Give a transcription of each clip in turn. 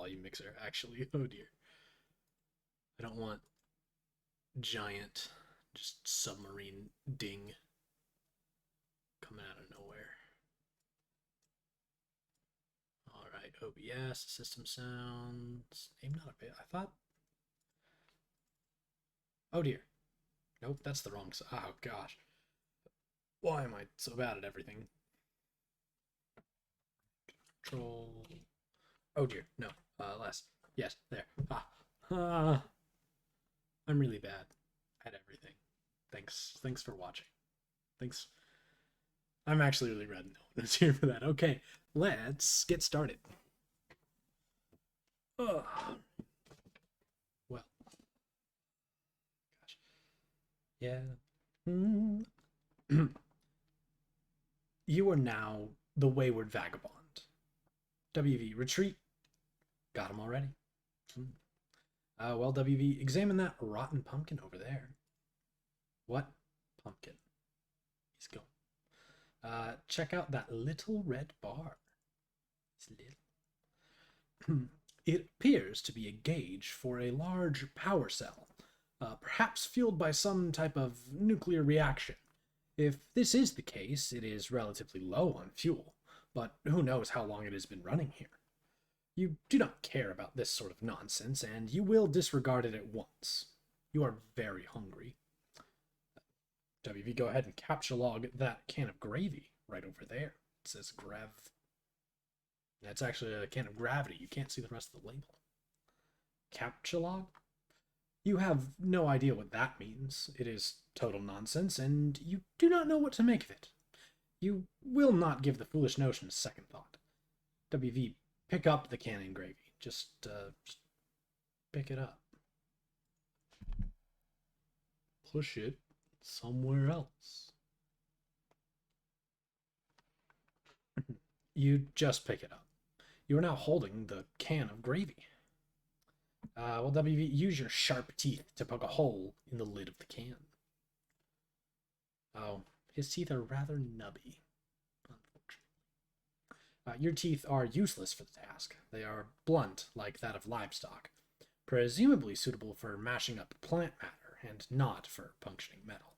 volume mixer, actually. Oh dear. I don't want giant, just submarine ding coming out of nowhere. Alright, OBS, system sounds. Name not a bit. I thought. Oh dear. Nope, that's the wrong. Oh gosh. Why am I so bad at everything? Control. Oh dear, no. Less. Yes, there. I'm really bad at everything. Thanks for watching. Thanks. I'm actually really red. No one is here for that. Okay, let's get started. Well, gosh. Yeah. You are now the wayward vagabond. WV, retreat. Got him already. Well, WV, examine that rotten pumpkin over there. What pumpkin? He's gone. Check out that little red bar. It's little. It appears to be a gauge for a large power cell, perhaps fueled by some type of nuclear reaction. If this is the case, it is relatively low on fuel, but who knows how long it has been running here. You do not care about this sort of nonsense, and you will disregard it at once. You are very hungry. WV, go ahead and capture log that can of gravy right over there. It says grav. That's actually a can of gravity. You can't see the rest of the label. Capture log? You have no idea what that means. It is total nonsense, and you do not know what to make of it. You will not give the foolish notion a second thought. WV, pick up the can of gravy. Just pick it up. Push it somewhere else. You just pick it up. You are now holding the can of gravy. Well, WV, use your sharp teeth to poke a hole in the lid of the can. Oh, his teeth are rather nubby, unfortunately. Your teeth are useless for the task. They are blunt, like that of livestock, presumably suitable for mashing up plant matter, and not for puncturing metal.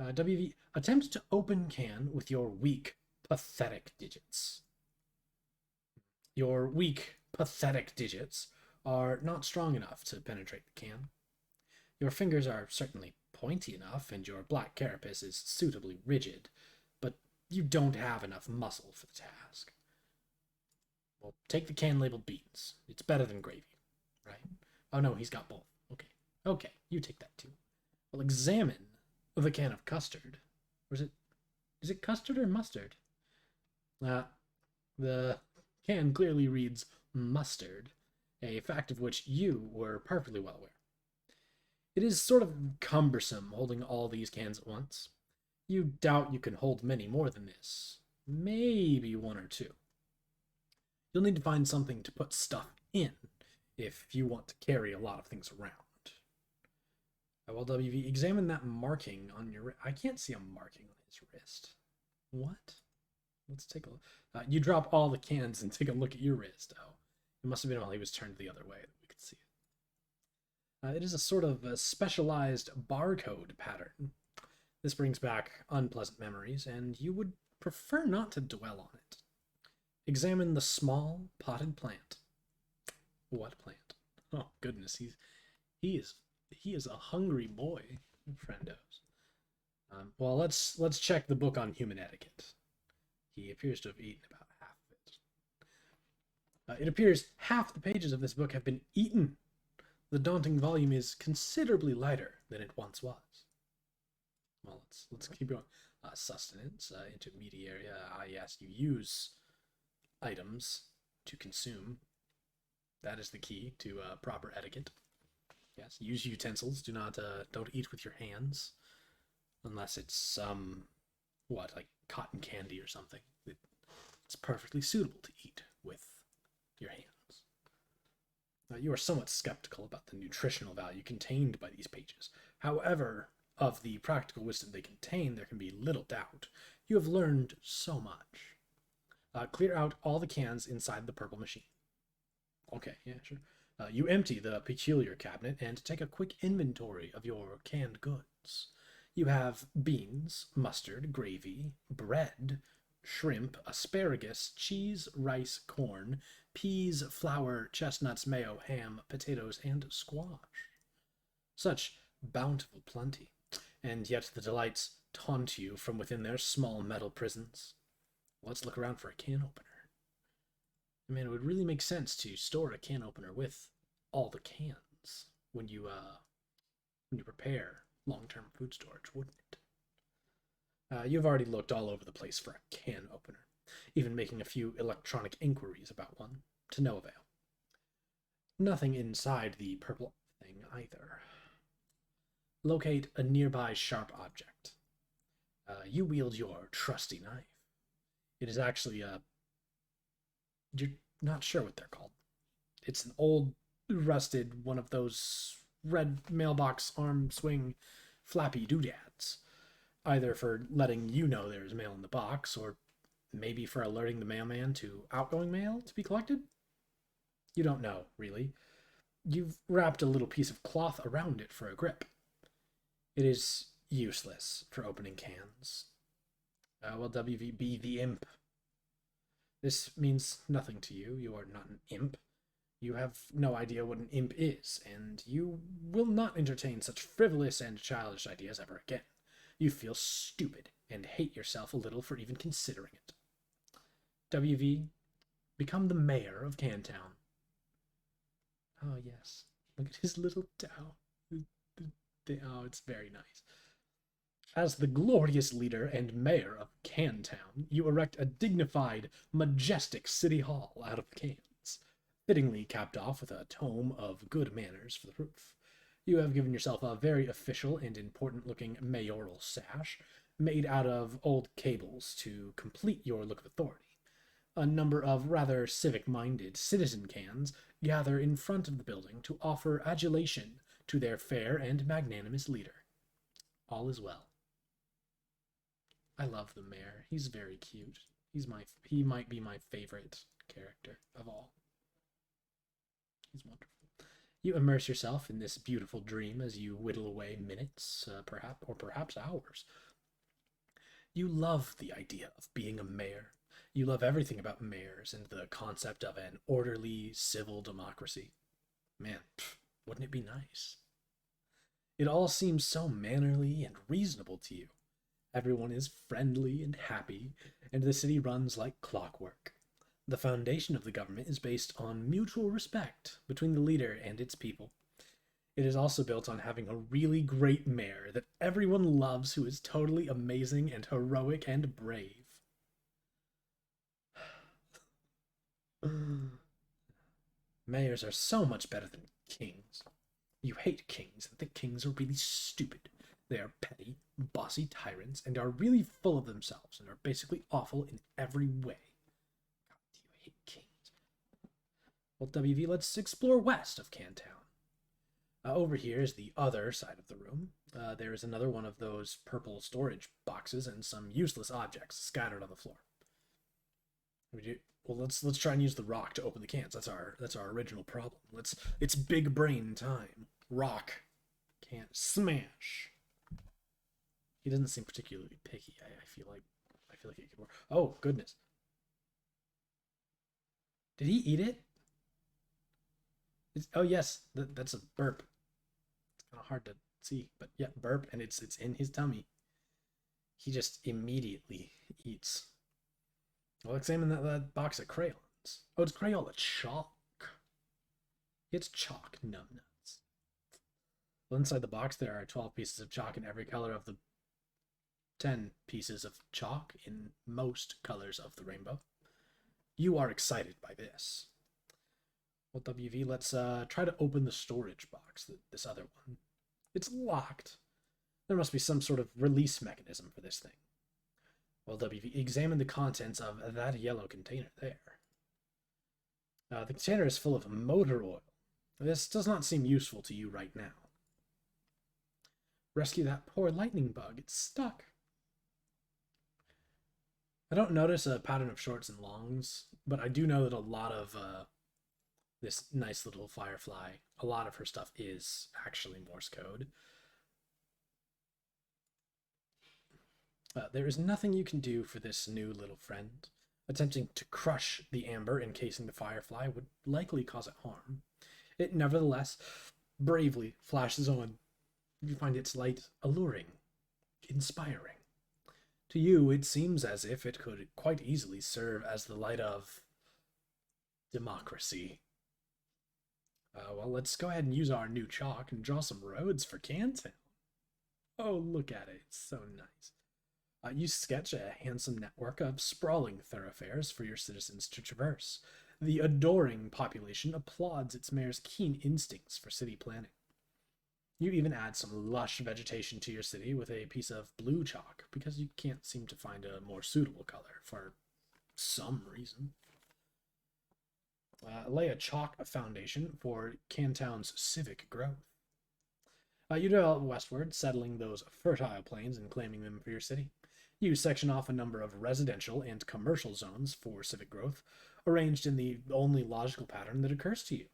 WV, attempt to open can with your weak, pathetic digits. Your weak, pathetic digits are not strong enough to penetrate the can. Your fingers are certainly pointy enough, and your black carapace is suitably rigid, but you don't have enough muscle for the task. Well, take the can labeled beans. It's better than gravy, right? Oh no, he's got both. Okay, you take that too. Well, examine the can of custard. Or is it custard or mustard? The can clearly reads mustard, a fact of which you were perfectly well aware. It is sort of cumbersome holding all these cans at once. You doubt you can hold many more than this. Maybe one or two. You'll need to find something to put stuff in if you want to carry a lot of things around. Well, WV, examine that marking on your wrist. I can't see a marking on his wrist. What? Let's take a look. You drop all the cans and take a look at your wrist. Oh, it must have been while he was turned the other way that we could see it. It is a sort of a specialized barcode pattern. This brings back unpleasant memories, and you would prefer not to dwell on it. Examine the small potted plant. What plant? Oh goodness, he is a hungry boy, friendos. Well, let's check the book on human etiquette. He appears to have eaten about half of it. It appears half the pages of this book have been eaten. The daunting volume is considerably lighter than it once was. Well, let's keep going. Sustenance, intermediary. Yes, you use items to consume. That is the key to proper etiquette. Yes, use utensils. Don't eat with your hands, unless it's like cotton candy or something. It's perfectly suitable to eat with your hands. You are somewhat skeptical about the nutritional value contained by these pages. However, of the practical wisdom they contain, there can be little doubt. You have learned so much. Clear out all the cans inside the purple machine. Okay, yeah, sure. You empty the peculiar cabinet and take a quick inventory of your canned goods. You have beans, mustard, gravy, bread, shrimp, asparagus, cheese, rice, corn, peas, flour, chestnuts, mayo, ham, potatoes, and squash. Such bountiful plenty, and yet the delights taunt you from within their small metal prisons. Let's look around for a can opener. I mean, it would really make sense to store a can opener with all the cans when you prepare long-term food storage, wouldn't it? You've already looked all over the place for a can opener, even making a few electronic inquiries about one, to no avail. Nothing inside the purple thing either. Locate a nearby sharp object. You wield your trusty knife. It is actually a... You're not sure what they're called. It's an old, rusted, one of those red mailbox arm swing flappy doodads. Either for letting you know there's mail in the box, or maybe for alerting the mailman to outgoing mail to be collected? You don't know, really. You've wrapped a little piece of cloth around it for a grip. It is useless for opening cans. Well, WVB the imp. This means nothing to you. You are not an imp. You have no idea what an imp is, and you will not entertain such frivolous and childish ideas ever again. You feel stupid and hate yourself a little for even considering it. WV, become the mayor of Cantown. Oh, yes. Look at his little town. Oh, it's very nice. As the glorious leader and mayor of Cantown, you erect a dignified, majestic city hall out of cans, fittingly capped off with a tome of good manners for the roof. You have given yourself a very official and important-looking mayoral sash, made out of old cables to complete your look of authority. A number of rather civic-minded citizen cans gather in front of the building to offer adulation to their fair and magnanimous leader. All is well. I love the mayor. He's very cute. He might be my favorite character of all. He's wonderful. You immerse yourself in this beautiful dream as you whittle away minutes, perhaps hours. You love the idea of being a mayor. You love everything about mayors and the concept of an orderly civil democracy. Man, wouldn't it be nice? It all seems so mannerly and reasonable to you. Everyone is friendly and happy, and the city runs like clockwork. The foundation of the government is based on mutual respect between the leader and its people. It is also built on having a really great mayor that everyone loves, who is totally amazing and heroic and brave. Mayors are so much better than kings. You hate kings and think kings are really stupid. They are petty, bossy tyrants and are really full of themselves and are basically awful in every way. God, do you hate kings? Well, WV, let's explore west of Cantown. Over here is the other side of the room. There is another one of those purple storage boxes and some useless objects scattered on the floor. Well, let's try and use the rock to open the cans. That's our original problem. It's big brain time. Rock. Can't smash. He doesn't seem particularly picky. I feel like he could work. Oh goodness. Did he eat it? Oh yes, that's a burp. It's kind of hard to see, but yeah, burp, and it's in his tummy. He just immediately eats. Well, examine that box of crayons. Oh, it's Crayola chalk. It's chalk numbnuts. Well, inside the box there are 12 pieces of chalk in every color of the 10 pieces of chalk in most colors of the rainbow. You are excited by this. Well, WV, let's try to open the storage box, this other one. It's locked. There must be some sort of release mechanism for this thing. Well, WV, examine the contents of that yellow container there. The container is full of motor oil. This does not seem useful to you right now. Rescue that poor lightning bug. It's stuck. I don't notice a pattern of shorts and longs, but I do know that a lot of this nice little firefly, a lot of her stuff is actually Morse code. There is nothing you can do for this new little friend. Attempting to crush the amber encasing the firefly would likely cause it harm. It nevertheless bravely flashes on. You find its light alluring, inspiring. To you, it seems as if it could quite easily serve as the light of democracy. Well, let's go ahead and use our new chalk and draw some roads for Cantown. Oh, look at it. It's so nice. You sketch a handsome network of sprawling thoroughfares for your citizens to traverse. The adoring population applauds its mayor's keen instincts for city planning. You even add some lush vegetation to your city with a piece of blue chalk because you can't seem to find a more suitable color for some reason. Lay a chalk foundation for Cantown's civic growth. You develop westward, settling those fertile plains and claiming them for your city. You section off a number of residential and commercial zones for civic growth, arranged in the only logical pattern that occurs to you.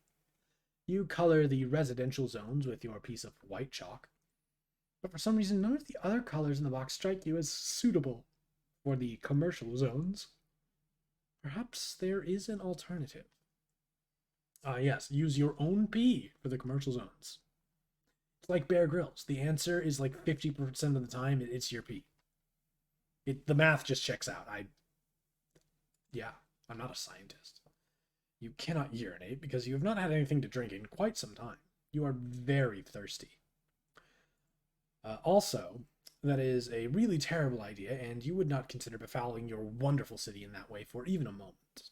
You color the residential zones with your piece of white chalk, but for some reason none of the other colors in the box strike you as suitable for the commercial zones. Perhaps there is an alternative. Yes, use your own P for the commercial zones. It's like Bear Grylls. The answer is like 50% of the time it's your P. The math just checks out. I'm not a scientist. You cannot urinate because you have not had anything to drink in quite some time. You are very thirsty. Also, that is a really terrible idea, and you would not consider befouling your wonderful city in that way for even a moment.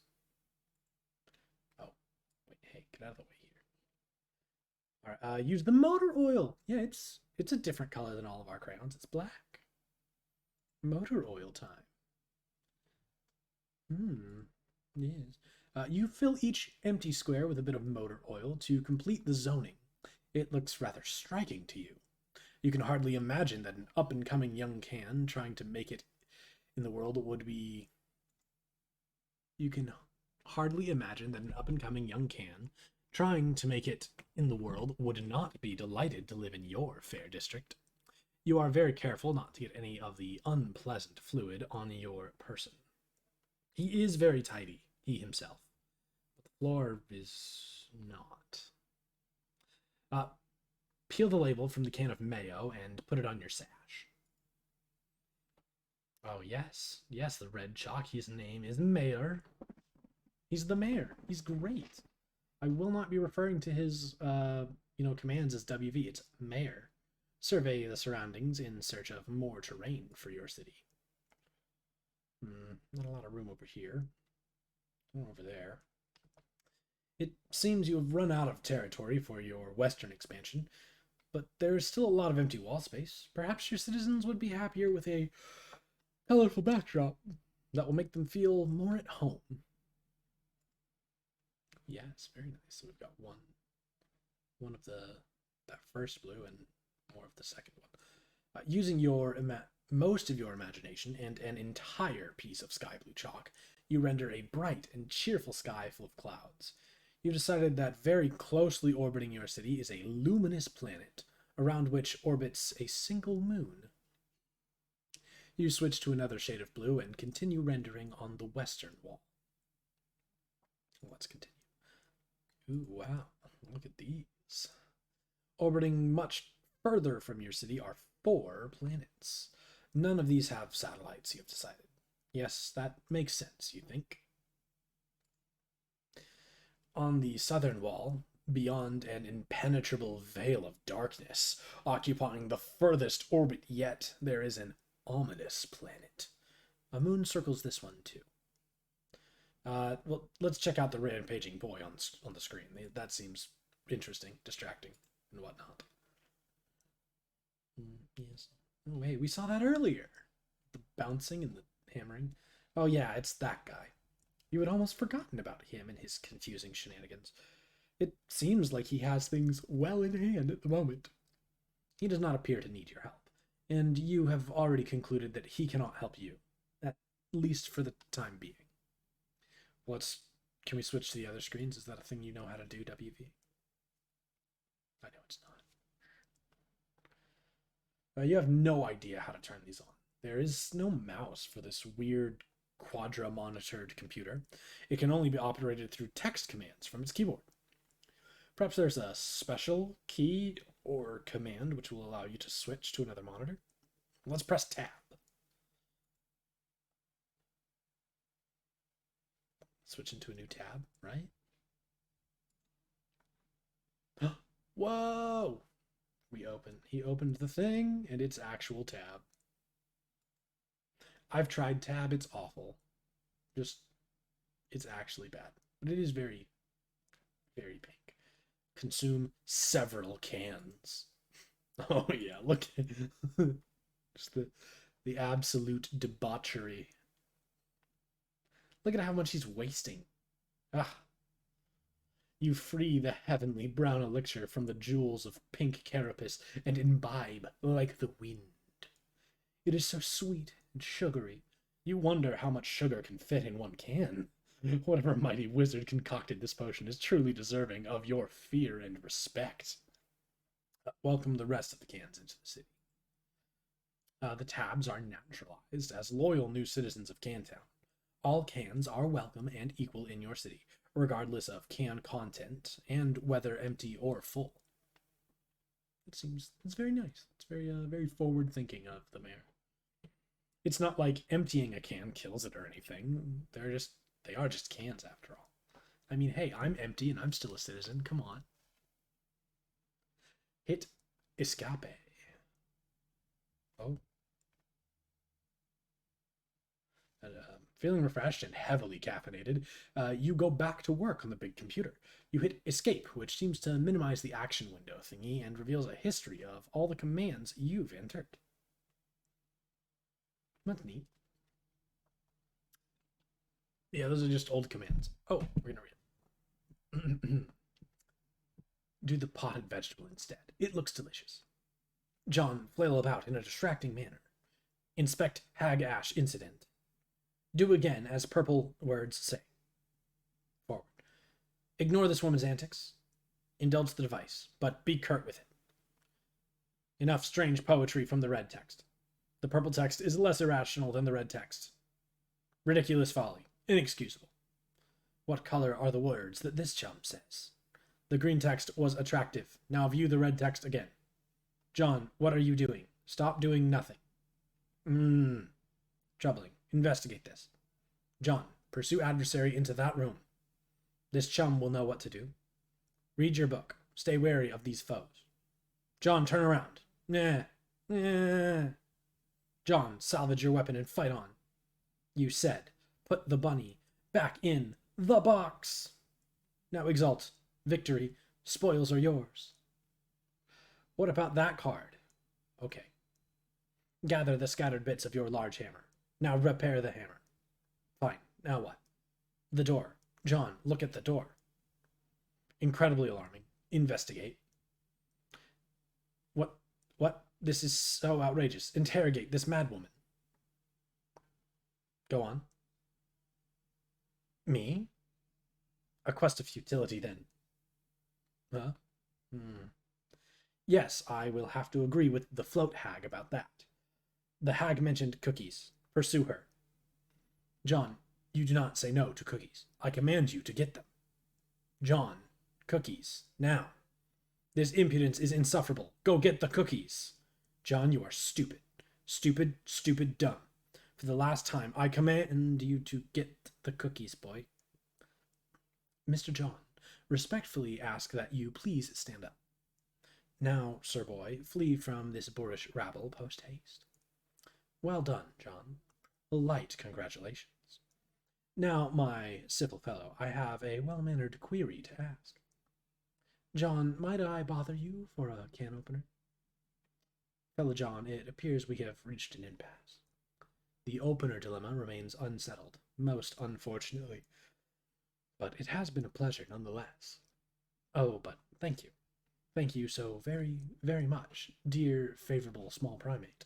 Oh, wait, hey, get out of the way here. All right, use the motor oil. Yeah, it's a different color than all of our crayons. It's black. Motor oil time. Yes. You fill each empty square with a bit of motor oil to complete the zoning. It looks rather striking to you. You can hardly imagine that an up-and-coming young can trying to make it in the world would be... You can hardly imagine that an up-and-coming young can trying to make it in the world would not be delighted to live in your fair district. You are very careful not to get any of the unpleasant fluid on your person. He is very tidy, he himself, but the floor is not. Peel the label from the can of mayo and put it on your sash. Oh, yes, the red chalk. His name is Mayor. He's the mayor. He's great. I will not be referring to his, commands as WV. It's Mayor. Survey the surroundings in search of more terrain for your city. Not a lot of room over here. Over there. It seems you have run out of territory for your western expansion, but there's still a lot of empty wall space. Perhaps your citizens would be happier with a colorful backdrop that will make them feel more at home. Yes, very nice. So we've got one of that first blue and more of the second one. Using most of your imagination and an entire piece of sky blue chalk, you render a bright and cheerful sky full of clouds. You decided that very closely orbiting your city is a luminous planet, around which orbits a single moon. You switch to another shade of blue and continue rendering on the western wall. Let's continue. Ooh, wow, look at these. Orbiting much further from your city are 4 planets. None of these have satellites, you have decided. Yes, that makes sense, you think. On the southern wall, beyond an impenetrable veil of darkness, occupying the furthest orbit yet, there is an ominous planet. A moon circles this one too. Well, let's check out the rampaging boy on the screen. That seems interesting, distracting, and whatnot. Yes. Oh, hey, we saw that earlier. The bouncing and the hammering. Oh yeah, it's that guy. You had almost forgotten about him and his confusing shenanigans. It seems like he has things well in hand at the moment. He does not appear to need your help, and you have already concluded that he cannot help you. That least for the time being. Can we switch to the other screens? Is that a thing you know how to do, WV? I know it's not. You have no idea how to turn these on. There is no mouse for this weird quadra-monitored computer. It can only be operated through text commands from its keyboard. Perhaps there's a special key or command which will allow you to switch to another monitor. Let's press tab. Switch into a new tab, right? Whoa! He opened the thing, and it's actual tab. I've tried tab, it's awful. It's actually bad. But it is very, very pink. Consume several cans. Oh yeah, look at just the absolute debauchery. Look at how much he's wasting. Ah. You free the heavenly brown elixir from the jewels of pink carapace and imbibe like the wind. It is so sweet and sugary. You wonder how much sugar can fit in one can. Whatever mighty wizard concocted this potion is truly deserving of your fear and respect. Welcome the rest of the cans into the city. The tabs are naturalized as loyal new citizens of Cantown. All cans are welcome and equal in your city, regardless of can content and whether empty or full. It's very nice. It's very forward thinking of the mayor. It's not like emptying a can kills it or anything. They are just cans after all. I mean, hey, I'm empty and I'm still a citizen. Come on. Hit escape. Oh. Feeling refreshed and heavily caffeinated, you go back to work on the big computer. You hit escape, which seems to minimize the action window thingy and reveals a history of all the commands you've entered. That's neat. Yeah, those are just old commands. Oh, we're gonna read. Do the potted vegetable instead. It looks delicious. John, flail about in a distracting manner. Inspect hag ash incident. Do again as purple words say. Forward. Ignore this woman's antics. Indulge the device, but be curt with it. Enough strange poetry from the red text. The purple text is less irrational than the red text. Ridiculous folly. Inexcusable. What color are the words that this chum says? The green text was attractive. Now view the red text again. John, what are you doing? Stop doing nothing. Troubling. Investigate this. John, pursue adversary into that room. This chum will know what to do. Read your book. Stay wary of these foes. John, turn around. John, salvage your weapon and fight on. You said, put the bunny back in the box. Now exult. Victory. Spoils are yours. What about that card? Okay. Gather the scattered bits of your large hammer. Now repair the hammer. Fine. Now what? The door. John, look at the door. Incredibly alarming. Investigate. What? This is so outrageous. Interrogate this madwoman. Go on. Me? A quest of futility, then. Huh? Yes, I will have to agree with the float hag about that. The hag mentioned cookies. Pursue her. John, you do not say no to cookies. I command you to get them. John, cookies, now. This impudence is insufferable. Go get the cookies. John, you are stupid. Stupid, stupid, dumb. For the last time, I command you to get the cookies, boy. Mr. John, respectfully ask that you please stand up. Now, sir boy, flee from this boorish rabble post-haste. Well done, John. Light congratulations. Now, my civil fellow, I have a well-mannered query to ask. John, might I bother you for a can opener? Fellow John, it appears we have reached an impasse. The opener dilemma remains unsettled, most unfortunately. But it has been a pleasure nonetheless. Oh, but thank you. Thank you so very, very much, dear favorable small primate.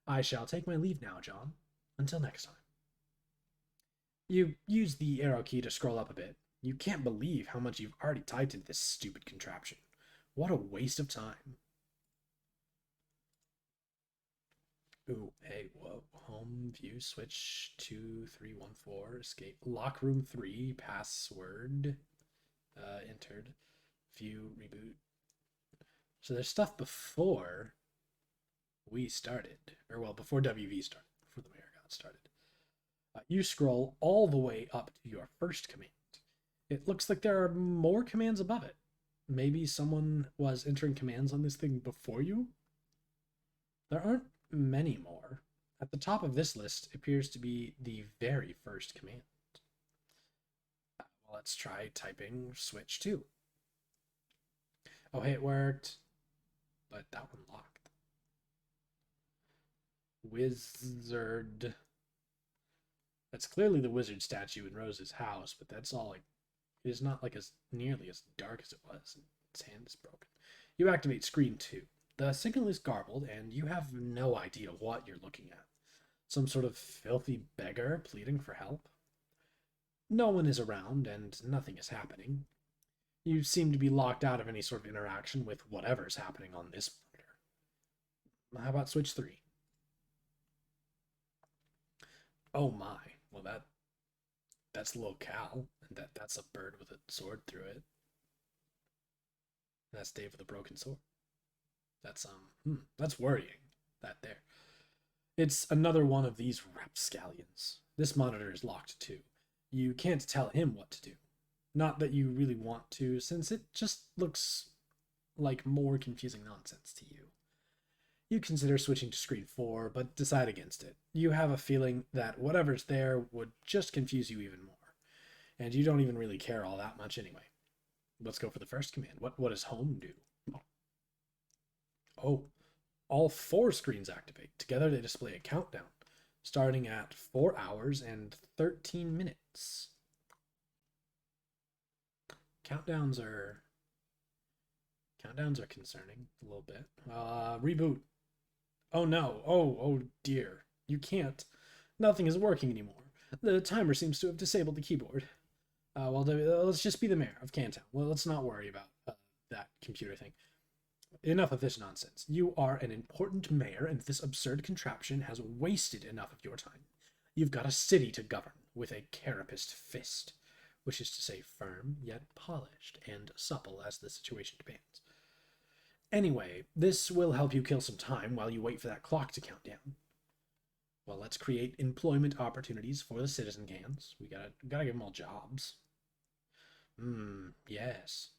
I shall take my leave now, John. Until next time. You use the arrow key to scroll up a bit. You can't believe how much you've already typed into this stupid contraption. What a waste of time. Ooh, hey, whoa. Home, view, switch, 2314, escape. Lock room 3, password, entered. View, reboot. So there's stuff before we started. Or, well, before WV started. Before the mayor got started. You scroll all the way up to your first command. It looks like there are more commands above it. Maybe someone was entering commands on this thing before you? There aren't many more. At the top of this list appears to be the very first command. Well, let's try typing switch 2. Oh, hey, it worked. But that one locked. Wizard. That's clearly the wizard statue in Rose's house, but that's all like it is not like as nearly as dark as it was, and its hand is broken. You activate screen 2. The signal is garbled, and you have no idea what you're looking at. Some sort of filthy beggar pleading for help? No one is around, and nothing is happening. You seem to be locked out of any sort of interaction with whatever's happening on this monitor. How about switch 3? Oh my. Well, that's a little cow, and that's a bird with a sword through it. And that's Dave with a broken sword. That's worrying. That there. It's another one of these rapscallions. This monitor is locked too. You can't tell him what to do. Not that you really want to, since it just looks like more confusing nonsense to you. You consider switching to screen 4, but decide against it. You have a feeling that whatever's there would just confuse you even more. And you don't even really care all that much anyway. Let's go for the first command. What does home do? Oh, all 4 screens activate. Together they display a countdown, starting at 4 hours and 13 minutes. Countdowns are concerning a little bit. Reboot. Oh no. Oh dear. You can't. Nothing is working anymore. The timer seems to have disabled the keyboard. Well, let's just be the mayor of Cantown. Well, let's not worry about that computer thing. Enough of this nonsense. You are an important mayor, and this absurd contraption has wasted enough of your time. You've got a city to govern with a carapaced fist, which is to say firm, yet polished, and supple as the situation demands. Anyway, this will help you kill some time while you wait for that clock to count down. Well, let's create employment opportunities for the citizen cans. We gotta give them all jobs. Yes.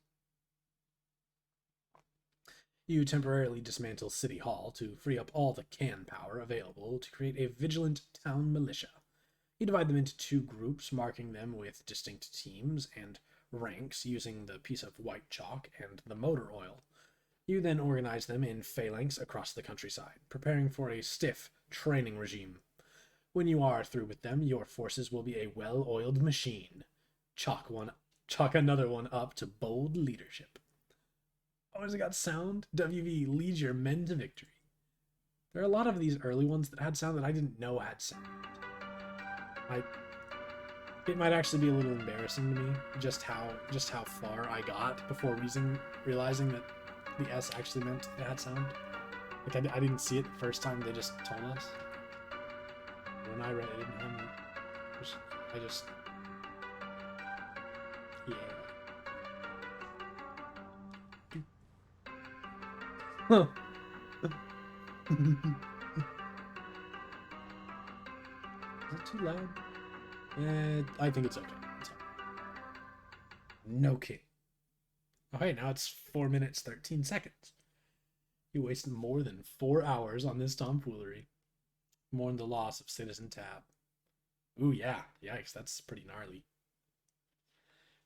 You temporarily dismantle City Hall to free up all the can power available to create a vigilant town militia. You divide them into 2 groups, marking them with distinct teams and ranks using the piece of white chalk and the motor oil. You then organize them in phalanx across the countryside, preparing for a stiff training regime. When you are through with them, your forces will be a well-oiled machine. Chalk another one up to bold leadership. Oh, has it got sound? WV leads your men to victory. There are a lot of these early ones that had sound that I didn't know had sound. It might actually be a little embarrassing to me just how far I got before realizing that the S actually meant it had sound. Like I didn't see it the first time they just told us. When I read it, I just yeah. Huh. Is it too loud? I think it's okay. No kidding. Oh, hey, now it's 4 minutes, 13 seconds. You wasted more than 4 hours on this tomfoolery. Mourn the loss of Citizen Tab. Ooh, yeah. Yikes, that's pretty gnarly.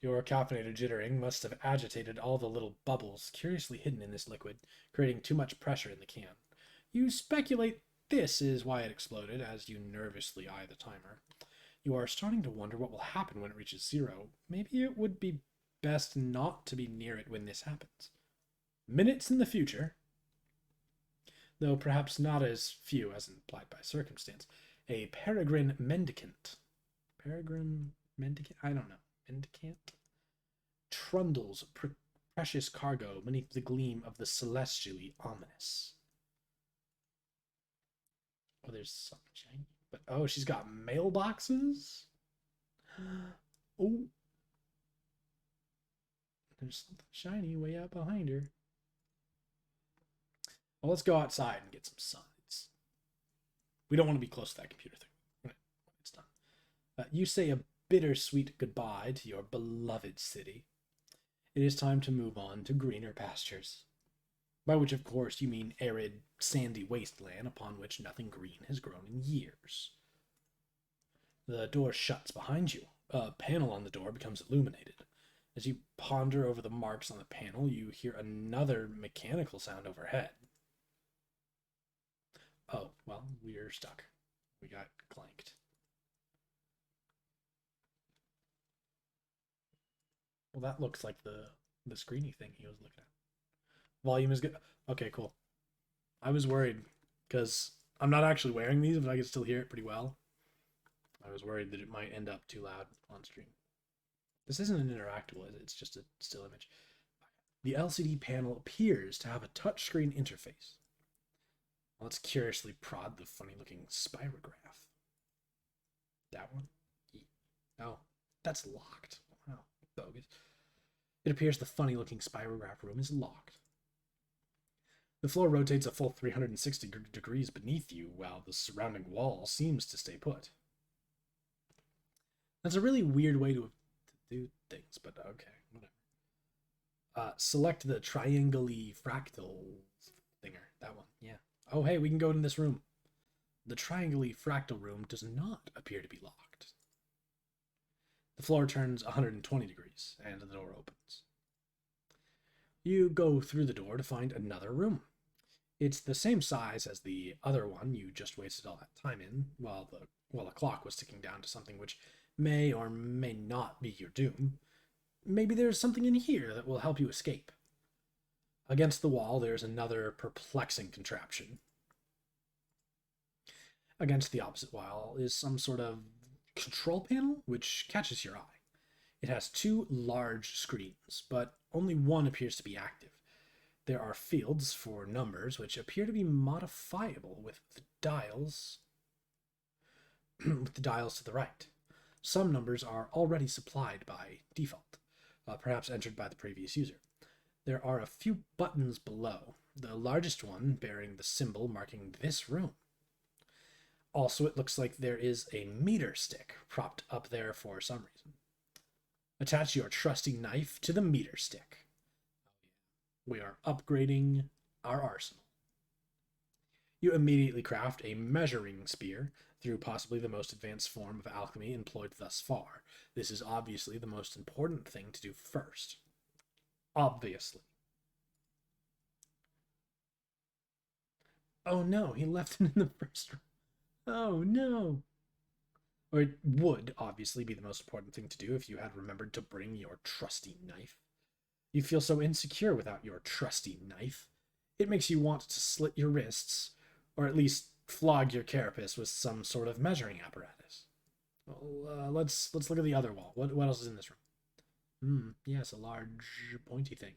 Your caffeinated jittering must have agitated all the little bubbles curiously hidden in this liquid, creating too much pressure in the can. You speculate this is why it exploded as you nervously eye the timer. You are starting to wonder what will happen when it reaches 0. Maybe it would be best not to be near it when this happens. Minutes in the future, though perhaps not as few as implied by circumstance, a peregrine mendicant. Peregrine Mendicant? I don't know. Mendicant? Trundles precious cargo beneath the gleam of the celestially ominous. Oh, there's something shiny. But oh, she's got mailboxes? Oh. There's something shiny way out behind her. Well, let's go outside and get some signs. We don't want to be close to that computer thing when it's done. You say a bittersweet goodbye to your beloved city. It is time to move on to greener pastures. By which, of course, you mean arid, sandy wasteland upon which nothing green has grown in years. The door shuts behind you. A panel on the door becomes illuminated. As you ponder over the marks on the panel, you hear another mechanical sound overhead. Oh, well, we're stuck. We got clanked. Well, that looks like the screeny thing he was looking at. Volume is good. Okay, cool. I was worried because I'm not actually wearing these, but I can still hear it pretty well. I was worried that it might end up too loud on stream. This isn't an interactable, it's just a still image. The LCD panel appears to have a touchscreen interface. Let's curiously prod the funny-looking spirograph. That one? Oh, that's locked. Wow, bogus. It appears the funny-looking spirograph room is locked. The floor rotates a full 360 degrees beneath you, while the surrounding wall seems to stay put. That's a really weird way to do things, but okay, whatever. Select the triangle-y fractal thinger. That one, yeah. Oh, hey, we can go in this room. The triangle-y fractal room does not appear to be locked. The floor turns 120 degrees, and the door opens. You go through the door to find another room. It's the same size as the other one you just wasted all that time in, while a clock was ticking down to something which may or may not be your doom. Maybe there's something in here that will help you escape. Against the wall, there's another perplexing contraption. Against the opposite wall is some sort of control panel, which catches your eye. It has two large screens, but only one appears to be active. There are fields for numbers, which appear to be modifiable with the dials to the right. Some numbers are already supplied by default, perhaps entered by the previous user. There are a few buttons below, the largest one bearing the symbol marking this room. Also, it looks like there is a meter stick propped up there for some reason. Attach your trusty knife to the meter stick. We are upgrading our arsenal. You immediately craft a measuring spear through possibly the most advanced form of alchemy employed thus far. This is obviously the most important thing to do first. Obviously. Oh no, he left it in the first room. Oh no. Or it would obviously be the most important thing to do if you had remembered to bring your trusty knife. You feel so insecure without your trusty knife. It makes you want to slit your wrists, or at least flog your carapace with some sort of measuring apparatus. Well, let's look at the other wall. What else is in this room? Yes, a large pointy thing.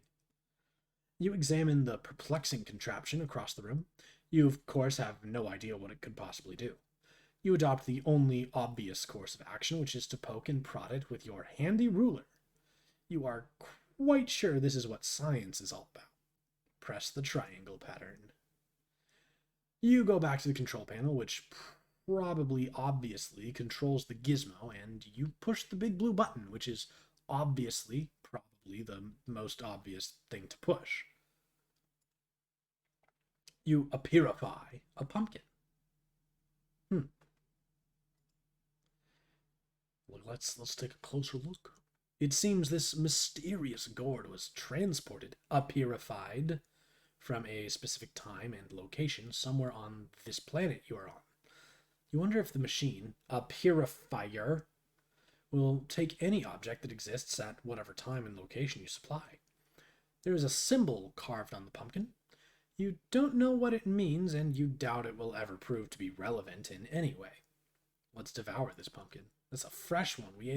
You examine the perplexing contraption across the room. You, of course, have no idea what it could possibly do. You adopt the only obvious course of action, which is to poke and prod it with your handy ruler. You are quite sure this is what science is all about. Press the triangle pattern. You go back to the control panel, which probably obviously controls the gizmo, and you push the big blue button, which is obviously probably the most obvious thing to push. You appearify a pumpkin. Let's take a closer look. It seems this mysterious gourd was transported, appearified, from a specific time and location somewhere on this planet you are on. You wonder if the machine, a purifier, will take any object that exists at whatever time and location you supply. There is a symbol carved on the pumpkin. You don't know what it means, and you doubt it will ever prove to be relevant in any way. Let's devour this pumpkin. That's a fresh one. We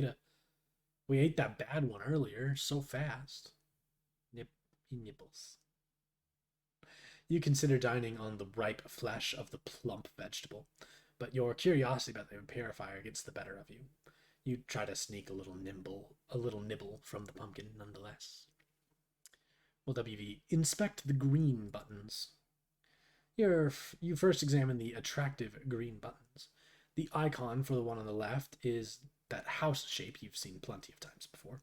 ate that bad one earlier so fast. Nip nibbles. You consider dining on the ripe flesh of the plump vegetable, but your curiosity about the purifier gets the better of you. You try to sneak a little nibble from the pumpkin nonetheless. Well, WV, inspect the green buttons. You first examine the attractive green buttons. The icon for the one on the left is that house shape you've seen plenty of times before.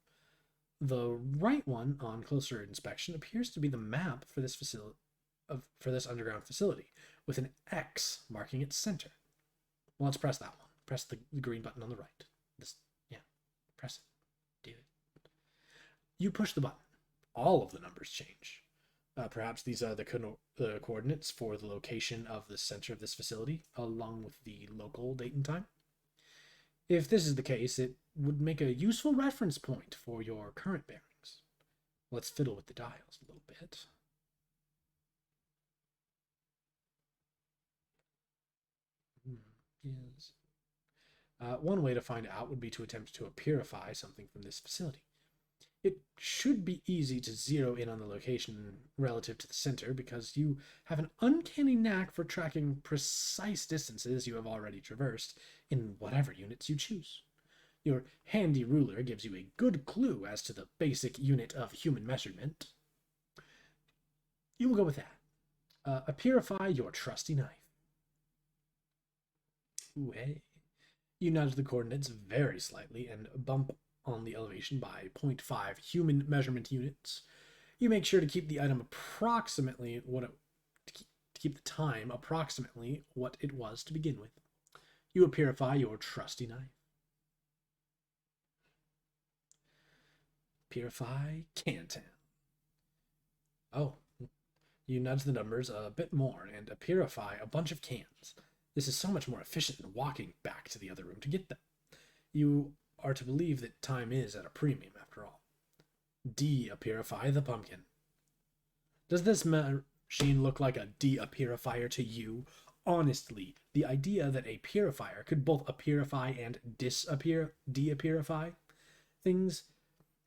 The right one, on closer inspection, appears to be the map for this underground facility, with an X marking its center. Well, let's press that one. Press the green button on the right. Press it. Do it. You push the button. All of the numbers change. Perhaps these are the coordinates for the location of the center of this facility, along with the local date and time. If this is the case, it would make a useful reference point for your current bearings. Let's fiddle with the dials a little bit. Yes. One way to find out would be to attempt to purify something from this facility. It should be easy to zero in on the location relative to the center because you have an uncanny knack for tracking precise distances you have already traversed in whatever units you choose. Your handy ruler gives you a good clue as to the basic unit of human measurement. You will go with that. Purify your trusty knife. Ooh, hey. You nudge the coordinates very slightly and bump on the elevation by 0.5 human measurement units. You make sure to keep the item approximately to keep the time approximately what it was to begin with. You will purify your trusty knife. Purify Cantan. Oh, you nudge the numbers a bit more and purify a bunch of cans. This is so much more efficient than walking back to the other room to get them. You are to believe that time is at a premium after all. De-purify the pumpkin. Does this machine look like a de-purifier to you? Honestly, the idea that a purifier could both purify and de-purify things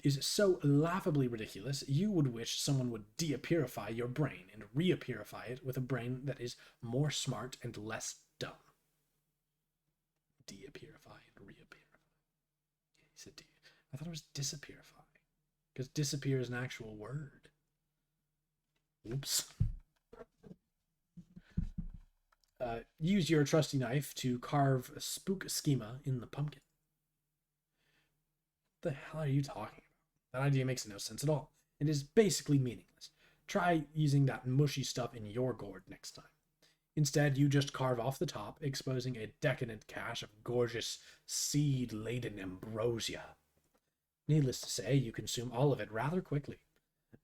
is so laughably ridiculous, you would wish someone would de-purify your brain and re-purify it with a brain that is more smart and less dumb. De-purify and re-purify. He said I thought it was disappearify, because disappear is an actual word. Oops. Use your trusty knife to carve a spook schema in the pumpkin. What the hell are you talking about? That idea makes no sense at all. It is basically meaningless. Try using that mushy stuff in your gourd next time. Instead, you just carve off the top, exposing a decadent cache of gorgeous, seed-laden ambrosia. Needless to say, you consume all of it rather quickly,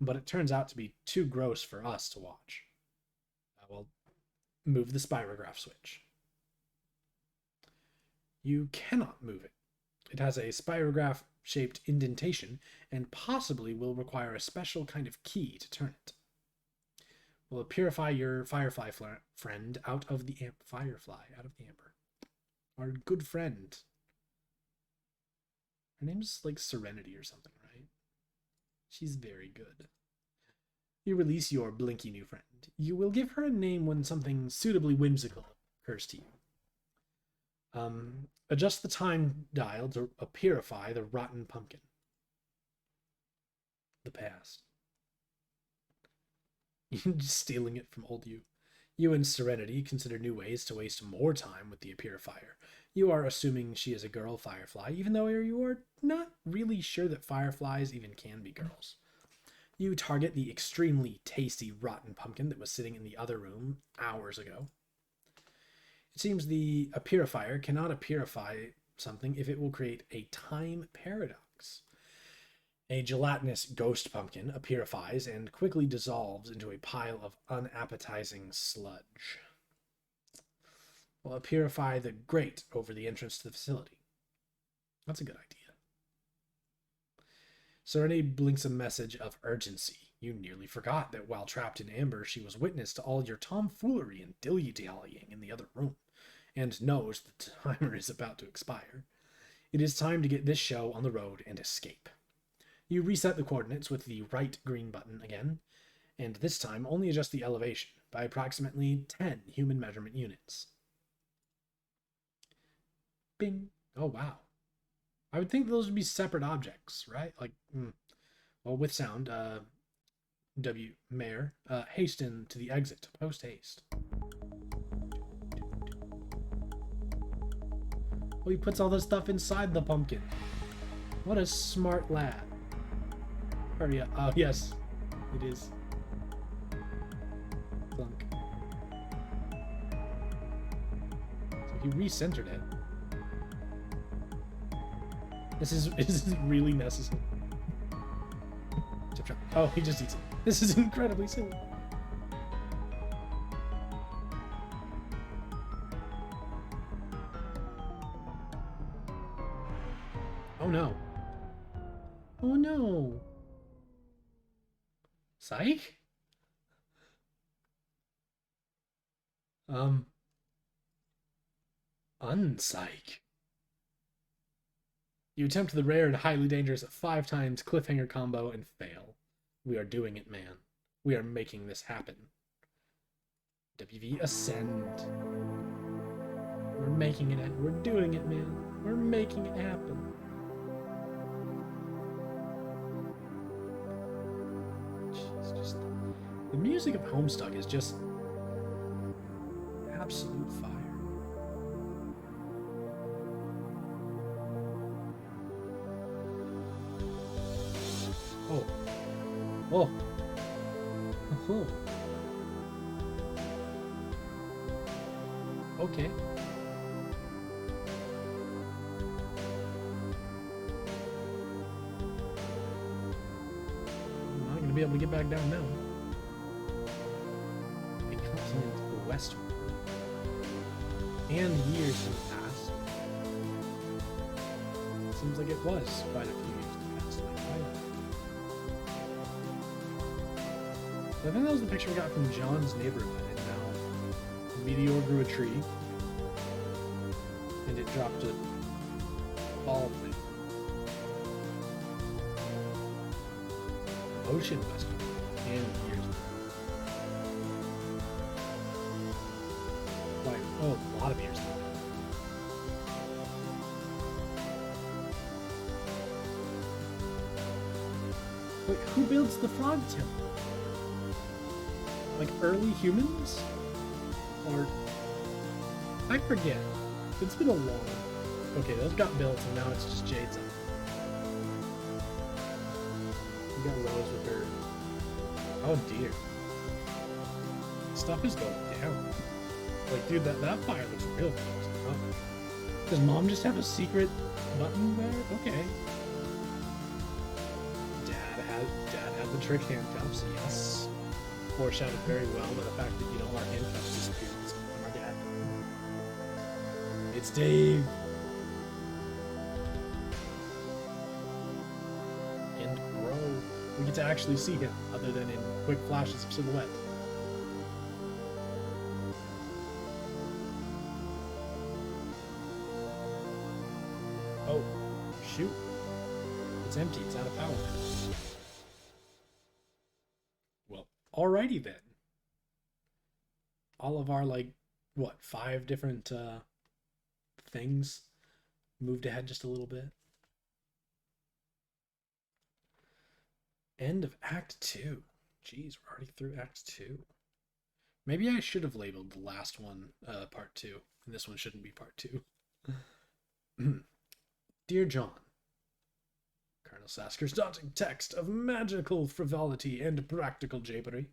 but it turns out to be too gross for us to watch. I will move the spirograph switch. You cannot move it. It has a spirograph-shaped indentation and possibly will require a special kind of key to turn it. Will purify your firefly friend out of the amber. Our good friend. Her name's like Serenity or something, right? She's very good. You release your blinky new friend. You will give her a name when something suitably whimsical occurs to you. Adjust the time dial to purify the rotten pumpkin. The past. You're just stealing it from old you. You and Serenity consider new ways to waste more time with the purifier. You are assuming she is a girl firefly, even though you are not really sure that fireflies even can be girls. You target the extremely tasty rotten pumpkin that was sitting in the other room hours ago. It seems the purifier cannot purify something if it will create a time paradox. A gelatinous ghost pumpkin purifies and quickly dissolves into a pile of unappetizing sludge. Will purify the grate over the entrance to the facility. That's a good idea. Serenity blinks a message of urgency. You nearly forgot that while trapped in amber, she was witness to all your tomfoolery and dilly-dallying in the other room, and knows the timer is about to expire. It is time to get this show on the road and escape. You reset the coordinates with the right green button again, and this time only adjust the elevation by approximately 10 human measurement units. Bing. Oh, wow. I would think those would be separate objects, right? Like, well, with sound, W. Mayor, hasten to the exit. Post haste. Oh, he puts all this stuff inside the pumpkin. What a smart lad. Hurry up. Oh, yes. It is. Clunk. So he recentered it. This is really necessary. Oh, he just eats it. This is incredibly silly. Oh no. Oh no. Psych? Unpsych. You attempt the rare and highly dangerous 5 times cliffhanger combo and fail. We are doing it, man. We are making this happen. WV Ascend. We're making it. We're doing it, man. We're making it happen. Jeez, just the music of Homestuck is just absolute fire. Oh. Oh. Oh. Okay. I'm not going to be able to get back down now. It comes into the westward. And years have passed. Seems like it was quite a few years that passed. I think that was the picture we got from John's neighborhood, and now the meteor grew a tree, and it dropped a ball thing. Ocean westward, and years ago. Like, oh, a lot of years ago. Wait, who builds the frog temple? Like early humans? Or I forget. It's been a long. Okay, those got built and now it's just Jade's up. We got Rose with her. Oh dear. Stuff is going down. Like, dude, that fire looks real close. Oh. Does Mom just have a secret button there? Okay. Dad had the trick handcuffs, yes. Foreshadowed very well by the fact that, you know, our handcuffs disappeared from our dad. It's Dave. And bro, we get to actually see him other than in quick flashes of silhouette. Oh, shoot. It's empty. It's out of power. Well, alrighty then. All of our, like, what, 5 different things moved ahead just a little bit. End of Act 2. Jeez, we're already through Act 2. Maybe I should have labeled the last one Part 2, and this one shouldn't be Part 2. Dear John, Colonel Sasker's daunting text of magical frivolity and practical japery.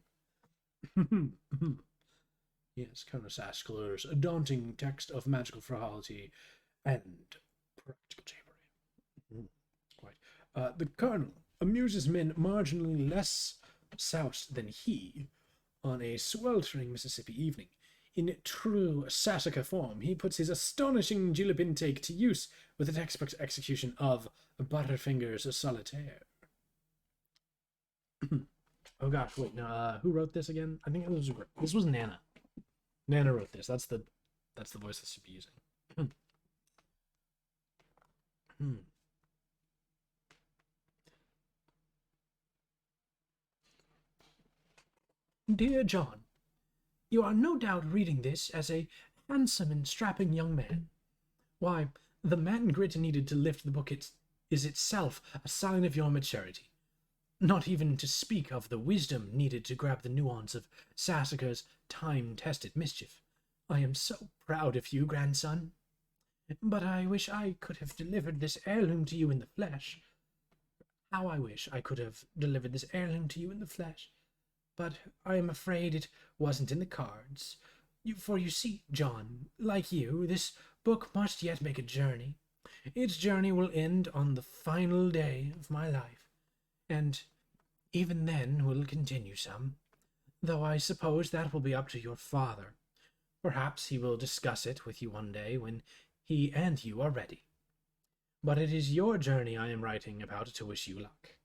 Yes, Colonel Sasker's daunting text of magical frivolity and practical japery. Quite. The Colonel amuses men marginally less soused than he on a sweltering Mississippi evening. In true Sassacre form, he puts his astonishing julep intake to use with the textbook execution of Butterfinger's Solitaire. Oh gosh, wait, no, who wrote this again? I think this was Nana. Nana wrote this. That's the voice I should be using. Hmm. Dear John, you are no doubt reading this as a handsome and strapping young man. Why, the man grit needed to lift the book is itself a sign of your maturity. Not even to speak of the wisdom needed to grab the nuance of Sassacre's time-tested mischief. I am so proud of you, grandson. But I wish I could have delivered this heirloom to you in the flesh. How I wish I could have delivered this heirloom to you in the flesh. But I am afraid it wasn't in the cards. For you see, John, like you, this book must yet make a journey. Its journey will end on the final day of my life, and even then will continue some, though I suppose that will be up to your father. Perhaps he will discuss it with you one day when he and you are ready. But it is your journey I am writing about to wish you luck.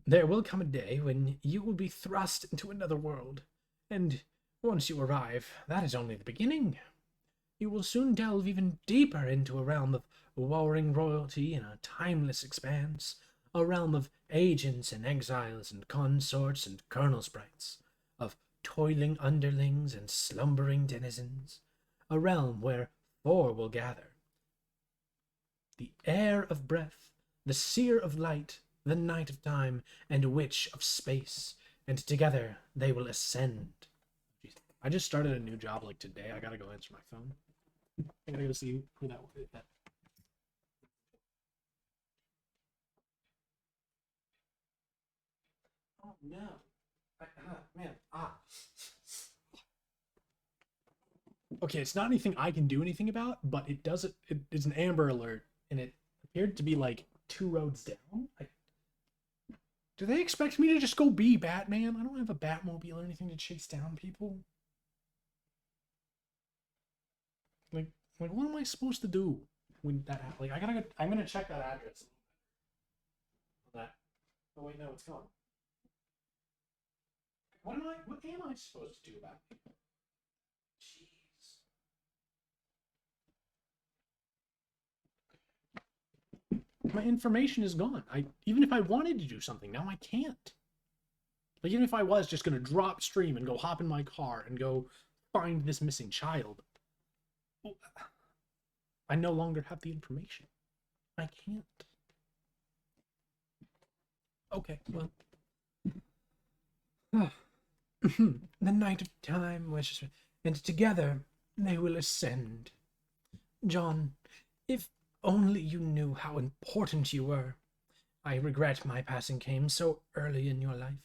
There will come a day when you will be thrust into another world, and once you arrive, that is only the beginning. You will soon delve even deeper into a realm of warring royalty in a timeless expanse, a realm of agents and exiles and consorts and colonel sprites, of toiling underlings and slumbering denizens, a realm where four will gather: the heir of breath, the seer of light, the knight of time, and witch of space, and together they will ascend. Jeez. I just started a new job like today. I gotta go answer my phone. I gotta go see who that was. Oh no. Man. Okay, it's not anything I can do anything about, but it does it is an Amber Alert, and it appeared to be like 2 roads down. Do they expect me to just go be Batman? I don't have a Batmobile or anything to chase down people. Like, like what am I supposed to do when that like I gotta go, I'm gonna check that address. That. Oh wait, no, it's gone. What am I supposed to do about it? Jeez. My information is gone. Even if I wanted to do something, now I can't. Like even if I was just gonna drop stream and go hop in my car and go find this missing child, I no longer have the information. I can't. Okay, well. The night of time wishes, and together they will ascend. John, if only you knew how important you were. I regret my passing came so early in your life,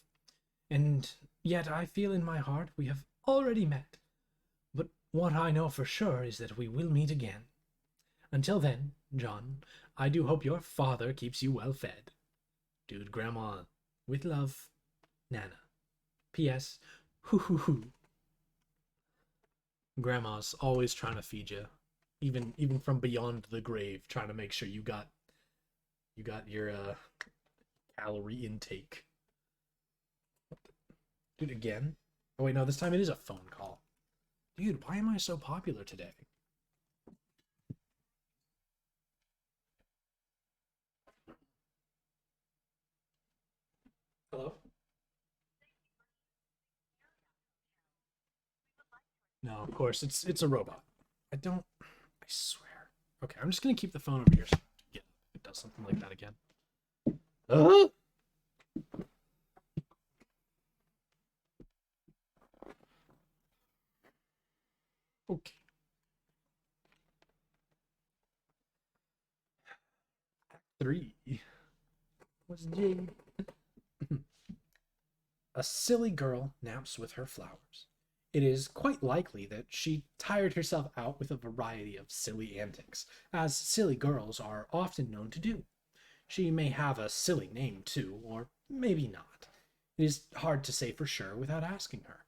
and yet I feel in my heart we have already met. But what I know for sure is that we will meet again. Until then, John, I do hope your father keeps you well fed. Dude, Grandma, with love, Nana. P.S. Hoo hoo hoo. Grandma's always trying to feed you, even from beyond the grave, trying to make sure you got your calorie intake. Dude, again? Oh wait, no, this time it is a phone call. Dude, why am I so popular today? Hello? No, of course, it's a robot. I swear. Okay, I'm just gonna keep the phone over here so yeah, it does something like that again. Uh? Okay. Act 3 was Jade. A silly girl naps with her flowers. It is quite likely that she tired herself out with a variety of silly antics, as silly girls are often known to do. She may have a silly name, too, or maybe not. It is hard to say for sure without asking her.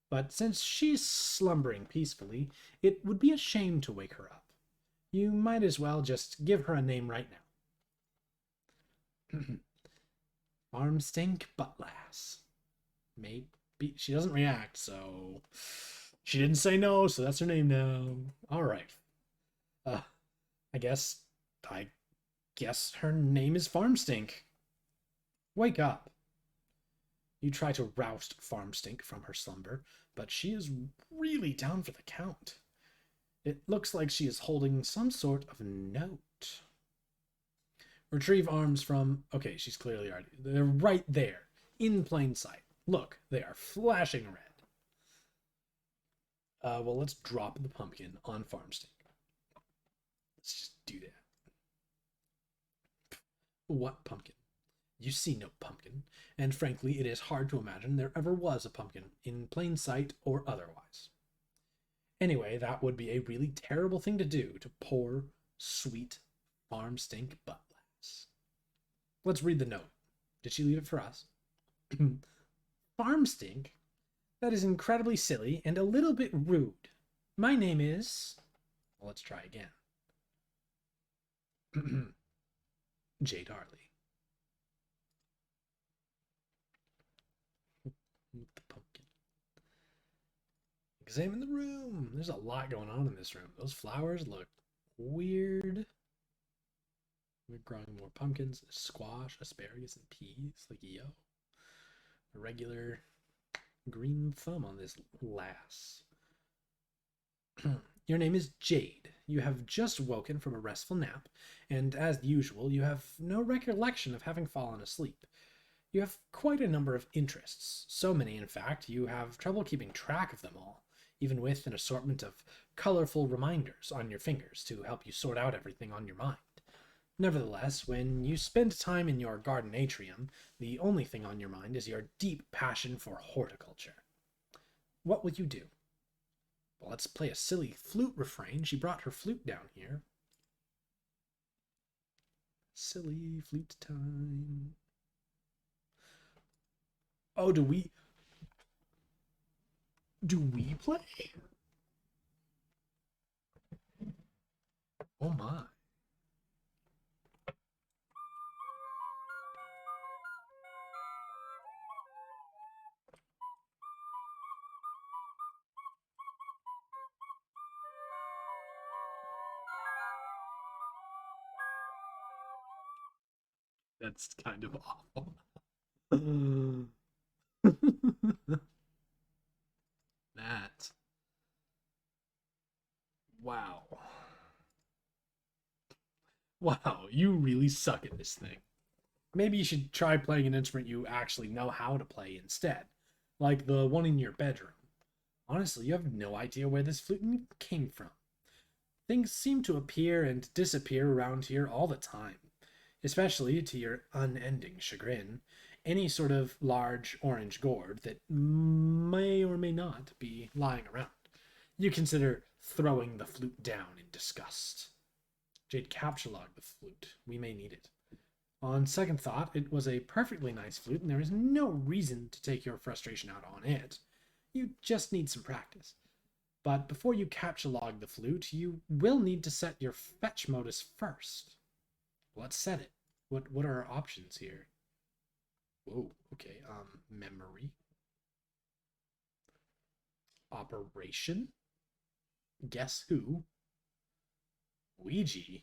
But since she's slumbering peacefully, it would be a shame to wake her up. You might as well just give her a name right now. Farm Stink Buttlass. Maybe she doesn't react, so she didn't say no, so that's her name now. All right. I guess I guess her name is Farmstink. Wake up. You try to roust Farmstink from her slumber, but she is really down for the count. It looks like she is holding some sort of note. Retrieve arms from... Okay, she's clearly already... They're right there, in plain sight. Look, they are flashing red. Well, let's drop the pumpkin on Farmstink. Let's just do that. What pumpkin? You see no pumpkin, and frankly, it is hard to imagine there ever was a pumpkin, in plain sight or otherwise. Anyway, that would be a really terrible thing to do to poor, sweet Farmstink buttlass. Let's read the note. Did she leave it for us? Farmstink? That is incredibly silly and a little bit rude. My name is... Well, let's try again. Jade Harley. The pumpkin. Examine the room. There's a lot going on in this room. Those flowers look weird. We're growing more pumpkins, squash, asparagus, and peas. Like, yo. A regular green thumb on this lass. Your name is Jade. You have just woken from a restful nap, and as usual, you have no recollection of having fallen asleep. You have quite a number of interests, so many, in fact, you have trouble keeping track of them all, even with an assortment of colorful reminders on your fingers to help you sort out everything on your mind. Nevertheless, when you spend time in your garden atrium, the only thing on your mind is your deep passion for horticulture. What will you do? Well, let's play a silly flute refrain. She brought her flute down here. Silly flute time. Oh, do we play? Oh my. That's kind of awful. That. Wow. Wow, you really suck at this thing. Maybe you should try playing an instrument you actually know how to play instead, like the one in your bedroom. Honestly, you have no idea where this flute came from. Things seem to appear and disappear around here all the time, especially to your unending chagrin. Any sort of large orange gourd that may or may not be lying around. You consider throwing the flute down in disgust. Jade capture-logged the flute. We may need it. On second thought, it was a perfectly nice flute, and there is no reason to take your frustration out on it. You just need some practice. But before you capture-log the flute, you will need to set your fetch modus first. Let's set it. What are our options here? Whoa, okay, memory. Operation. Guess who? Ouija.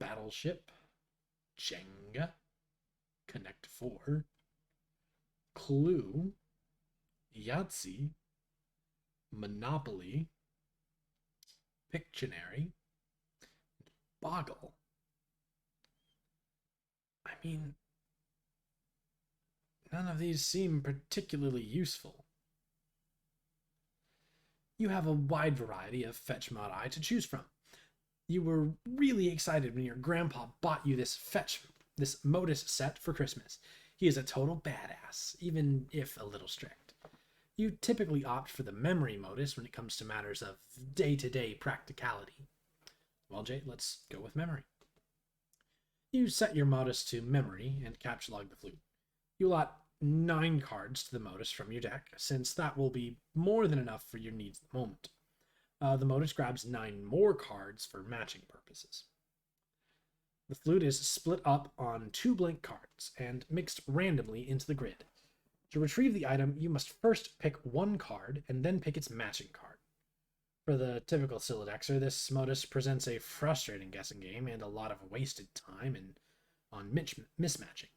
Battleship. Jenga. Connect 4. Clue. Yahtzee. Monopoly. Pictionary. Boggle. I mean, none of these seem particularly useful. You have a wide variety of fetch modi to choose from. You were really excited when your grandpa bought you this modus set for Christmas. He is a total badass, even if a little strict. You typically opt for the memory modus when it comes to matters of day-to-day practicality. Well, Jay, let's go with memory. You set your modus to memory and capture log the flute. You allot 9 cards to the modus from your deck, since that will be more than enough for your needs at the moment. The modus grabs 9 more cards for matching purposes. The flute is split up on 2 blank cards and mixed randomly into the grid. To retrieve the item, you must first pick one card and then pick its matching card. For the typical Silodexer, this modus presents a frustrating guessing game and a lot of wasted time on mismatching.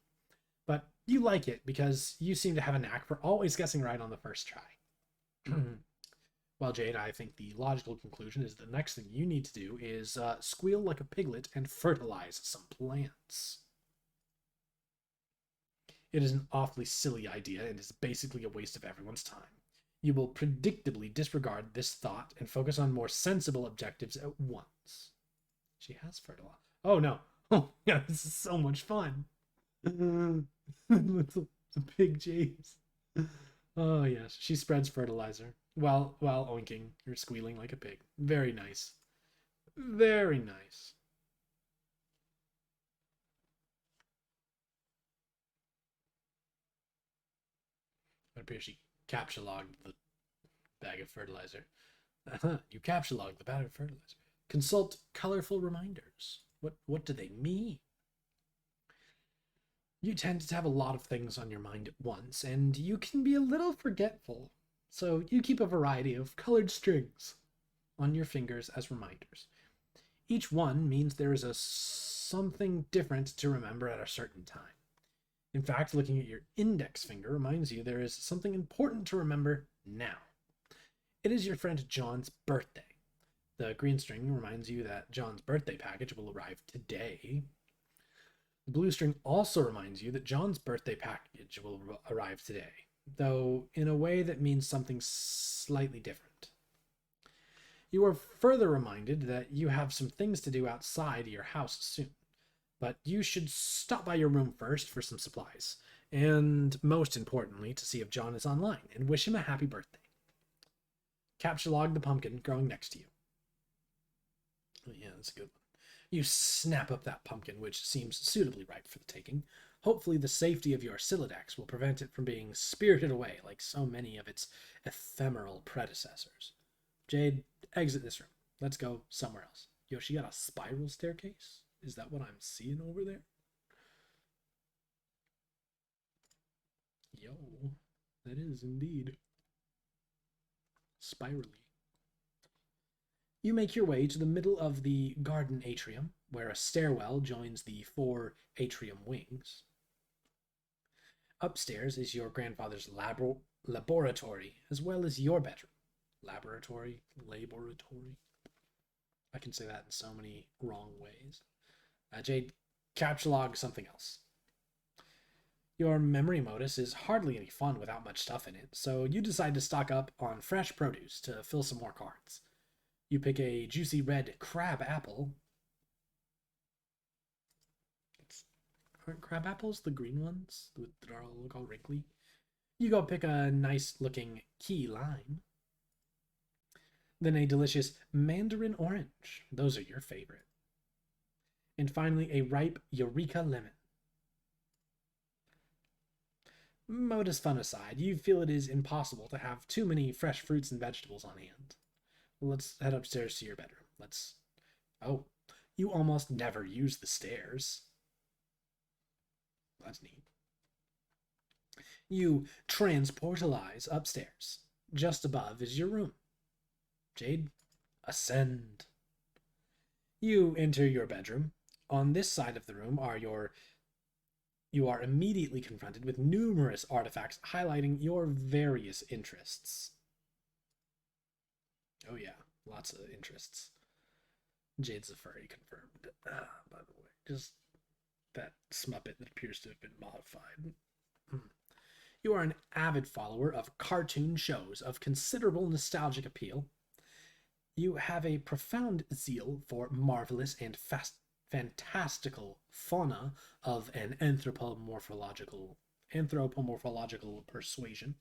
But you like it because you seem to have a knack for always guessing right on the first try. Well, Jade, I think the logical conclusion is the next thing you need to do is squeal like a piglet and fertilize some plants. It is an awfully silly idea and is basically a waste of everyone's time. You will predictably disregard this thought and focus on more sensible objectives at once. She has fertilizer. Oh no. Oh yeah, this is so much fun. It's a pig James. Oh yes, she spreads fertilizer while oinking or squealing like a pig. Very nice. Very nice. It appears she capture logged the bag of fertilizer. You capture log the bag of fertilizer. Consult colorful reminders. What do they mean? You tend to have a lot of things on your mind at once, and you can be a little forgetful. So you keep a variety of colored strings on your fingers as reminders. Each one means there is something different to remember at a certain time. In fact, looking at your index finger reminds you there is something important to remember now. It is your friend John's birthday. The green string reminds you that John's birthday package will arrive today. The blue string also reminds you that John's birthday package will arrive today, though in a way that means something slightly different. You are further reminded that you have some things to do outside your house soon, but you should stop by your room first for some supplies, and most importantly, to see if John is online and wish him a happy birthday. Capture log the pumpkin growing next to you. Oh, yeah, that's a good one. You snap up that pumpkin, which seems suitably ripe for the taking. Hopefully the safety of your Silodex will prevent it from being spirited away like so many of its ephemeral predecessors. Jade, exit this room. Let's go somewhere else. Yo, she got a spiral staircase? Is that what I'm seeing over there? Yo, that is indeed spirally. You make your way to the middle of the garden atrium, where a stairwell joins the 4 atrium wings. Upstairs is your grandfather's laboratory, as well as your bedroom. Laboratory? I can say that in so many wrong ways. Jade, capture log something else. Your memory modus is hardly any fun without much stuff in it, so you decide to stock up on fresh produce to fill some more cards. You pick a juicy red crab apple. Aren't crab apples the green ones that are all look all wrinkly? You go pick a nice looking key lime. Then a delicious mandarin orange. Those are your favorite. And finally, a ripe eureka lemon. Modus fun aside, you feel it is impossible to have too many fresh fruits and vegetables on hand. Let's head upstairs to your bedroom. Oh, you almost never use the stairs. That's neat. You transportalize upstairs. Just above is your room. Jade, ascend. You enter your bedroom. On this side of the room you are immediately confronted with numerous artifacts highlighting your various interests. Oh yeah, lots of interests. Jade's a furry, confirmed. By the way, just that smuppet that appears to have been modified. You are an avid follower of cartoon shows of considerable nostalgic appeal. You have a profound zeal for marvelous and fantastical fauna of an anthropomorphological persuasion.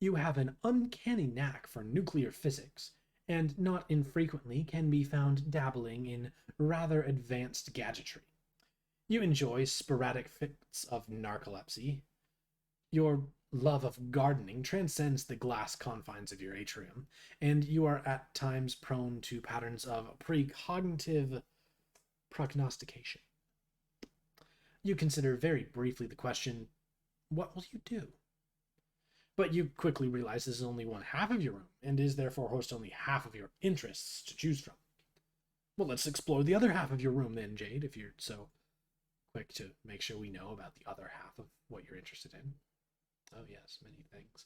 You have an uncanny knack for nuclear physics, and not infrequently can be found dabbling in rather advanced gadgetry. You enjoy sporadic fits of narcolepsy. Your love of gardening transcends the glass confines of your atrium, and you are at times prone to patterns of precognitive prognostication. You consider very briefly the question, what will you do? But you quickly realize this is only one half of your room, and is therefore host only half of your interests to choose from. Well, let's explore the other half of your room then, Jade, if you're so quick to make sure we know about the other half of what you're interested in. Oh, yes, many things.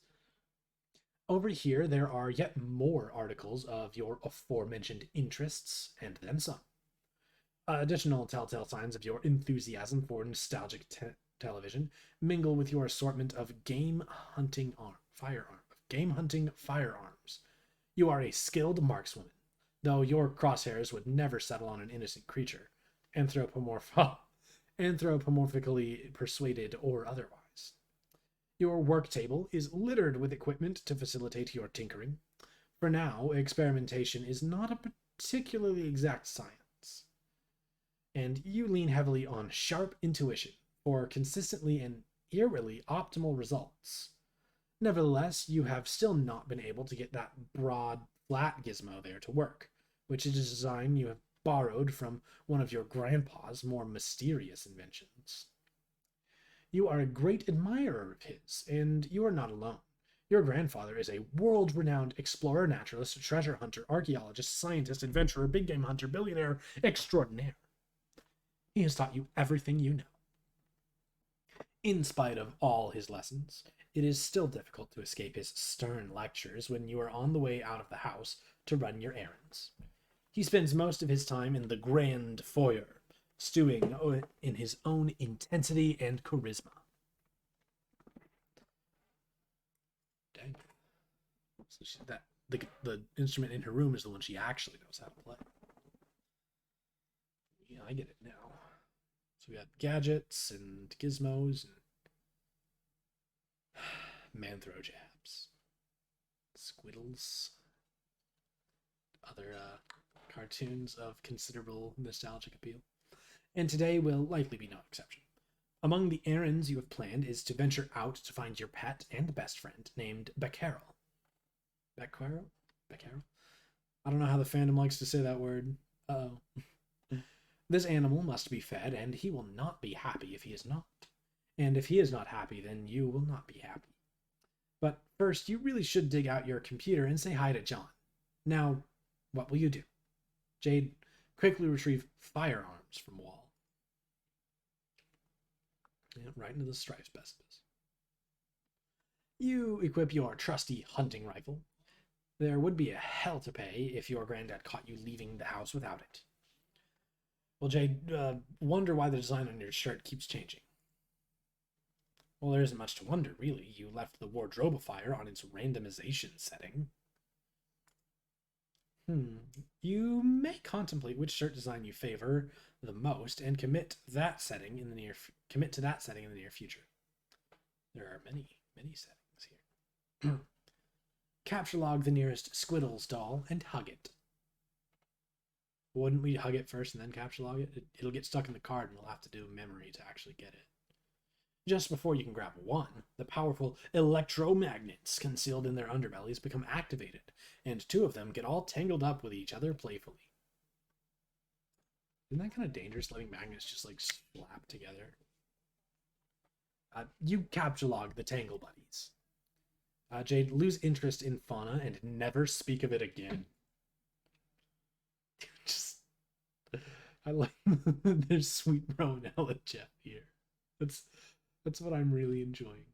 Over here, there are yet more articles of your aforementioned interests, and then some. Additional telltale signs of your enthusiasm for nostalgic television mingle with your assortment of game hunting firearms. You are a skilled markswoman, though your crosshairs would never settle on an innocent creature, anthropomorphically persuaded or otherwise. Your work table is littered with equipment to facilitate your tinkering. For now, experimentation is not a particularly exact science, and you lean heavily on sharp intuition for consistently and eerily optimal results. Nevertheless, you have still not been able to get that broad, flat gizmo there to work, which is a design you have borrowed from one of your grandpa's more mysterious inventions. You are a great admirer of his, and you are not alone. Your grandfather is a world-renowned explorer, naturalist, treasure hunter, archaeologist, scientist, adventurer, big game hunter, billionaire extraordinaire. He has taught you everything you know. In spite of all his lessons, it is still difficult to escape his stern lectures when you are on the way out of the house to run your errands. He spends most of his time in the grand foyer, stewing in his own intensity and charisma. Dang. So the instrument in her room is the one she actually knows how to play. Yeah, I get it now. So we got gadgets and gizmos and man-throw jabs, squiddles, other cartoons of considerable nostalgic appeal. And today will likely be no exception. Among the errands you have planned is to venture out to find your pet and best friend named Becquerel. Becquerel? Becquerel? I don't know how the fandom likes to say that word. Uh-oh. This animal must be fed, and he will not be happy if he is not. And if he is not happy, then you will not be happy. But first, you really should dig out your computer and say hi to John. Now, what will you do? Jade, quickly retrieve firearms from wall. Yeah, right into the stripes, Bespis. You equip your trusty hunting rifle. There would be a hell to pay if your granddad caught you leaving the house without it. Well, Jade, wonder why the design on your shirt keeps changing. Well, there isn't much to wonder, really. You left the wardrobifier on its randomization setting. You may contemplate which shirt design you favor the most and commit to that setting in the near future. There are many settings here. Capture log the nearest Squiddles doll and hug it. Wouldn't we hug it first and then capture log it? It'll get stuck in the card and we'll have to do memory to actually get it. Just before you can grab one, the powerful electromagnets concealed in their underbellies become activated, and two of them get all tangled up with each other playfully. Isn't that kind of dangerous, letting magnets just like slap together? You capture log the Tangle Buddies. Jade, lose interest in fauna and never speak of it again. Just, I like there's sweet bro and Ella Jeff here. That's what I'm really enjoying.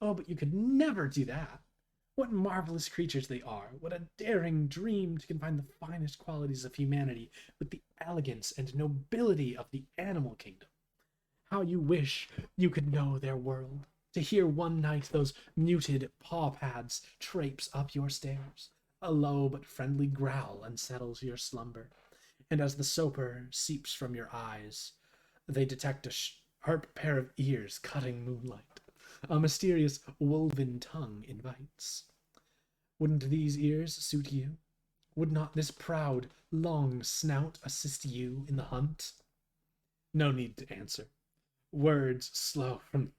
Oh, but you could never do that. What marvelous creatures they are. What a daring dream to combine the finest qualities of humanity with the elegance and nobility of the animal kingdom. How you wish you could know their world. To hear one night those muted paw pads traipse up your stairs. A low but friendly growl unsettles your slumber. And as the soper seeps from your eyes, they detect a sharp pair of ears cutting moonlight. A mysterious woven tongue invites. Wouldn't these ears suit you? Would not this proud, long snout assist you in the hunt? No need to answer. Words slow from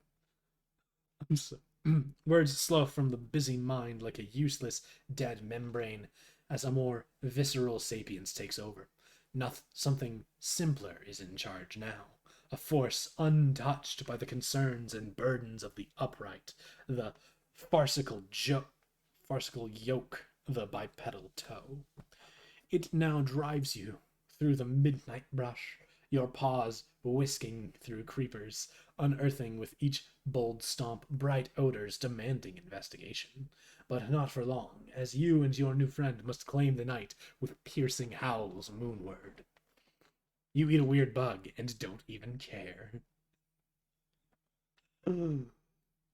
the busy mind like a useless, dead membrane as a more visceral sapience takes over. Something simpler is in charge now. A force untouched by the concerns and burdens of the upright, the farcical yoke the bipedal toe. It now drives you through the midnight brush, your paws whisking through creepers, unearthing with each bold stomp bright odors demanding investigation. But not for long, as you and your new friend must claim the night with piercing howls moonward. You eat a weird bug and don't even care.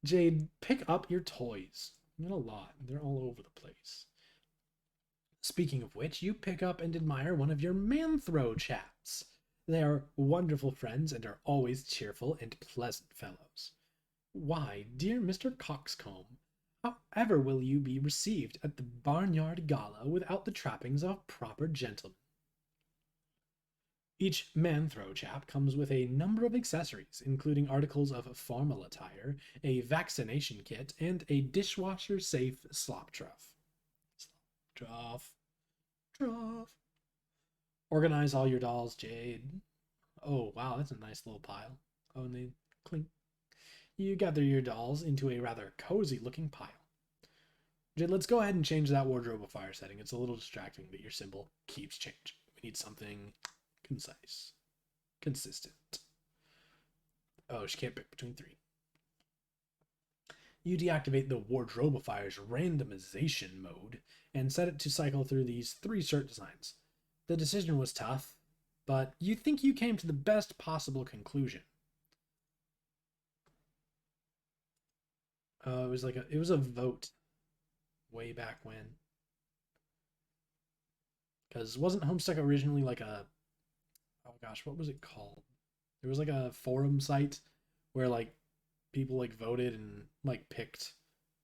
Jade, pick up your toys. Not a lot. They're all over the place. Speaking of which, you pick up and admire one of your Manthro chaps. They are wonderful friends and are always cheerful and pleasant fellows. Why, dear Mr. Coxcomb, however will you be received at the barnyard gala without the trappings of a proper gentleman? Each Manthro chap comes with a number of accessories, including articles of formal attire, a vaccination kit, and a dishwasher-safe slop trough. Trough. Organize all your dolls, Jade. Oh, wow, that's a nice little pile. Oh, and they clink. You gather your dolls into a rather cozy-looking pile. Jade, let's go ahead and change that wardrobe of fire setting. It's a little distracting that your symbol keeps changing. We need something concise. Consistent. Oh, she can't pick between 3. You deactivate the Wardrobifier's randomization mode and set it to cycle through these 3 shirt designs. The decision was tough, but you think you came to the best possible conclusion. It was a vote way back when. Because wasn't Homestuck originally like a, oh gosh, what was it called? There was like a forum site where like people like voted and like picked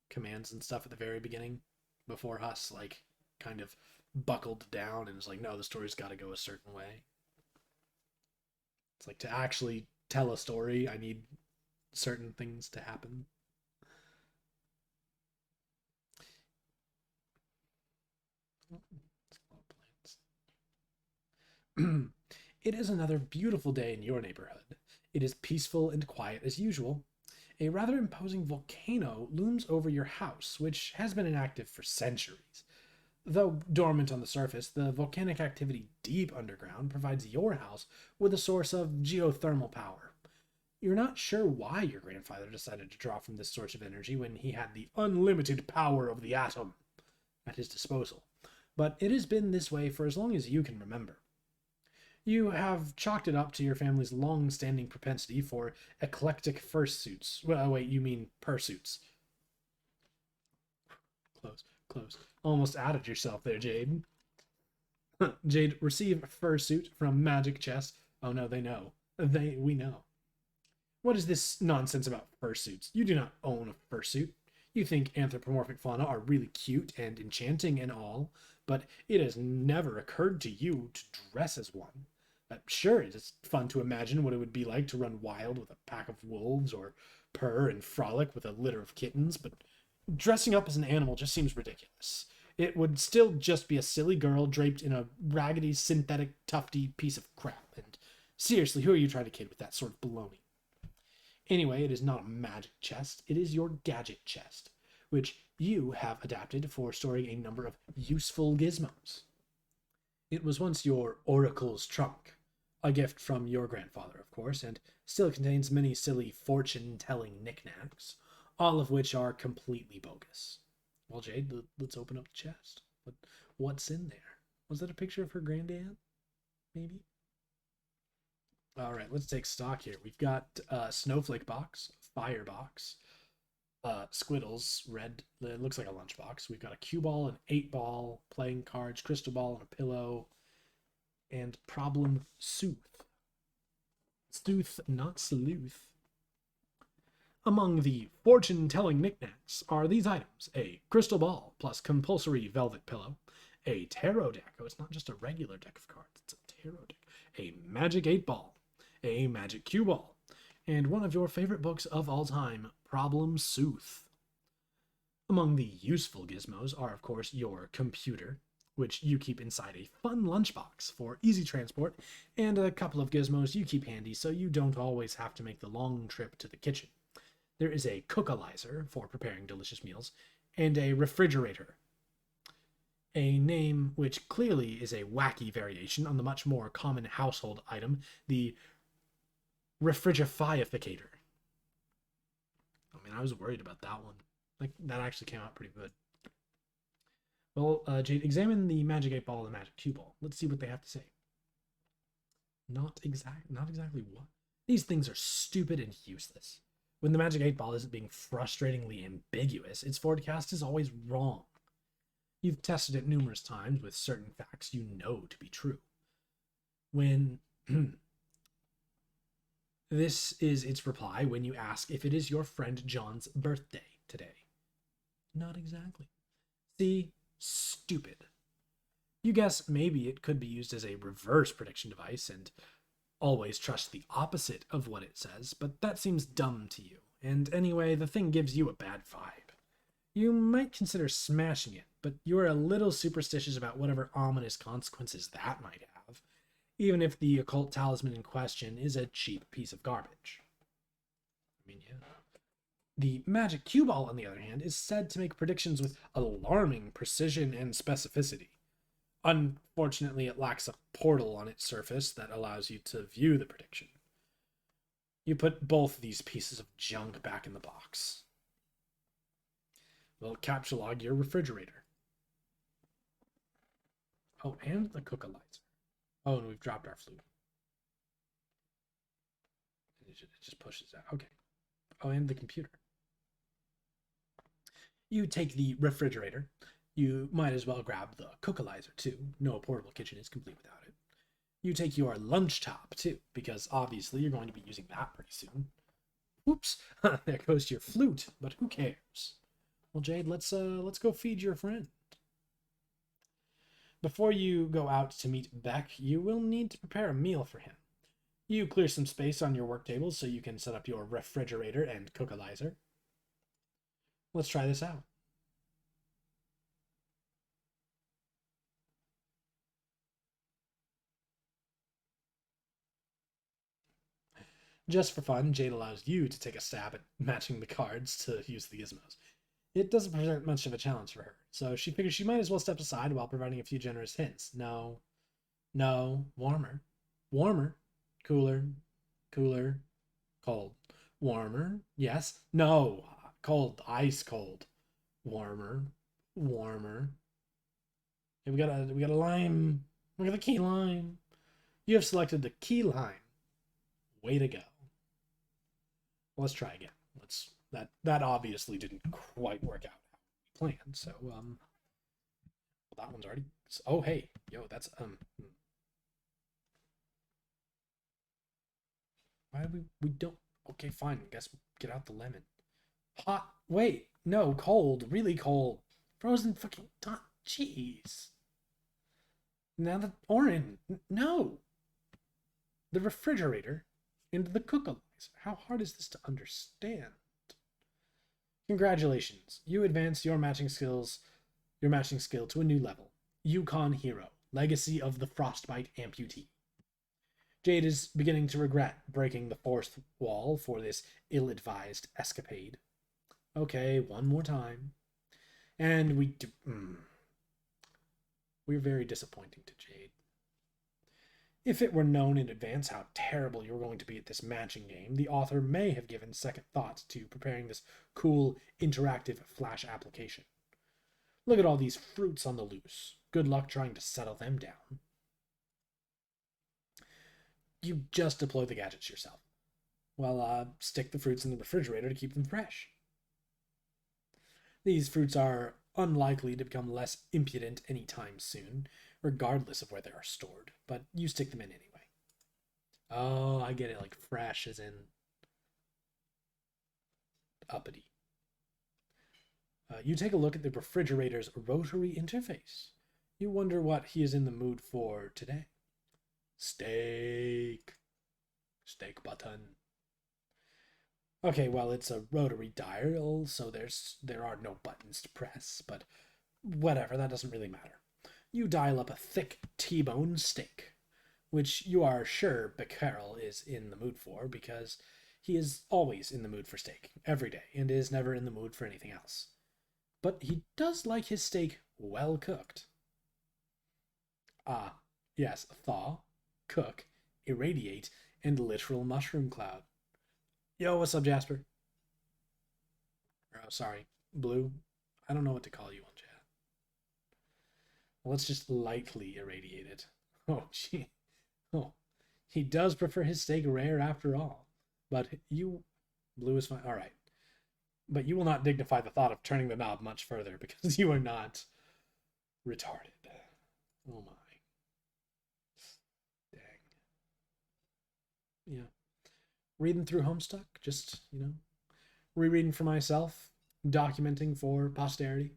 commands and stuff at the very beginning before Huss like kind of buckled down and was like, no, the story's got to go a certain way. It's like, to actually tell a story, I need certain things to happen. It is another beautiful day in your neighborhood. It is peaceful and quiet as usual. A rather imposing volcano looms over your house, which has been inactive for centuries. Though dormant on the surface, the volcanic activity deep underground provides your house with a source of geothermal power. You're not sure why your grandfather decided to draw from this source of energy when he had the unlimited power of the atom at his disposal, but it has been this way for as long as you can remember. You have chalked it up to your family's long-standing propensity for eclectic fursuits. Well, wait, you mean pursuits. Close. Almost outed yourself there, Jade. Jade, receive fursuit from Magic Chest. Oh no, they know. We know. What is this nonsense about fursuits? You do not own a fursuit. You think anthropomorphic fauna are really cute and enchanting and all, but it has never occurred to you to dress as one. Sure, it's fun to imagine what it would be like to run wild with a pack of wolves or purr and frolic with a litter of kittens, but dressing up as an animal just seems ridiculous. It would still just be a silly girl draped in a raggedy, synthetic, tufty piece of crap. And seriously, who are you trying to kid with that sort of baloney? Anyway, it is not a magic chest. It is your gadget chest, which you have adapted for storing a number of useful gizmos. It was once your oracle's trunk, a gift from your grandfather, of course, and still contains many silly fortune-telling knickknacks, all of which are completely bogus. Well, Jade, let's open up the chest. What's in there? Was that a picture of her granddad? Maybe? All right, let's take stock here. We've got snowflake box, fire box, squiddles, red, it looks like a lunchbox. We've got a cue ball, an 8-ball, playing cards, crystal ball, and a pillow, and problem sooth. Stooth, not sleuth. Among the fortune-telling knickknacks are these items: a crystal ball plus compulsory velvet pillow, a tarot deck. Oh, it's not just a regular deck of cards, it's a tarot deck. A magic 8-ball, a magic cue ball, and one of your favorite books of all time, Problem Sooth. Among the useful gizmos are, of course, your computer, which you keep inside a fun lunchbox for easy transport, and a couple of gizmos you keep handy so you don't always have to make the long trip to the kitchen. There is a cookalizer for preparing delicious meals, and a refrigerator, a name which clearly is a wacky variation on the much more common household item, the refrigerificator. I mean, I was worried about that one. Like, that actually came out pretty good. Well, Jade, examine the Magic 8 Ball and the Magic 2 Ball. Let's see what they have to say. Not exactly what. These things are stupid and useless. When the Magic 8 Ball isn't being frustratingly ambiguous, its forecast is always wrong. You've tested it numerous times with certain facts you know to be true. When this is its reply when you ask if it is your friend John's birthday today. Not exactly. See? Stupid. You guess maybe it could be used as a reverse prediction device and always trust the opposite of what it says, but that seems dumb to you. And anyway, the thing gives you a bad vibe. You might consider smashing it, but you're a little superstitious about whatever ominous consequences that might have, even if the occult talisman in question is a cheap piece of garbage. I mean, yeah. The magic cue ball, on the other hand, is said to make predictions with alarming precision and specificity. Unfortunately, it lacks a portal on its surface that allows you to view the prediction. You put both these pieces of junk back in the box. We'll captchalogue your refrigerator. Oh, and the cookalizer. Oh, and we've dropped our flute. It just pushes out. Okay. Oh, and the computer. You take the refrigerator. You might as well grab the cookalizer, too. No portable kitchen is complete without it. You take your lunch top, too, because obviously you're going to be using that pretty soon. Oops, there goes your flute, but who cares? Well, Jade, let's go feed your friend. Before you go out to meet Beck, you will need to prepare a meal for him. You clear some space on your work table so you can set up your refrigerator and cookalizer. Let's try this out. Just for fun, Jade allows you to take a stab at matching the cards to use the gizmos. It doesn't present much of a challenge for her, so she figures she might as well step aside while providing a few generous hints. No, warmer, warmer, cooler, cooler, cold, warmer, yes, no, cold, ice cold, warmer, warmer. Okay, we got a lime. Look at the key lime. You have selected the key lime. Way to go. Let's try again. That obviously didn't quite work out how we planned. So well, that one's already. Oh hey, yo, that's Why do we don't? Okay, fine. I guess get out the lemon. Hot. Wait, no, cold. Really cold. Frozen fucking. Jeez. Now the orange. No. The refrigerator and the cookalizer. How hard is this to understand? Congratulations. You advance your matching skill to a new level. Yukon Hero, Legacy of the Frostbite Amputee. Jade is beginning to regret breaking the fourth wall for this ill-advised escapade. Okay, one more time. And we do... We're very disappointing to Jade. If it were known in advance how terrible you were going to be at this matching game, the author may have given second thought to preparing this cool, interactive Flash application. Look at all these fruits on the loose. Good luck trying to settle them down. You just deploy the gadgets yourself. Well, stick the fruits in the refrigerator to keep them fresh. These fruits are unlikely to become less impudent anytime soon, regardless of where they are stored, but you stick them in anyway. Oh, I get it, like fresh as in uppity. You take a look at the refrigerator's rotary interface. You wonder what he is in the mood for today. Steak. Steak button. Okay, well, it's a rotary dial, so there are no buttons to press, but whatever, that doesn't really matter. You dial up a thick T-bone steak, which you are sure Becquerel is in the mood for, because He is always in the mood for steak, every day, and is never in the mood for anything else. But he does like his steak well cooked. Ah, yes, thaw, cook, irradiate, and literal mushroom cloud. Yo, what's up, Jasper? Oh, sorry, Blue. I don't know what to call you on chat. Well, let's just lightly irradiate it. Oh, gee. Oh, he does prefer his steak rare after all. But you, Blue is fine. All right. But you will not dignify the thought of turning the knob much further because you are not retarded. Oh my. Dang. Yeah. Reading through Homestuck, just, rereading for myself, documenting for posterity.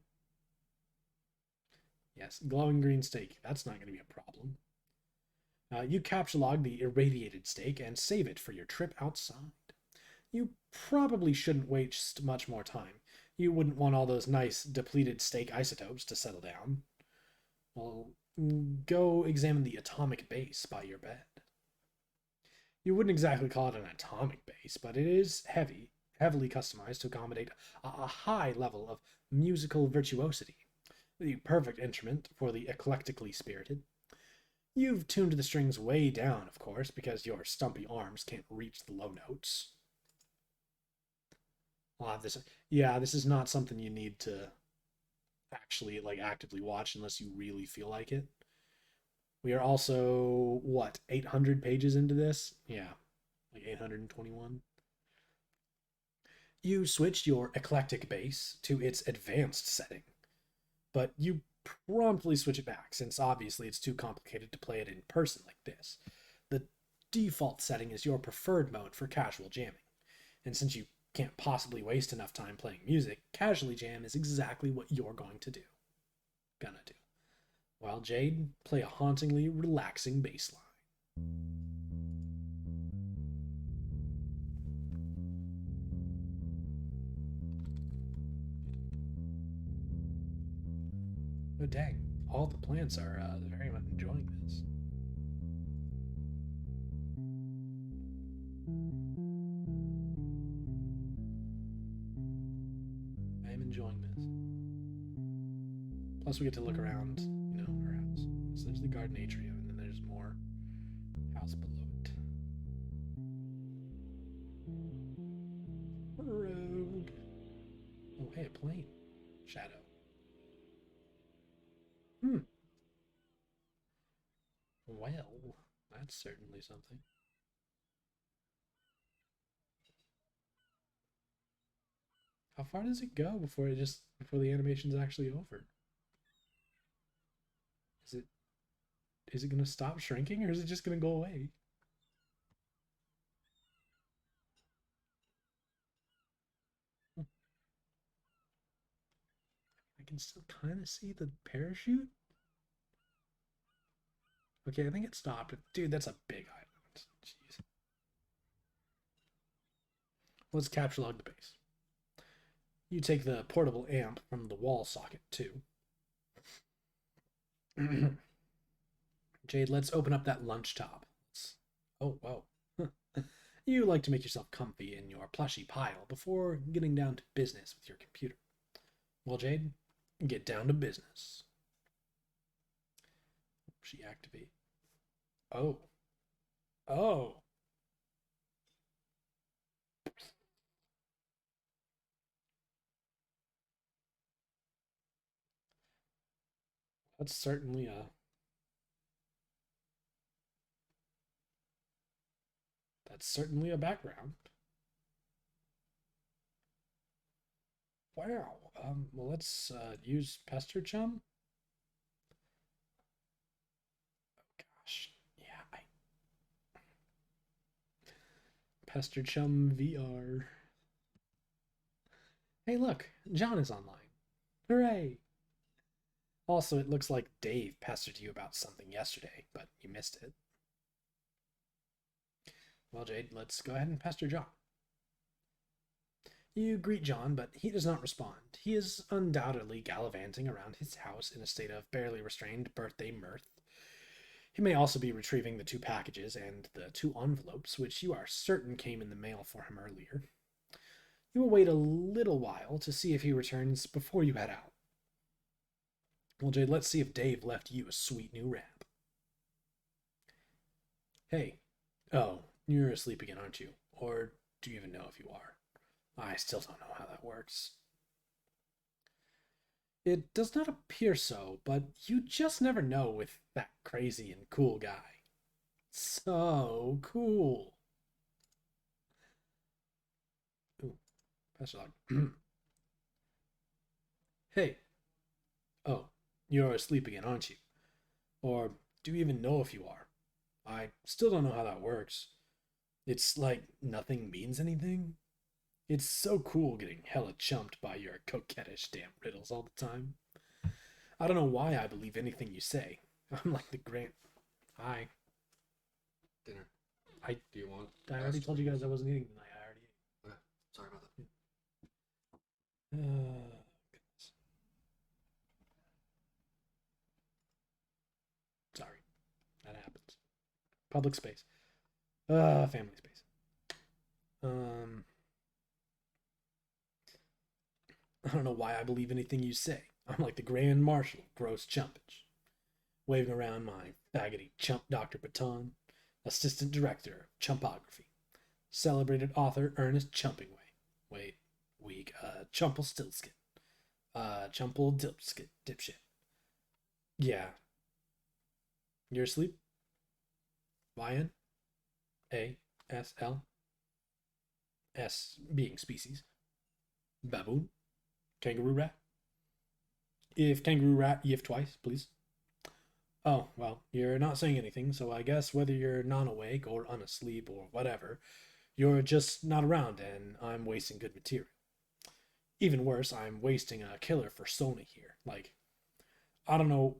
Yes, glowing green steak. That's not going to be a problem. You capture log the irradiated steak and save it for your trip outside. You probably shouldn't waste much more time. You wouldn't want all those nice depleted steak isotopes to settle down. Well, go examine the atomic base by your bed. You wouldn't exactly call it an atomic base, but it is heavily customized to accommodate a high level of musical virtuosity. The perfect instrument for the eclectically spirited. You've tuned the strings way down, of course, because your stumpy arms can't reach the low notes. I'll have this. Yeah, this is not something you need to actually actively watch unless you really feel like it. We are also what 800 pages into this? Yeah, like 821. You switched your eclectic bass to its advanced setting, but you promptly switch it back since obviously it's too complicated to play it in person like this. The default setting is your preferred mode for casual jamming, and since you can't possibly waste enough time playing music, casually jam is exactly what you're going to do. Gonna do. While Jade, play a hauntingly relaxing bass line. Oh dang, all the plants are very much enjoying this. I am enjoying this. Plus we get to look around, our house. So there's the garden atrium, and then there's more house below it. Rogue. Oh hey, a plane. Shadow. Hmm. Well, that's certainly something. How far does it go before the animation's actually over? Is it is it gonna stop shrinking or is it just gonna go away? I can still kind of see the parachute. Okay, I think it stopped. Dude, that's a big island. Jeez. Let's capture log the base. You take the portable amp from the wall socket too. Jade, let's open up that lunch top. Oh, whoa. You like to make yourself comfy in your plushy pile before getting down to business with your computer. Well, Jade, get down to business. She activate. Oh. Oh. That's certainly a background. Wow. Well, let's use Pester Chum. Gosh, yeah, Pester Chum VR. Hey, look, John is online. Hooray! Also, it looks like Dave pestered you about something yesterday, but you missed it. Well, Jade, let's go ahead and pester John. You greet John, but he does not respond. He is undoubtedly gallivanting around his house in a state of barely restrained birthday mirth. He may also be retrieving the 2 packages and the 2 envelopes, which you are certain came in the mail for him earlier. You will wait a little while to see if he returns before you head out. Well, Jade, let's see if Dave left you a sweet new rap. Hey. Oh, you're asleep again, aren't you? Or do you even know if you are? I still don't know how that works. It does not appear so, but you just never know with that crazy and cool guy. So cool. Ooh, pass your log. Hey. Oh, you're asleep again, aren't you? Or do you even know if you are? I still don't know how that works. It's like nothing means anything. It's so cool getting hella chumped by your coquettish damn riddles all the time. I don't know why I believe anything you say. I'm like the Grant. Hi. Dinner. I Do you want? I already told you guys I wasn't eating tonight. I already ate. Okay. Sorry about that. Goodness. Sorry. That happens. Public space. Family space. I don't know why I believe anything you say. I'm like the Grand Marshal of gross chumpage, waving around my faggoty chump Dr. Baton, assistant director of chumpography, celebrated author Ernest Chumpingway. Wait, weak, Chumple Stiltskin. Chumple Dipskit, dipshit. Yeah. You're asleep? Lion? A, S, L. S being species. Baboon? Kangaroo rat? If kangaroo rat, yiff twice, please. Oh, well, you're not saying anything, so I guess whether you're non awake or unasleep or whatever, you're just not around and I'm wasting good material. Even worse, I'm wasting a killer for Sony here. Like, I don't know,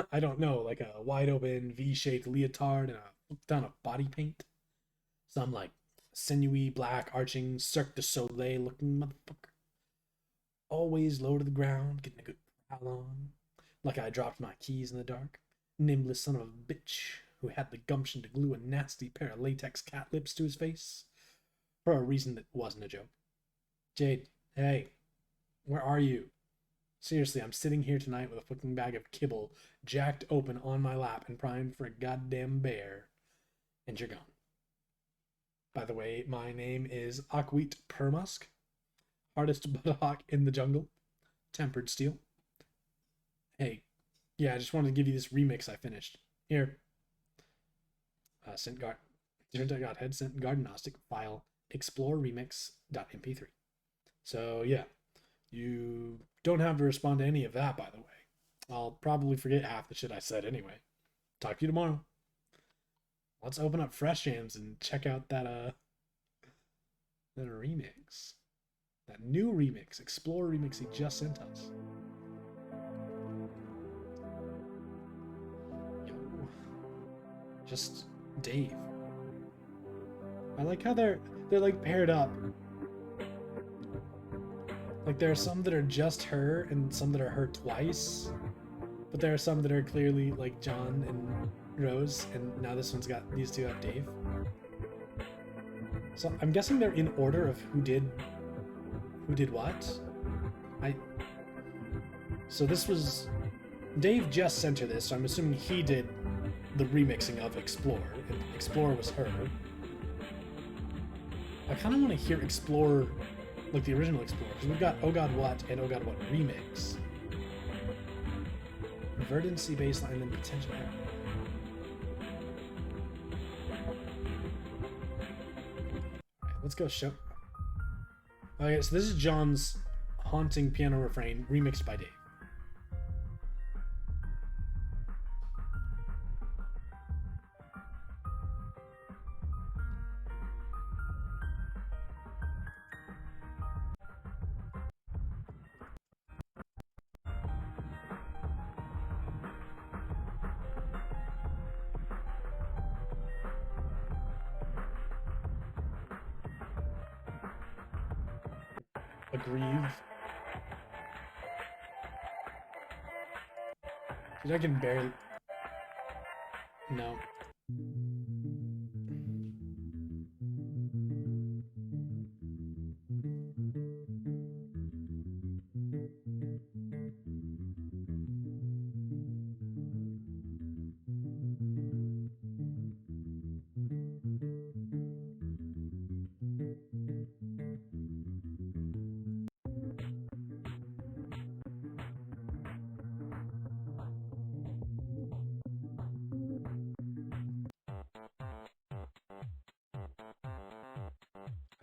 I don't know, like a wide open V shaped leotard and a ton of body paint. Some like sinewy, black, arching, Cirque du Soleil looking motherfucker. Always low to the ground, getting a good prowl on. Like I dropped my keys in the dark. Nimblest son of a bitch who had the gumption to glue a nasty pair of latex cat lips to his face. For a reason that wasn't a joke. Jade, hey, where are you? Seriously, I'm sitting here tonight with a fucking bag of kibble jacked open on my lap and primed for a goddamn bear. And you're gone. By the way, my name is Aquit Permusk, hardest buttock in the jungle, tempered steel. Hey, yeah, I just wanted to give you this remix I finished. Here. Sent guard. Godhead sent guard gnostic file explore remix.mp3. So yeah, you don't have to respond to any of that, by the way. I'll probably forget half the shit I said anyway. Talk to you tomorrow. Let's open up Fresh Jams and check out that remix. That new remix, Explore remix he just sent us. Yo. Just Dave. I like how they're like paired up. Like there are some that are just her and some that are her twice. But there are some that are clearly like John and Rose, and now this one's got these two have Dave. So I'm guessing they're in order of who did what. So this was Dave just sent her this, so I'm assuming he did the remixing of Explore, and Explore was her. I kind of want to hear Explore, like the original Explore, because we've got Oh God What and Oh God What remix. Verdancy baseline and then potential. Alright, let's go show. Okay, so this is John's haunting piano refrain remixed by Dave. Aggrieve. Dude, I can barely. No.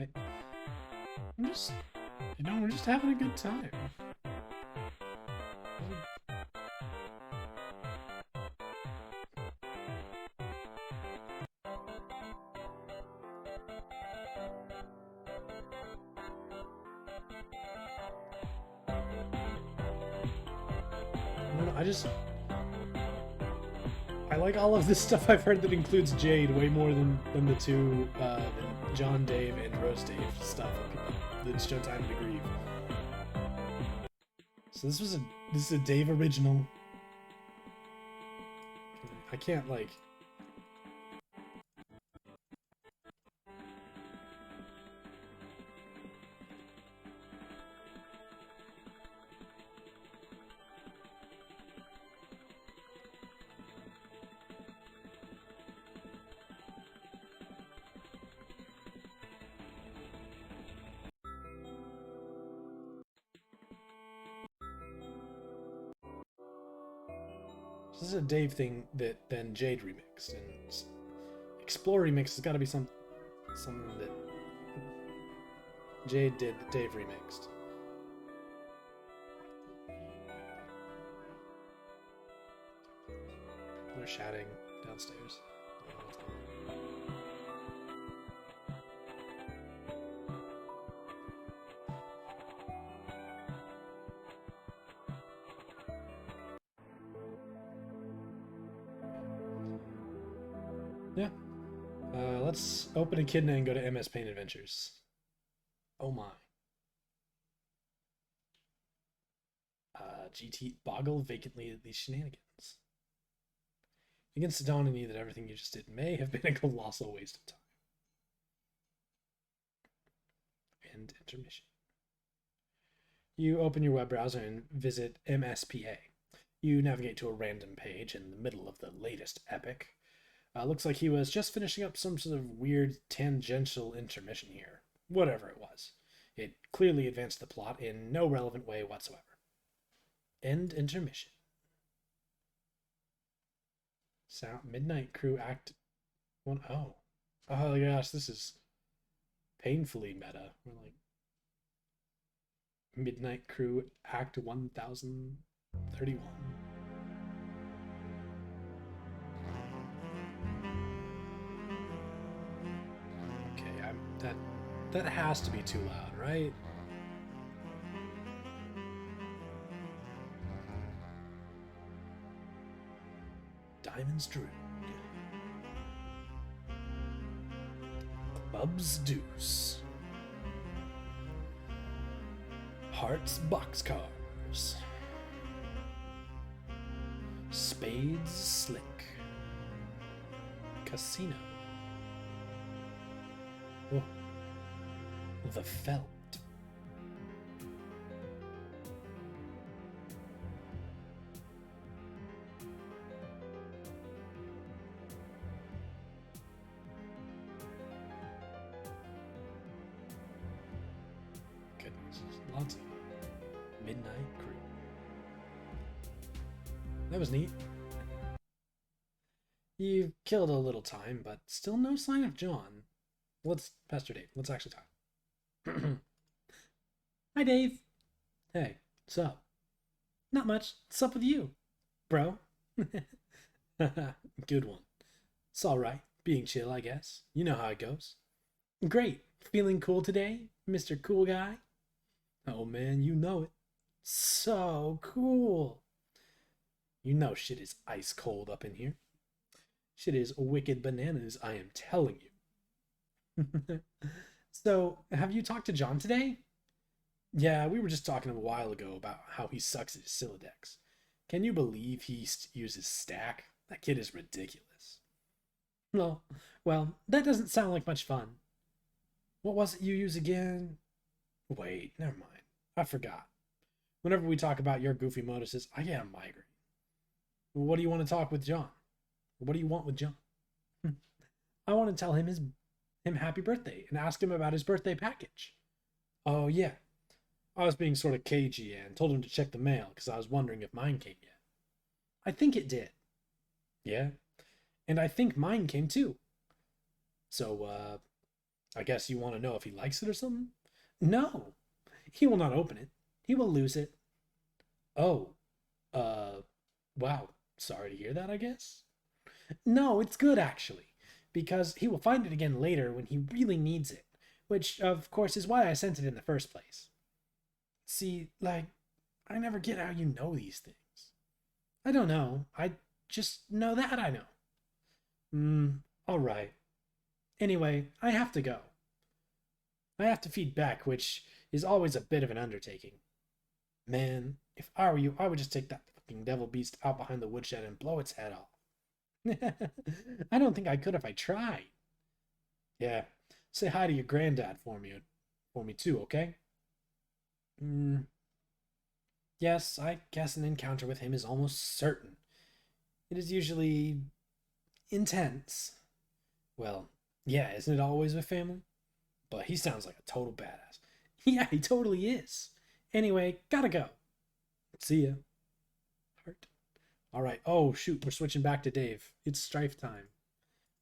I, I'm just, we're just having a good time. I don't know, I like all of this stuff I've heard that includes Jade way more than the two, than John Dave and Rose Dave stuff than Showtime to Grieve. So this is a Dave original. I can't like. This is a Dave thing that then Jade remixed, and Explore remix has got to be something that Jade did that Dave remixed. They're shouting downstairs. Yeah. Let's open Echidna and go to MS Paint Adventures. Oh my. GT boggle vacantly at these shenanigans. Against the dawn in you that everything you just did may have been a colossal waste of time. End intermission. You open your web browser and visit MSPA. You navigate to a random page in the middle of the latest epic. Looks like he was just finishing up some sort of weird tangential intermission here. Whatever it was. It clearly advanced the plot in no relevant way whatsoever. End intermission. Sound Midnight Crew Act 1. Oh. Oh gosh, this is painfully meta. We're like Midnight Crew Act 1031. Okay, that has to be too loud, right? Diamonds Druid. Clubs Deuce. Hearts Boxcars. Spades Slick. Casino. Oh. The Felt. Goodness, lots of Midnight Crew. That was neat. You've killed a little time, but still no sign of John. Pastor Dave, let's actually talk. Hi, Dave. Hey, what's up? Not much. What's up with you, bro? Good one. It's alright. Being chill, I guess. You know how it goes. Great. Feeling cool today, Mr. Cool Guy? Oh man, you know it. So cool. You know shit is ice cold up in here. Shit is wicked bananas, I am telling you. So, have you talked to John today? Yeah, we were just talking a while ago about how he sucks at his Sylladex. Can you believe he uses stack? That kid is ridiculous. No, well, that doesn't sound like much fun. What was it you use again? Wait, never mind. I forgot. Whenever we talk about your goofy moduses, I get a migraine. What do you want to talk with John? What do you want with John? I want to tell him happy birthday and ask him about his birthday package. Oh yeah, I was being sort of cagey and told him to check the mail because I was wondering if mine came yet. I think it did. Yeah, and I think mine came too. So, I guess you want to know if he likes it or something? No, he will not open it. He will lose it. Oh, uh, wow. Sorry to hear that, I guess. No, it's good actually, because he will find it again later when he really needs it, which, of course, is why I sent it in the first place. See, like, I never get how you know these things. I don't know. I just know that I know. Alright. Anyway, I have to go. I have to feed Beck, which is always a bit of an undertaking. Man, if I were you, I would just take that fucking devil beast out behind the woodshed and blow its head off. I don't think I could if I tried. Yeah, say hi to your granddad for me too, okay? Mm, yes, I guess an encounter with him is almost certain. It is usually intense. Well, yeah, isn't it always with family? But he sounds like a total badass. Yeah, he totally is. Anyway, gotta go. See ya. Heart. All right. Oh, shoot. We're switching back to Dave. It's Strife time.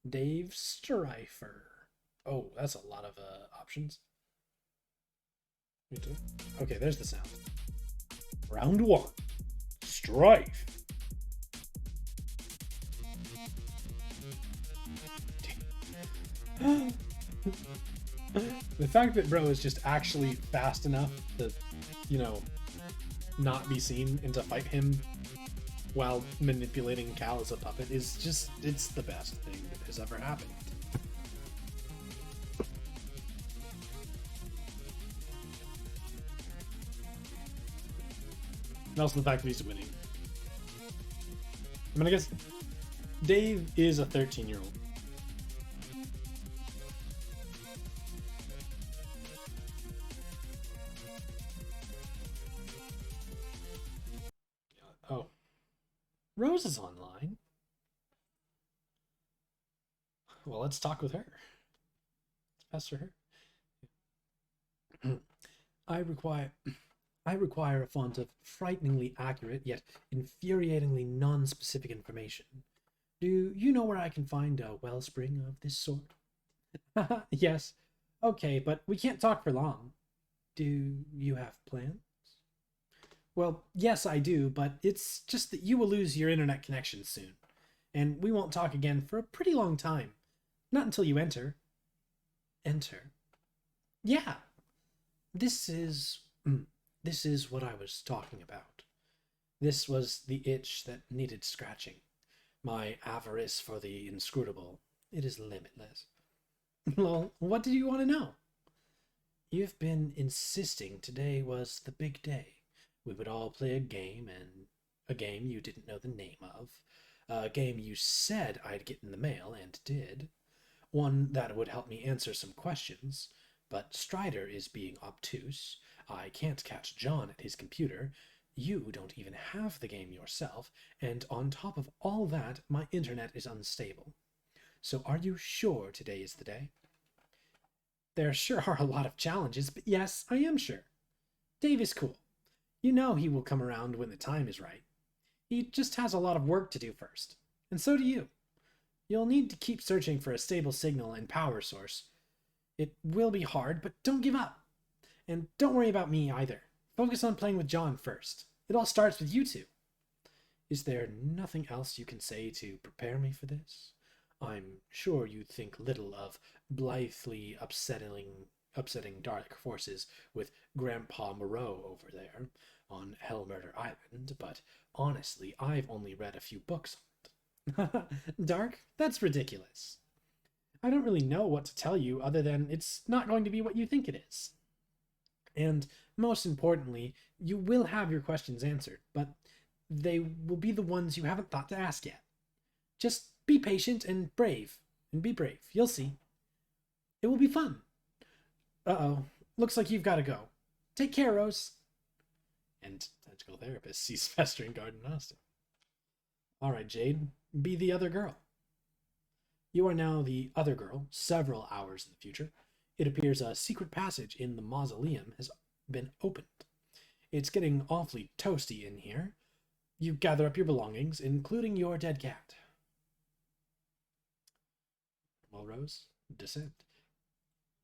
Dave Strifer. Oh, that's a lot of options. Me too. Okay, there's the sound. Round one. Strife. The fact that bro is just actually fast enough to, you know, not be seen and to fight him while manipulating Cal as a puppet is just, it's the best thing that has ever happened. And also the fact that he's winning. I mean, I guess Dave is a 13-year-old. Oh. Rose is online. Well, let's talk with her. Let's ask her. I require I require a font of frighteningly accurate yet infuriatingly non-specific information. Do you know where I can find a wellspring of this sort? Yes. Okay, but we can't talk for long. Do you have plans? Well, yes, I do, but it's just that you will lose your internet connection soon, and we won't talk again for a pretty long time. Not until you enter. Enter? Yeah. This is. This is what I was talking about. This was the itch that needed scratching. My avarice for the inscrutable. It is limitless. Well, what did you want to know? You've been insisting today was the big day. We would all play a game you didn't know the name of, a game you said I'd get in the mail and did, one that would help me answer some questions, but Strider is being obtuse. I can't catch John at his computer. You don't even have the game yourself, and on top of all that, my internet is unstable. So are you sure today is the day? There sure are a lot of challenges, but yes, I am sure. Dave is cool. You know he will come around when the time is right. He just has a lot of work to do first. And so do you. You'll need to keep searching for a stable signal and power source. It will be hard, but don't give up. And don't worry about me either. Focus on playing with John first. It all starts with you two. Is there nothing else you can say to prepare me for this? I'm sure you think little of blithely upsetting dark forces with Grandpa Moreau over there on Hellmurder Island, but honestly, I've only read a few books on it. Dark? That's ridiculous. I don't really know what to tell you other than it's not going to be what you think it is. And most importantly, you will have your questions answered, but they will be the ones you haven't thought to ask yet. Just be patient and brave. and be brave. You'll see. It will be fun. Uh-oh. Looks like you've got to go. Take care, Rose. And tentacle therapist sees festering garden Austin. All right, Jade. Be the other girl. You are now the other girl, several hours in the future. It appears a secret passage in the mausoleum has been opened. It's getting awfully toasty in here. You gather up your belongings, including your dead cat. Well, Rose, descend.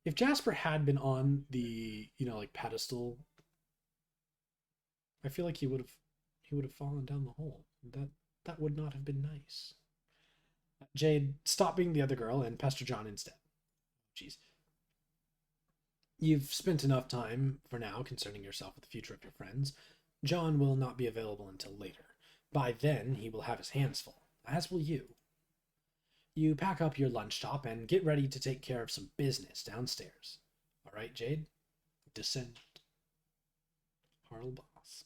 If Jasper had been on the, like pedestal, I feel like he would have fallen down the hole. That would not have been nice. Jade, stop being the other girl and pester John instead. Jeez. You've spent enough time for now concerning yourself with the future of your friends. John will not be available until later. By then, he will have his hands full, as will you. You pack up your lunch top and get ready to take care of some business downstairs. All right, Jade? Descend. Harl Boss.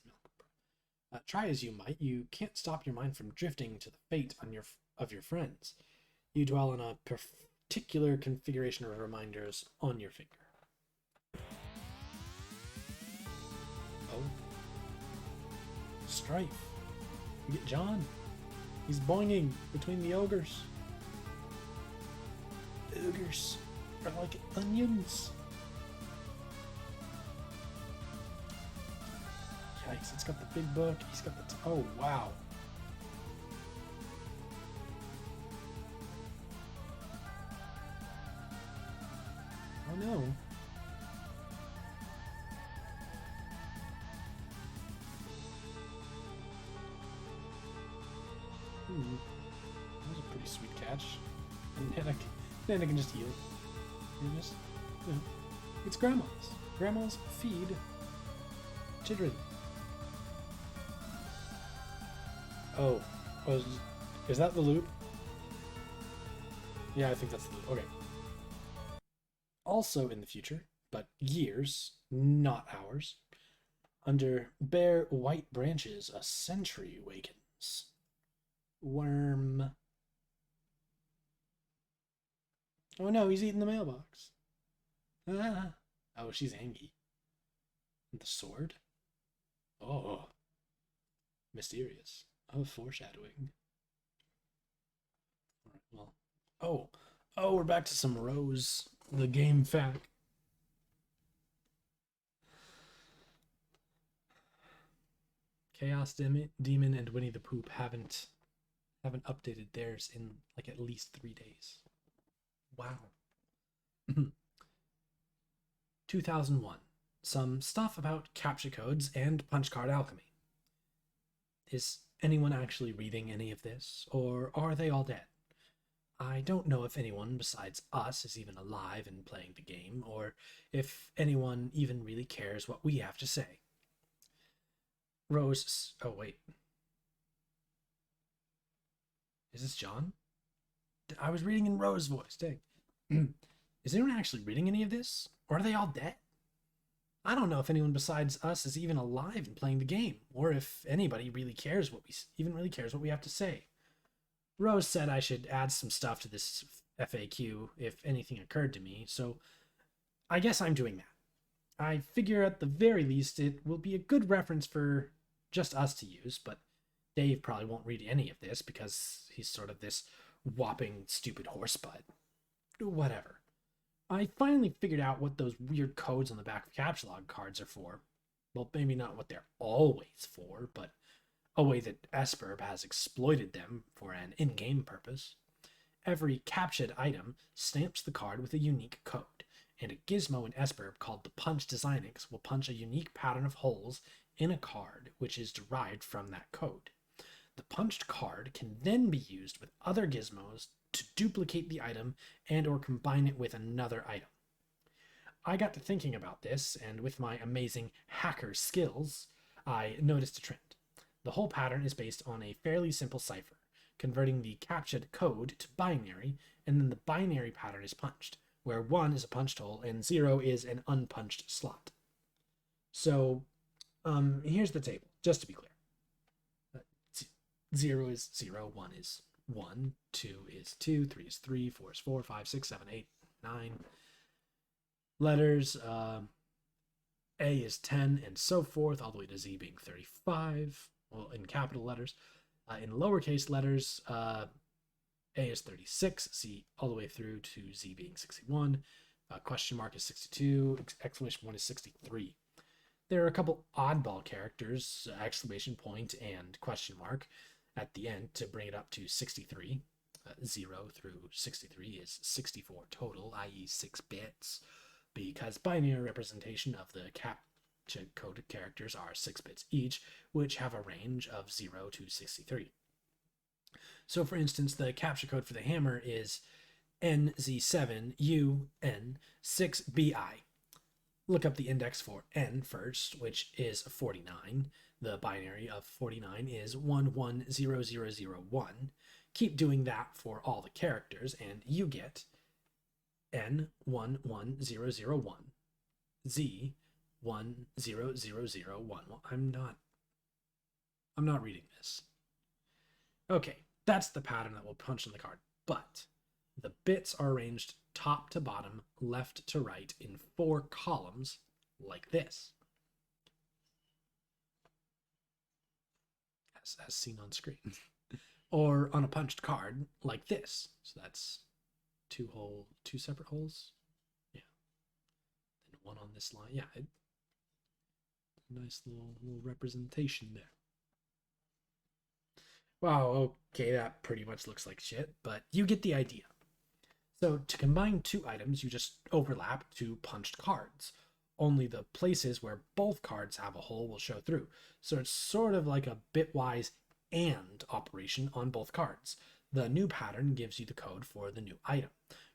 Try as you might, you can't stop your mind from drifting to the fate of your friends. You dwell on a particular configuration of reminders on your finger. Oh. Strife. You get John. He's boinging between the ogres. Ogres are like onions. Yikes, it's got the big book. He's got the... oh, wow. Oh, no. That was a pretty sweet catch. And then I can just heal. And just, it's grandma's. Grandma's feed children. Oh, is that the loop? Yeah, I think that's the loop. Okay. Also in the future, but years, not hours, under bare white branches, a sentry wakens. Worm. Oh no, he's eating the mailbox. Ah. Oh, she's angry. The sword? Oh. Mysterious. Oh, foreshadowing. Alright, well. Oh, we're back to some Rose, the game fact. Chaos Demon and Winnie the Pooh haven't updated theirs in like at least 3 days. Wow. 2001. Some stuff about captcha codes and punch card alchemy. Is anyone actually reading any of this, or are they all dead? I don't know if anyone besides us is even alive and playing the game, or if anyone even really cares what we have to say. Rose... oh, wait. Is this John? I was reading in Rose's voice, dang. Is anyone actually reading any of this? Or are they all dead? I don't know if anyone besides us is even alive and playing the game, or if anybody really cares what we have to say. Rose said I should add some stuff to this FAQ if anything occurred to me, so I guess I'm doing that. I figure at the very least it will be a good reference for just us to use, but Dave probably won't read any of this because he's sort of this whopping stupid horsebutt. Whatever. I finally figured out what those weird codes on the back of captcha cards are for. Well, maybe not what they're always for, but a way that Esperb has exploited them for an in-game purpose. Every captured item stamps the card with a unique code, and a gizmo in Esperb called the Punch Designix will punch a unique pattern of holes in a card which is derived from that code. The punched card can then be used with other gizmos to duplicate the item and or combine it with another item. I got to thinking about this, and with my amazing hacker skills, I noticed a trend. The whole pattern is based on a fairly simple cipher, converting the captured code to binary, and then the binary pattern is punched, where 1 is a punched hole and 0 is an unpunched slot. So, here's the table, just to be clear. 0 is 0, 1 is 1, 2 is 2, 3 is 3, 4 is 4, 5, 6, 7, 8, 9. Letters, A is 10, and so forth, all the way to Z being 35, well, in capital letters. In lowercase letters, A is 36, Z all the way through to Z being 61. Question mark is 62, exclamation point is 63. There are a couple oddball characters, exclamation point and question mark, at the end to bring it up to 63. 0 through 63 is 64 total, i.e. 6 bits, because binary representation of the CAPTCHA coded characters are 6 bits each, which have a range of 0 to 63. So for instance, the CAPTCHA code for the hammer is NZ7UN6BI. Look up the index for N first, which is 49. The binary of 49 is 110001. Keep doing that for all the characters, and you get N11001, Z10001. Well, I'm not reading this. Okay, that's the pattern that we'll punch on the card, but the bits are arranged top to bottom, left to right in 4 columns, like this, as seen on screen. Or on a punched card, like this. So that's 2 separate holes. Yeah. And 1 on this line. Yeah. Nice little representation there. Wow, okay, that pretty much looks like shit, but you get the idea. So to combine 2 items, you just overlap 2 punched cards. Only the places where both cards have a hole will show through. So it's sort of like a bitwise AND operation on both cards. The new pattern gives you the code for the new item.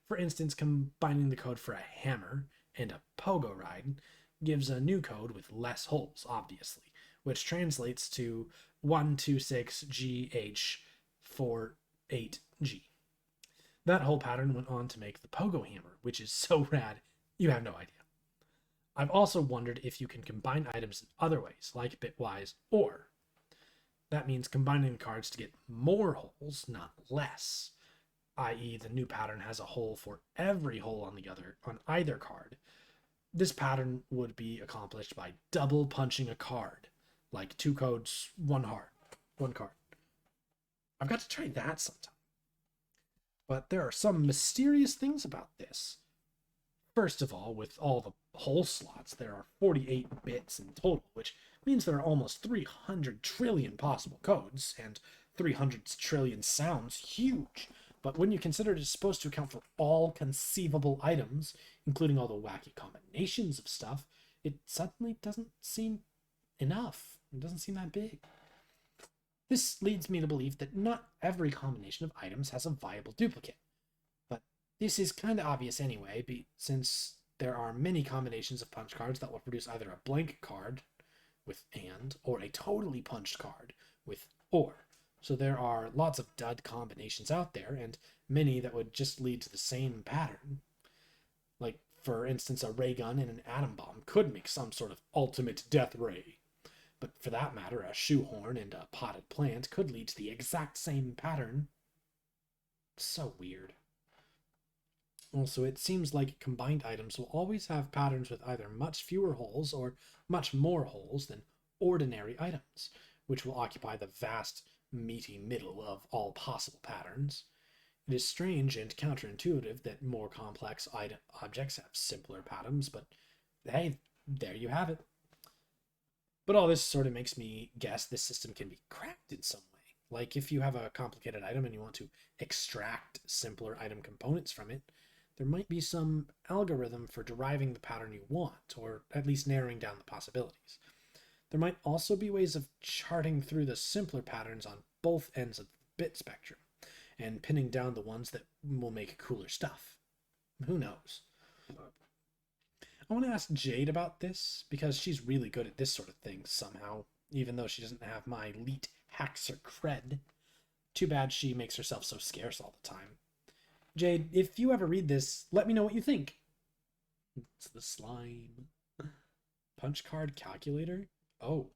For instance, combining the code for a hammer and a pogo ride gives a new code with less holes, obviously, which translates to 126GH48G. That whole pattern went on to make the pogo hammer, which is so rad, you have no idea. I've also wondered if you can combine items in other ways, like bitwise OR. That means combining the cards to get more holes, not less, i.e. the new pattern has a hole for every hole on either card. This pattern would be accomplished by double punching a card, like 2 codes, 1 card. I've got to try that sometime. But there are some mysterious things about this. First of all, with all the hole slots, there are 48 bits in total, which means there are almost 300 trillion possible codes, and 300 trillion sounds huge. But when you consider it is supposed to account for all conceivable items, including all the wacky combinations of stuff, it suddenly doesn't seem enough. It doesn't seem that big. This leads me to believe that not every combination of items has a viable duplicate. But this is kind of obvious anyway, since there are many combinations of punch cards that will produce either a blank card with AND, or a totally punched card with OR. So there are lots of dud combinations out there, and many that would just lead to the same pattern. Like, for instance, a ray gun and an atom bomb could make some sort of ultimate death ray. But for that matter, a shoehorn and a potted plant could lead to the exact same pattern. So weird. Also, it seems like combined items will always have patterns with either much fewer holes or much more holes than ordinary items, which will occupy the vast, meaty middle of all possible patterns. It is strange and counterintuitive that more complex objects have simpler patterns, but hey, there you have it. But all this sort of makes me guess this system can be cracked in some way. Like if you have a complicated item and you want to extract simpler item components from it, there might be some algorithm for deriving the pattern you want, or at least narrowing down the possibilities. There might also be ways of charting through the simpler patterns on both ends of the bit spectrum, and pinning down the ones that will make cooler stuff. Who knows? I want to ask Jade about this, because she's really good at this sort of thing somehow, even though she doesn't have my elite hacker cred. Too bad she makes herself so scarce all the time. Jade, if you ever read this, let me know what you think. It's the slime. Punch card calculator? Oh.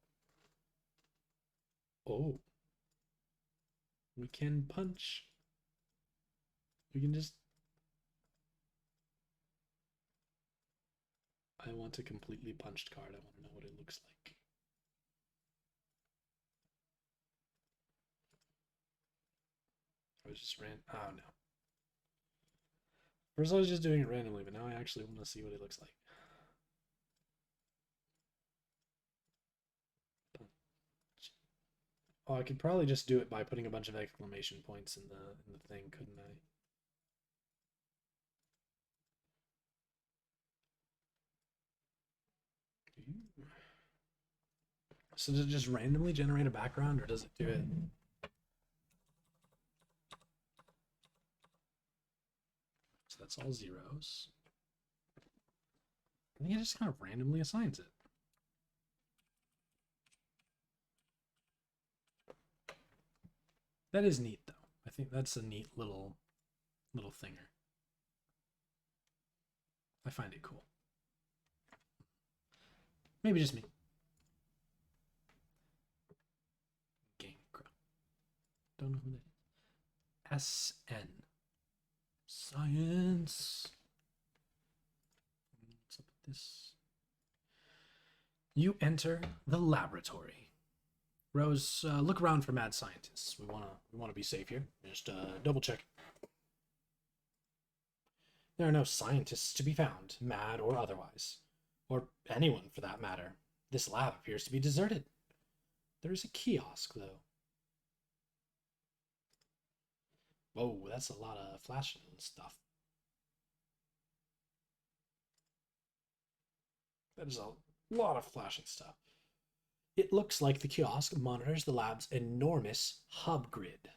Oh. We can punch. We can just... I want a completely punched card. I want to know what it looks like. I was just ran... Oh, no. First I was just doing it randomly, but now I actually want to see what it looks like. Oh, I could probably just do it by putting a bunch of exclamation points in the thing, couldn't I? So does it just randomly generate a background, or does it do it? So that's all zeros. I think it just kind of randomly assigns it. That is neat, though. I think that's a neat little thinger. I find it cool. Maybe just me. Game Crow. Don't know who that is. SN. Science. What's up with this? You enter the laboratory. Rose, look around for mad scientists. We wanna be safe here. Just double check. There are no scientists to be found, mad or otherwise, or anyone for that matter. This lab appears to be deserted. There is a kiosk, though. Whoa, that's a lot of flashing and stuff. That is a lot of flashing stuff. It looks like the kiosk monitors the lab's enormous hub grid.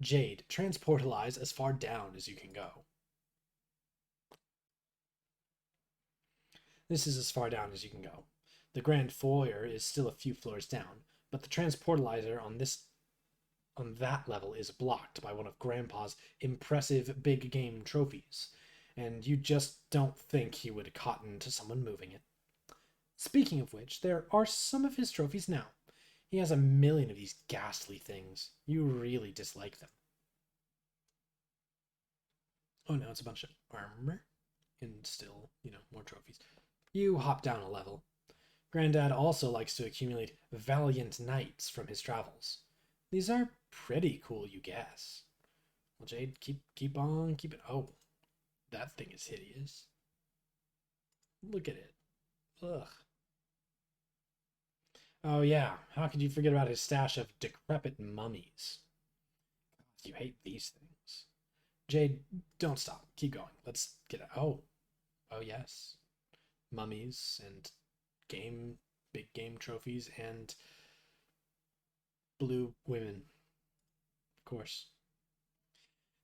Jade, transportalize as far down as you can go. This is as far down as you can go. The grand foyer is still a few floors down, but the transportalizer on that level is blocked by one of Grandpa's impressive big game trophies, and you just don't think he would cotton to someone moving it. Speaking of which, there are some of his trophies now. He has a million of these ghastly things. You really dislike them. Oh no, it's a bunch of armor. And still, more trophies. You hop down a level. Granddad also likes to accumulate valiant knights from his travels. These are pretty cool, you guess. Well, Jade, keep on keeping... Oh, that thing is hideous. Look at it. Ugh. Oh yeah, how could you forget about his stash of decrepit mummies? You hate these things. Jade, don't stop. Keep going. Let's get it. Oh yes. Mummies and big game trophies and blue women. Of course.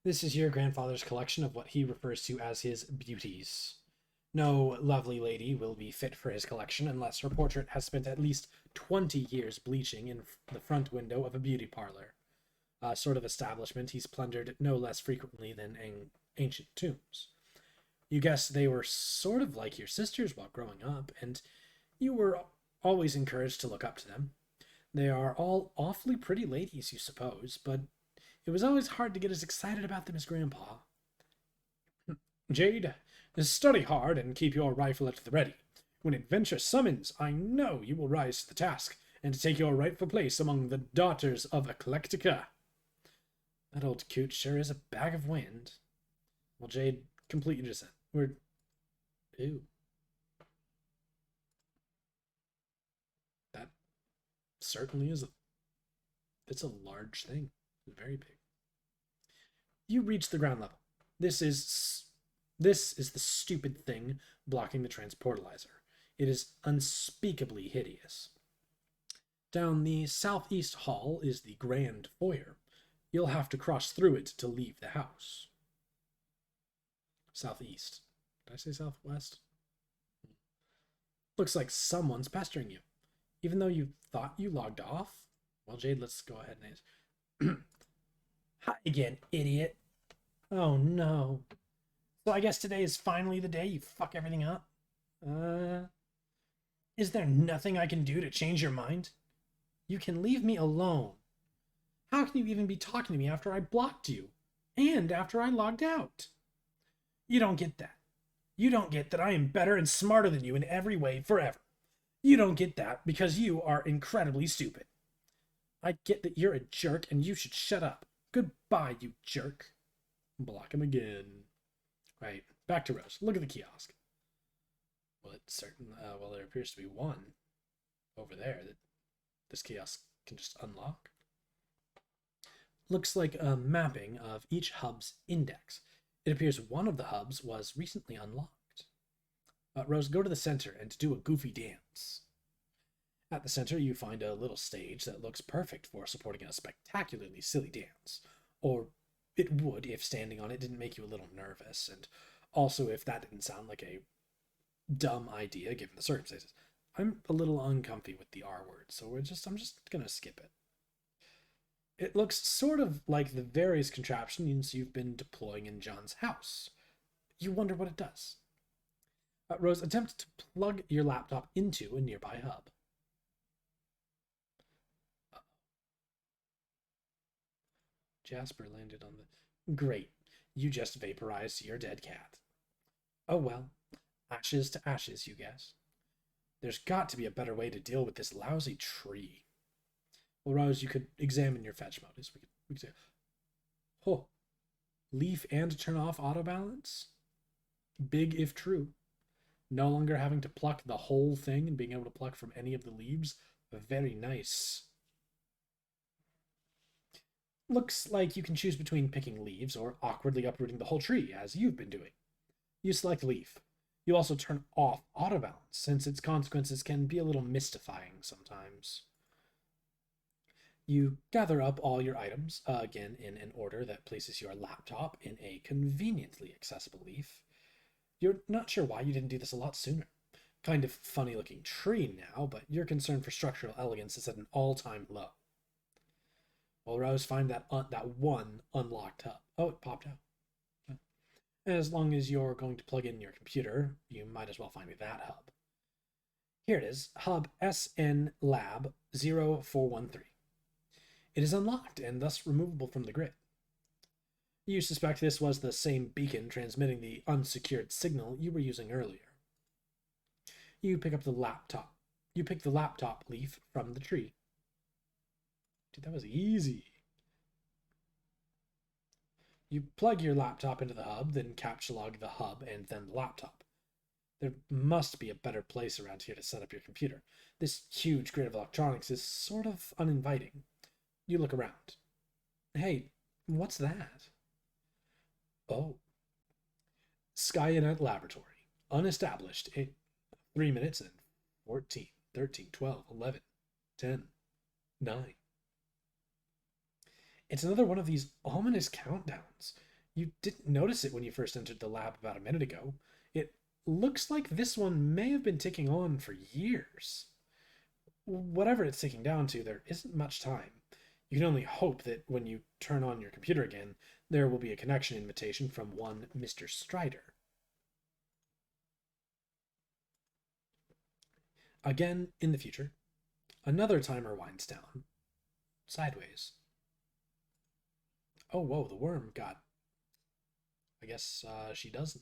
This is your grandfather's collection of what he refers to as his beauties. No lovely lady will be fit for his collection unless her portrait has spent at least 20 years bleaching in the front window of a beauty parlor, a sort of establishment he's plundered no less frequently than ancient tombs. You guess they were sort of like your sisters while growing up, and you were always encouraged to look up to them. They are all awfully pretty ladies, you suppose, but it was always hard to get as excited about them as Grandpa. Jade, study hard and keep your rifle at the ready. When adventure summons, I know you will rise to the task and take your rightful place among the daughters of Eclectica. That old coot sure is a bag of wind. Well, Jade, complete your descent. Ew. That certainly is it's a large thing. Very big. You reach the ground level. This is the stupid thing blocking the transportalizer. It is unspeakably hideous. Down the southeast hall is the grand foyer. You'll have to cross through it to leave the house. Southeast. Did I say southwest? Looks like someone's pestering you. Even though you thought you logged off? Well, Jade, let's go ahead and... Hi again, idiot. Oh, no. So I guess today is finally the day you fuck everything up? Is there nothing I can do to change your mind? You can leave me alone. How can you even be talking to me after I blocked you? And after I logged out? You don't get that. You don't get that I am better and smarter than you in every way forever. You don't get that because you are incredibly stupid. I get that you're a jerk and you should shut up. Goodbye, you jerk. Block him again. Right, back to Rose. Look at the kiosk. Well, it's certain. Well, there appears to be one over there that this kiosk can just unlock. Looks like a mapping of each hub's index. It appears one of the hubs was recently unlocked. Rose, go to the center and do a goofy dance. At the center, you find a little stage that looks perfect for supporting a spectacularly silly dance. Or it would if standing on it didn't make you a little nervous, and also if that didn't sound like a dumb idea given the circumstances. I'm a little uncomfy with the R word, so I'm just gonna skip it. It looks sort of like the various contraptions you've been deploying in John's house. You wonder what it does. Rose, attempt to plug your laptop into a nearby hub. Jasper landed on the... Great. You just vaporized your dead cat. Oh well. Ashes to ashes, you guess. There's got to be a better way to deal with this lousy tree. Well, Rose, you could examine your fetch modus. We could say, oh, leaf and turn off auto balance? Big if true. No longer having to pluck the whole thing and being able to pluck from any of the leaves. Very nice. Looks like you can choose between picking leaves or awkwardly uprooting the whole tree, as you've been doing. You select leaf. You also turn off auto balance, since its consequences can be a little mystifying sometimes. You gather up all your items, again in an order that places your laptop in a conveniently accessible leaf. You're not sure why you didn't do this a lot sooner. Kind of funny looking tree now, but your concern for structural elegance is at an all-time low. Well, Rose, find that one unlocked hub. Oh, it popped out. As long as you're going to plug in your computer, you might as well find that hub. Here it is, hub SN Lab 0413. It is unlocked and thus removable from the grid. You suspect this was the same beacon transmitting the unsecured signal you were using earlier. You pick up the laptop. You pick the laptop leaf from the tree. Dude, that was easy. You plug your laptop into the hub, then captcha-log the hub and then the laptop. There must be a better place around here to set up your computer. This huge grid of electronics is sort of uninviting. You look around. Hey, what's that? Oh. Skynet Laboratory. Unestablished. 3 minutes and 14, 13, 12, 11, 10, 9. It's another one of these ominous countdowns. You didn't notice it when you first entered the lab about a minute ago. It looks like this one may have been ticking on for years. Whatever it's ticking down to, there isn't much time. You can only hope that when you turn on your computer again, there will be a connection invitation from one Mr. Strider. Again, in the future, another timer winds down. Sideways. Oh, whoa, the worm got... I guess she knows...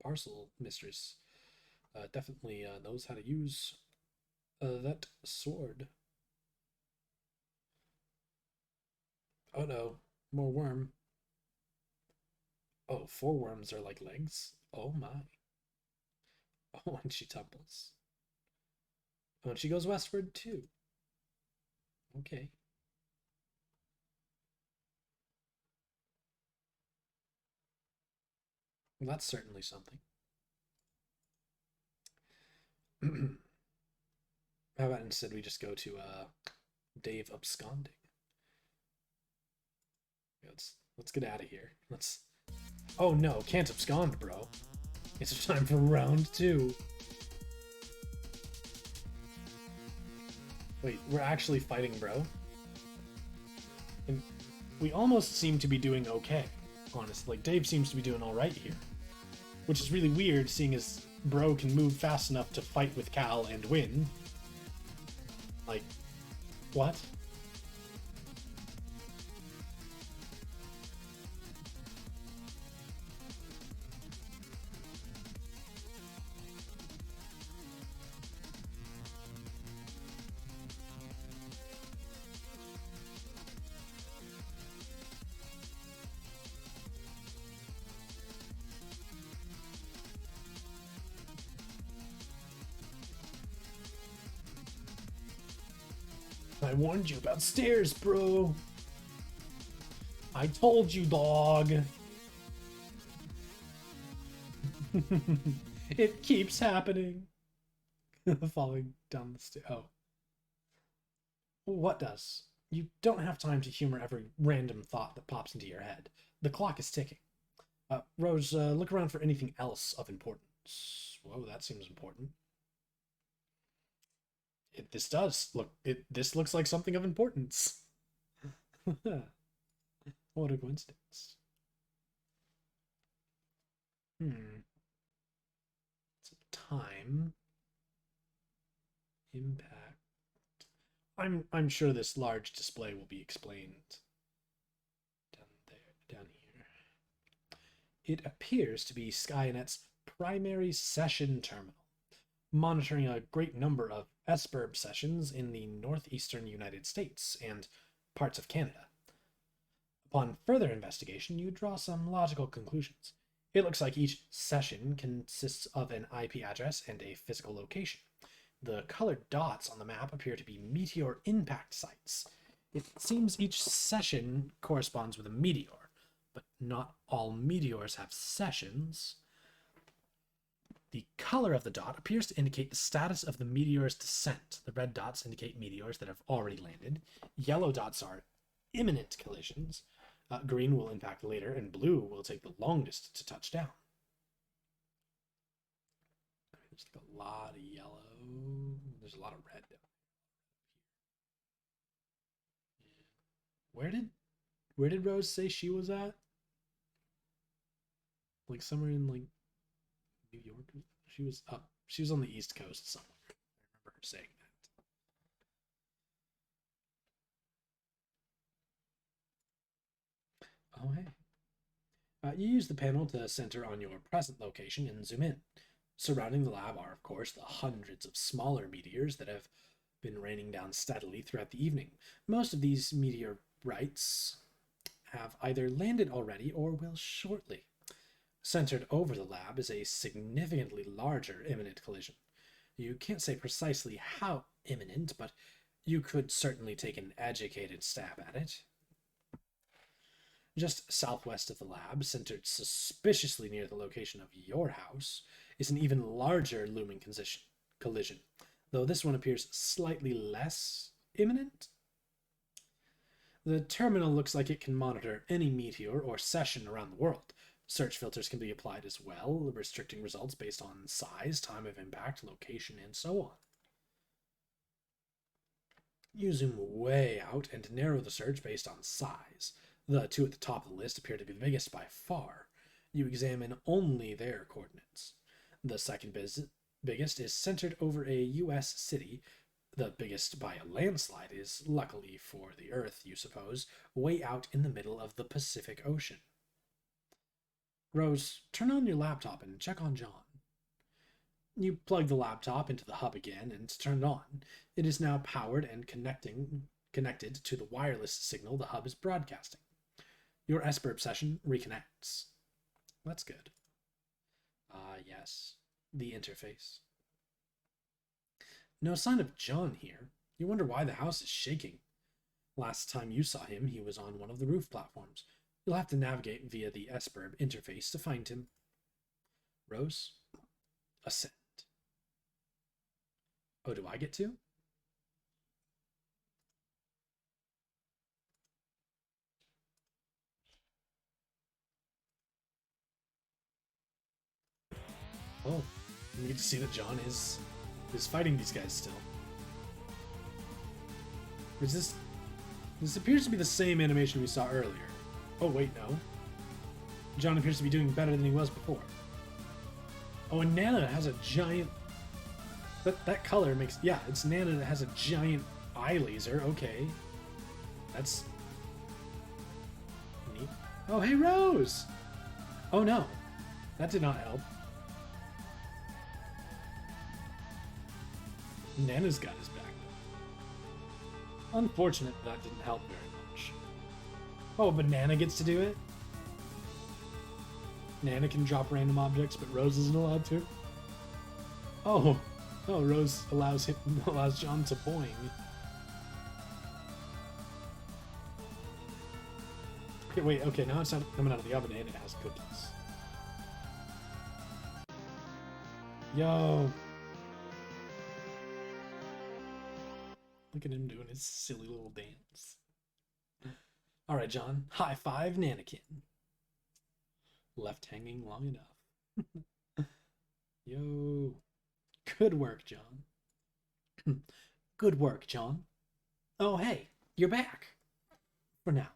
Parcel mistress definitely knows how to use that sword. Oh no, more worm. Oh, 4 worms are like legs. Oh my. Oh, and she tumbles. Oh, and she goes westward too. Okay. Well, that's certainly something. How about instead we just go to Dave absconding? Let's get out of here. Oh no, can't abscond, bro. It's time for round 2. Wait, we're actually fighting, bro? And we almost seem to be doing okay, honestly. Like, Dave seems to be doing alright here. Which is really weird, seeing as bro can move fast enough to fight with Cal and win. Like, what? I warned you about stairs, bro. I told you, dog. It keeps happening. Falling down the stairs. Oh. What does? You don't have time to humor every random thought that pops into your head. The clock is ticking. Rose, look around for anything else of importance. Whoa, that seems important. This looks like something of importance. What a coincidence. It's time. Impact. I'm sure this large display will be explained down here. It appears to be Skynet's primary session terminal, monitoring a great number of SBURB sessions in the northeastern United States and parts of Canada. Upon further investigation, you draw some logical conclusions. It looks like each session consists of an IP address and a physical location. The colored dots on the map appear to be meteor impact sites. It seems each session corresponds with a meteor, but not all meteors have sessions. The color of the dot appears to indicate the status of the meteor's descent. The red dots indicate meteors that have already landed. Yellow dots are imminent collisions. Green will impact later, and blue will take the longest to touch down. There's like a lot of yellow. There's a lot of red down here. Where did Rose say she was at? Like somewhere in like New York. She was up. She was on the East Coast somewhere. I remember her saying that. Oh hey. You use the panel to center on your present location and zoom in. Surrounding the lab are, of course, the hundreds of smaller meteors that have been raining down steadily throughout the evening. Most of these meteorites have either landed already or will shortly. Centered over the lab is a significantly larger imminent collision. You can't say precisely how imminent, but you could certainly take an educated stab at it. Just southwest of the lab, centered suspiciously near the location of your house, is an even larger looming collision, though this one appears slightly less imminent. The terminal looks like it can monitor any meteor or session around the world. Search filters can be applied as well, restricting results based on size, time of impact, location, and so on. You zoom way out and narrow the search based on size. The two at the top of the list appear to be the biggest by far. You examine only their coordinates. The second biggest is centered over a U.S. city. The biggest by a landslide is, luckily for the Earth, you suppose, way out in the middle of the Pacific Ocean. Rose, turn on your laptop and check on John. You plug the laptop into the hub again and turn it on. It is now powered and connected to the wireless signal the hub is broadcasting. Your SBURB session reconnects. That's good. Yes, the interface. No sign of John here. You wonder why the house is shaking. Last time you saw him, he was on one of the roof platforms. You'll have to navigate via the SBURB interface to find him. Rose, ascend. Oh, do I get to? Oh, we get to see that John is fighting these guys still. Is this appears to be the same animation we saw earlier. Oh wait, no. John appears to be doing better than he was before. Oh, and Nana has a giant... That color makes... Yeah, it's Nana that has a giant eye laser. Okay. That's... neat. Oh, hey, Rose! Oh, no. That did not help. Nana's got his back, though. Unfortunate that didn't help very much. Oh, but Nana gets to do it? Nana can drop random objects, but Rose isn't allowed to? Oh, Rose allows John to boing. Wait, okay, now it's coming out of the oven and it has cookies. Yo! Look at him doing his silly little dance. Alright, John. High five, Nanakin. Left hanging long enough. Yo. Good work, John. Good work, John. Oh, hey, you're back. For now.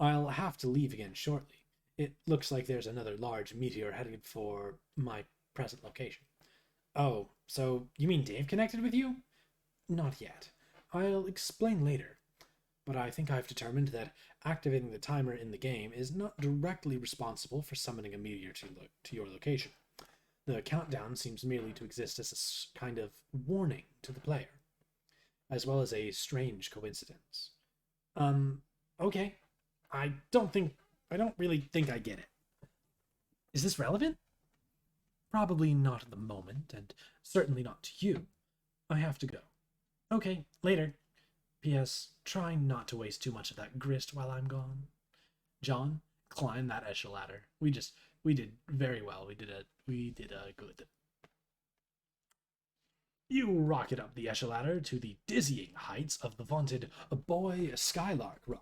I'll have to leave again shortly. It looks like there's another large meteor headed for my present location. Oh, so you mean Dave connected with you? Not yet. I'll explain later. But I think I've determined that activating the timer in the game is not directly responsible for summoning a meteor to your location. The countdown seems merely to exist as a kind of warning to the player, as well as a strange coincidence. Okay. I don't really think I get it. Is this relevant? Probably not at the moment, and certainly not to you. I have to go. Okay, later. P.S. Try not to waste too much of that grist while I'm gone. John, climb that echelon ladder. We did very well. We did a good. You rocket up the echelon ladder to the dizzying heights of the vaunted Boy Skylark rung.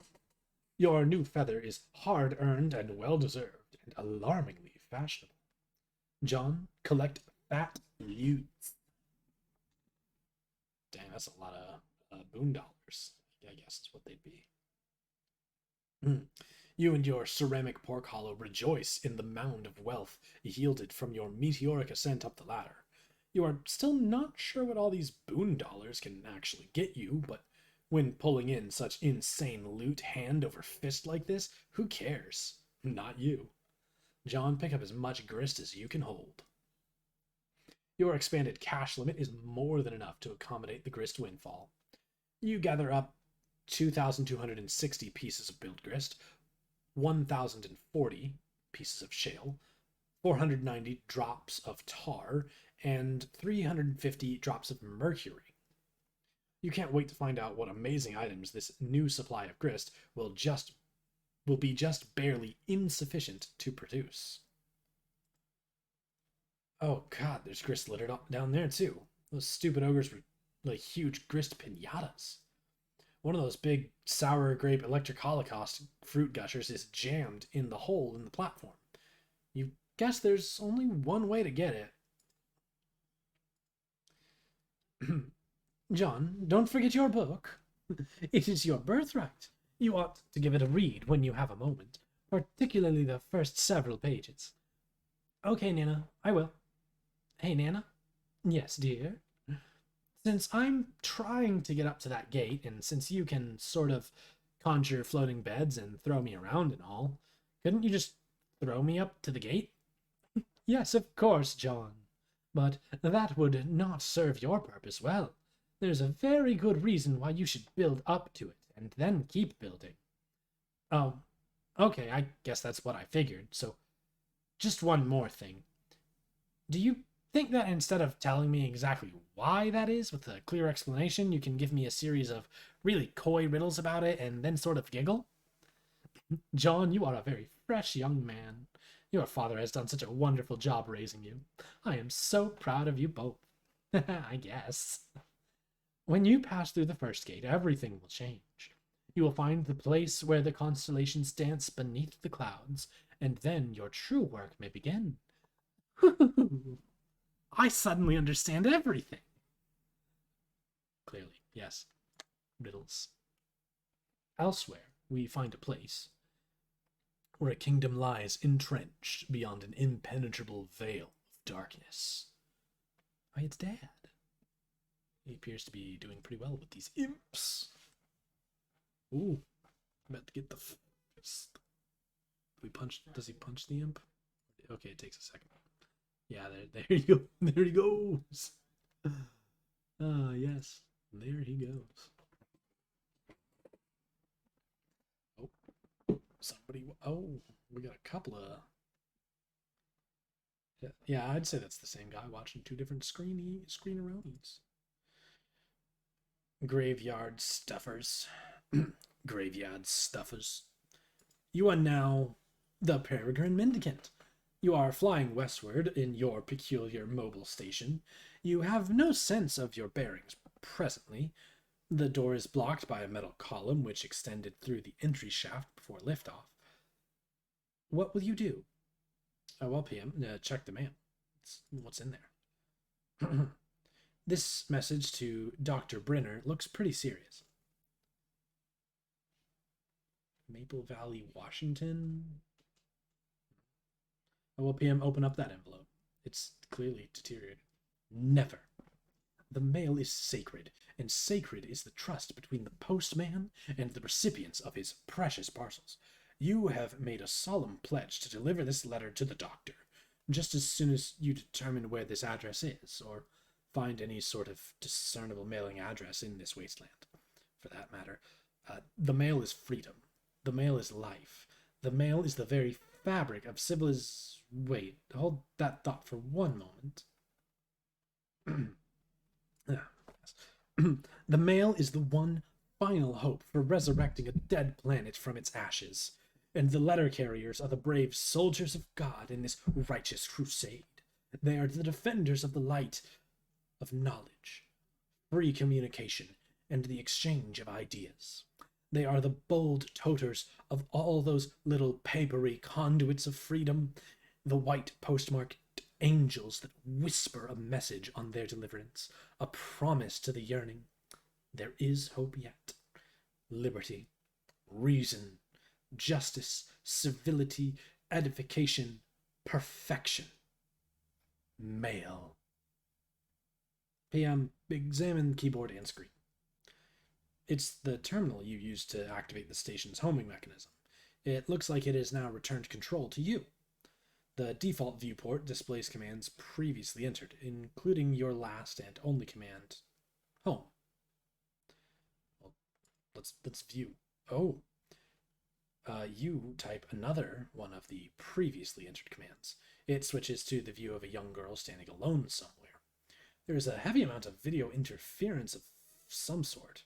Your new feather is hard-earned and well-deserved, and alarmingly fashionable. John, collect fat lutes. Dang, that's a lot of boon dollars, I guess is what they'd be. You and your ceramic pork hollow rejoice in the mound of wealth yielded from your meteoric ascent up the ladder. You are still not sure what all these boon dollars can actually get you, but when pulling in such insane loot hand over fist like this, who cares? Not you. John, pick up as much grist as you can hold. Your expanded cash limit is more than enough to accommodate the grist windfall. You gather up 2,260 pieces of build grist, 1,040 pieces of shale, 490 drops of tar, and 350 drops of mercury. You can't wait to find out what amazing items this new supply of grist will be just barely insufficient to produce. Oh god, there's grist littered up down there too. Those stupid ogres were like huge grist pinatas. One of those big sour grape electric holocaust fruit gushers is jammed in the hole in the platform. You guess there's only one way to get it. John, don't forget your book. It is your birthright. You ought to give it a read when you have a moment, particularly the first several pages. Okay, Nana, I will. Hey, Nana? Yes, dear? Since I'm trying to get up to that gate, and since you can sort of conjure floating beds and throw me around and all, couldn't you just throw me up to the gate? Yes, of course, John. But that would not serve your purpose well. There's a very good reason why you should build up to it, and then keep building. Oh, okay, I guess that's what I figured. So, just one more thing. Do you think that instead of telling me exactly why that is with a clear explanation, you can give me a series of really coy riddles about it and then sort of giggle? John, you are a very fresh young man. Your father has done such a wonderful job raising you. I am so proud of you both. I guess. When you pass through the first gate, everything will change. You will find the place where the constellations dance beneath the clouds, and then your true work may begin. I suddenly understand everything. Clearly, yes. Riddles. Elsewhere, we find a place where a kingdom lies entrenched beyond an impenetrable veil of darkness. Why, it's Dad. He appears to be doing pretty well with these imps. Ooh, I'm about to get the fist. Does he punch the imp? Okay, it takes a second. Yeah, there you go. There he goes. Ah, yes. There he goes. Oh, somebody. Oh, we got a couple of. Yeah, I'd say that's the same guy watching two different screeneronies. Graveyard stuffers. Graveyard stuffers. You are now the Peregrine Mendicant. You are flying westward in your peculiar mobile station. You have no sense of your bearings presently. The door is blocked by a metal column which extended through the entry shaft before liftoff. What will you do? Oh, well, PM, check the mail. What's in there? This message to Dr. Brenner looks pretty serious. Maple Valley, Washington? Oh, well, PM, open up that envelope. It's clearly deteriorated. Never. The mail is sacred, and sacred is the trust between the postman and the recipients of his precious parcels. You have made a solemn pledge to deliver this letter to the doctor, just as soon as you determine where this address is, or find any sort of discernible mailing address in this wasteland, for that matter. The mail is freedom. The mail is life. The mail is the very fabric of civilization. Wait, hold that thought for one moment. The mail is the one final hope for resurrecting a dead planet from its ashes, and the letter carriers are the brave soldiers of God in this righteous crusade. They are the defenders of the light, of knowledge, free communication, and the exchange of ideas. They are the bold toters of all those little papery conduits of freedom, the white postmarked angels that whisper a message on their deliverance, a promise to the yearning. There is hope yet. Liberty, reason, justice, civility, edification, perfection. Mail. PM, examine keyboard and screen. It's the terminal you used to activate the station's homing mechanism. It looks like it has now returned control to you. The default viewport displays commands previously entered, including your last and only command, home. Well, let's view. Oh, you type another one of the previously entered commands. It switches to the view of a young girl standing alone somewhere. There is a heavy amount of video interference of some sort.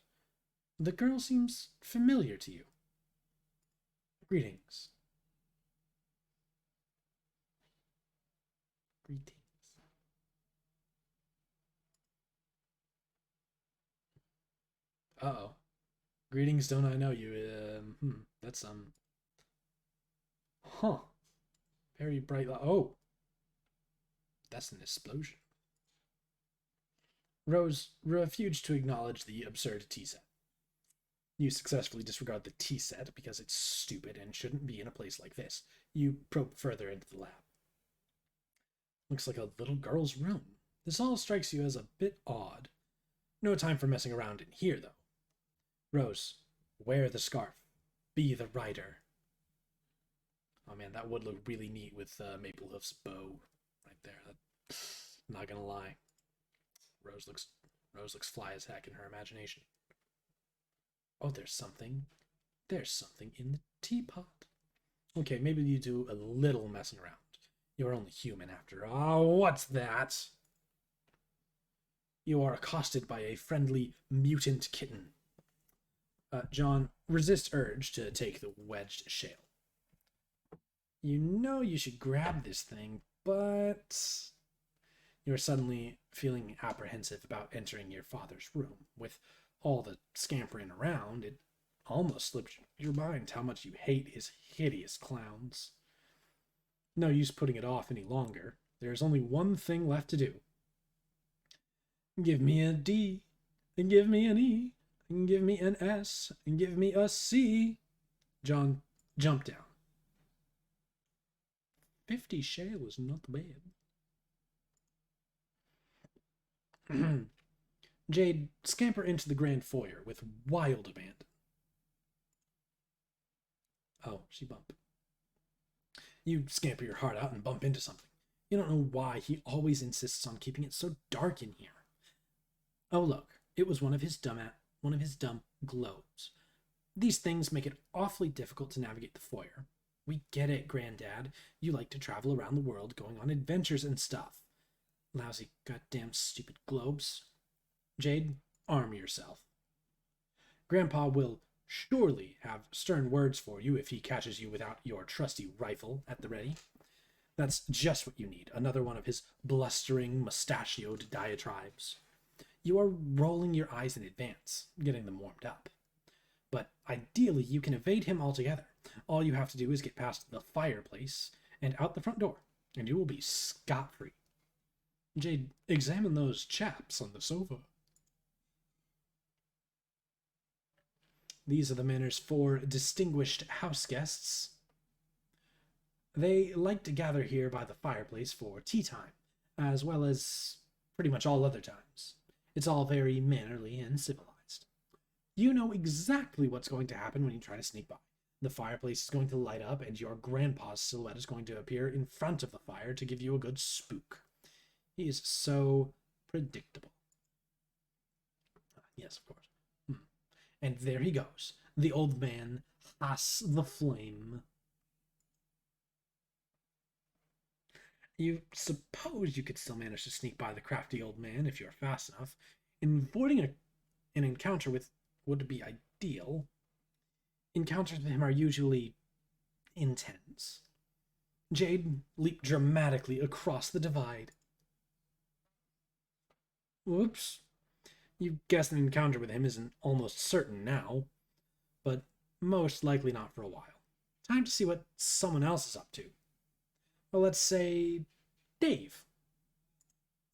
The girl seems familiar to you. Greetings. Greetings. Uh-oh. Greetings, don't I know you? That's, Huh. Very bright light. Oh. That's an explosion. Rose refused to acknowledge the absurd tea set. You successfully disregard the tea set because it's stupid and shouldn't be in a place like this. You probe further into the lab. Looks like a little girl's room. This all strikes you as a bit odd. No time for messing around in here, though. Rose, wear the scarf. Be the rider. Oh man, that would look really neat with Maplehoof's bow right there. I'm not gonna lie. Rose looks fly as heck in her imagination. Oh, there's something. There's something in the teapot. Okay, maybe you do a little messing around. You're only human after all. Oh, what's that? You are accosted by a friendly mutant kitten. John, resist urge to take the wedged shale. You know you should grab this thing, but you're suddenly feeling apprehensive about entering your father's room. With all the scampering around, it almost slipped your mind how much you hate his hideous clowns. No use putting it off any longer. There's only one thing left to do. Give me a D, and give me an E, and give me an S, and give me a C. John jumped down. 50 shale is not bad. Jade, scamper into the grand foyer with wild abandon. Oh, she bumped. You scamper your heart out and bump into something. You don't know why he always insists on keeping it so dark in here. Oh, look, it was one of his dumb globes. These things make it awfully difficult to navigate the foyer. We get it, Granddad. You like to travel around the world going on adventures and stuff. Lousy goddamn stupid globes. Jade, arm yourself. Grandpa will surely have stern words for you if he catches you without your trusty rifle at the ready. That's just what you need, another one of his blustering, mustachioed diatribes. You are rolling your eyes in advance, getting them warmed up. But ideally, you can evade him altogether. All you have to do is get past the fireplace and out the front door, and you will be scot-free. Jade, examine those chaps on the sofa. These are the manor's 4 distinguished house guests. They like to gather here by the fireplace for tea time, as well as pretty much all other times. It's all very mannerly and civilized. You know exactly what's going to happen when you try to sneak by. The fireplace is going to light up, and your grandpa's silhouette is going to appear in front of the fire to give you a good spook. He is so predictable. Yes, of course. And there he goes. The old man has the flame. You suppose you could still manage to sneak by the crafty old man if you're fast enough. Avoiding an encounter with would be ideal. Encounters with him are usually intense. Jade leaped dramatically across the divide. Whoops. You guess an encounter with him isn't almost certain now, but most likely not for a while. Time to see what someone else is up to. Well, let's say Dave.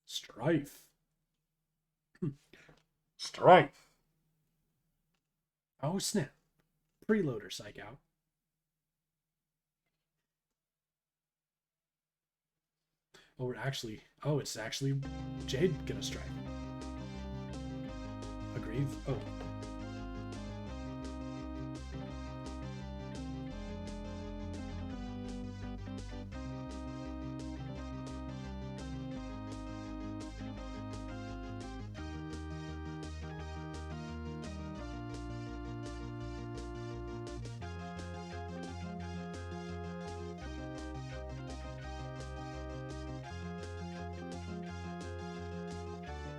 Strife. Strife. Oh, snap. Preloader psych out. It's actually Jade gonna strike. Aggrieve? Oh.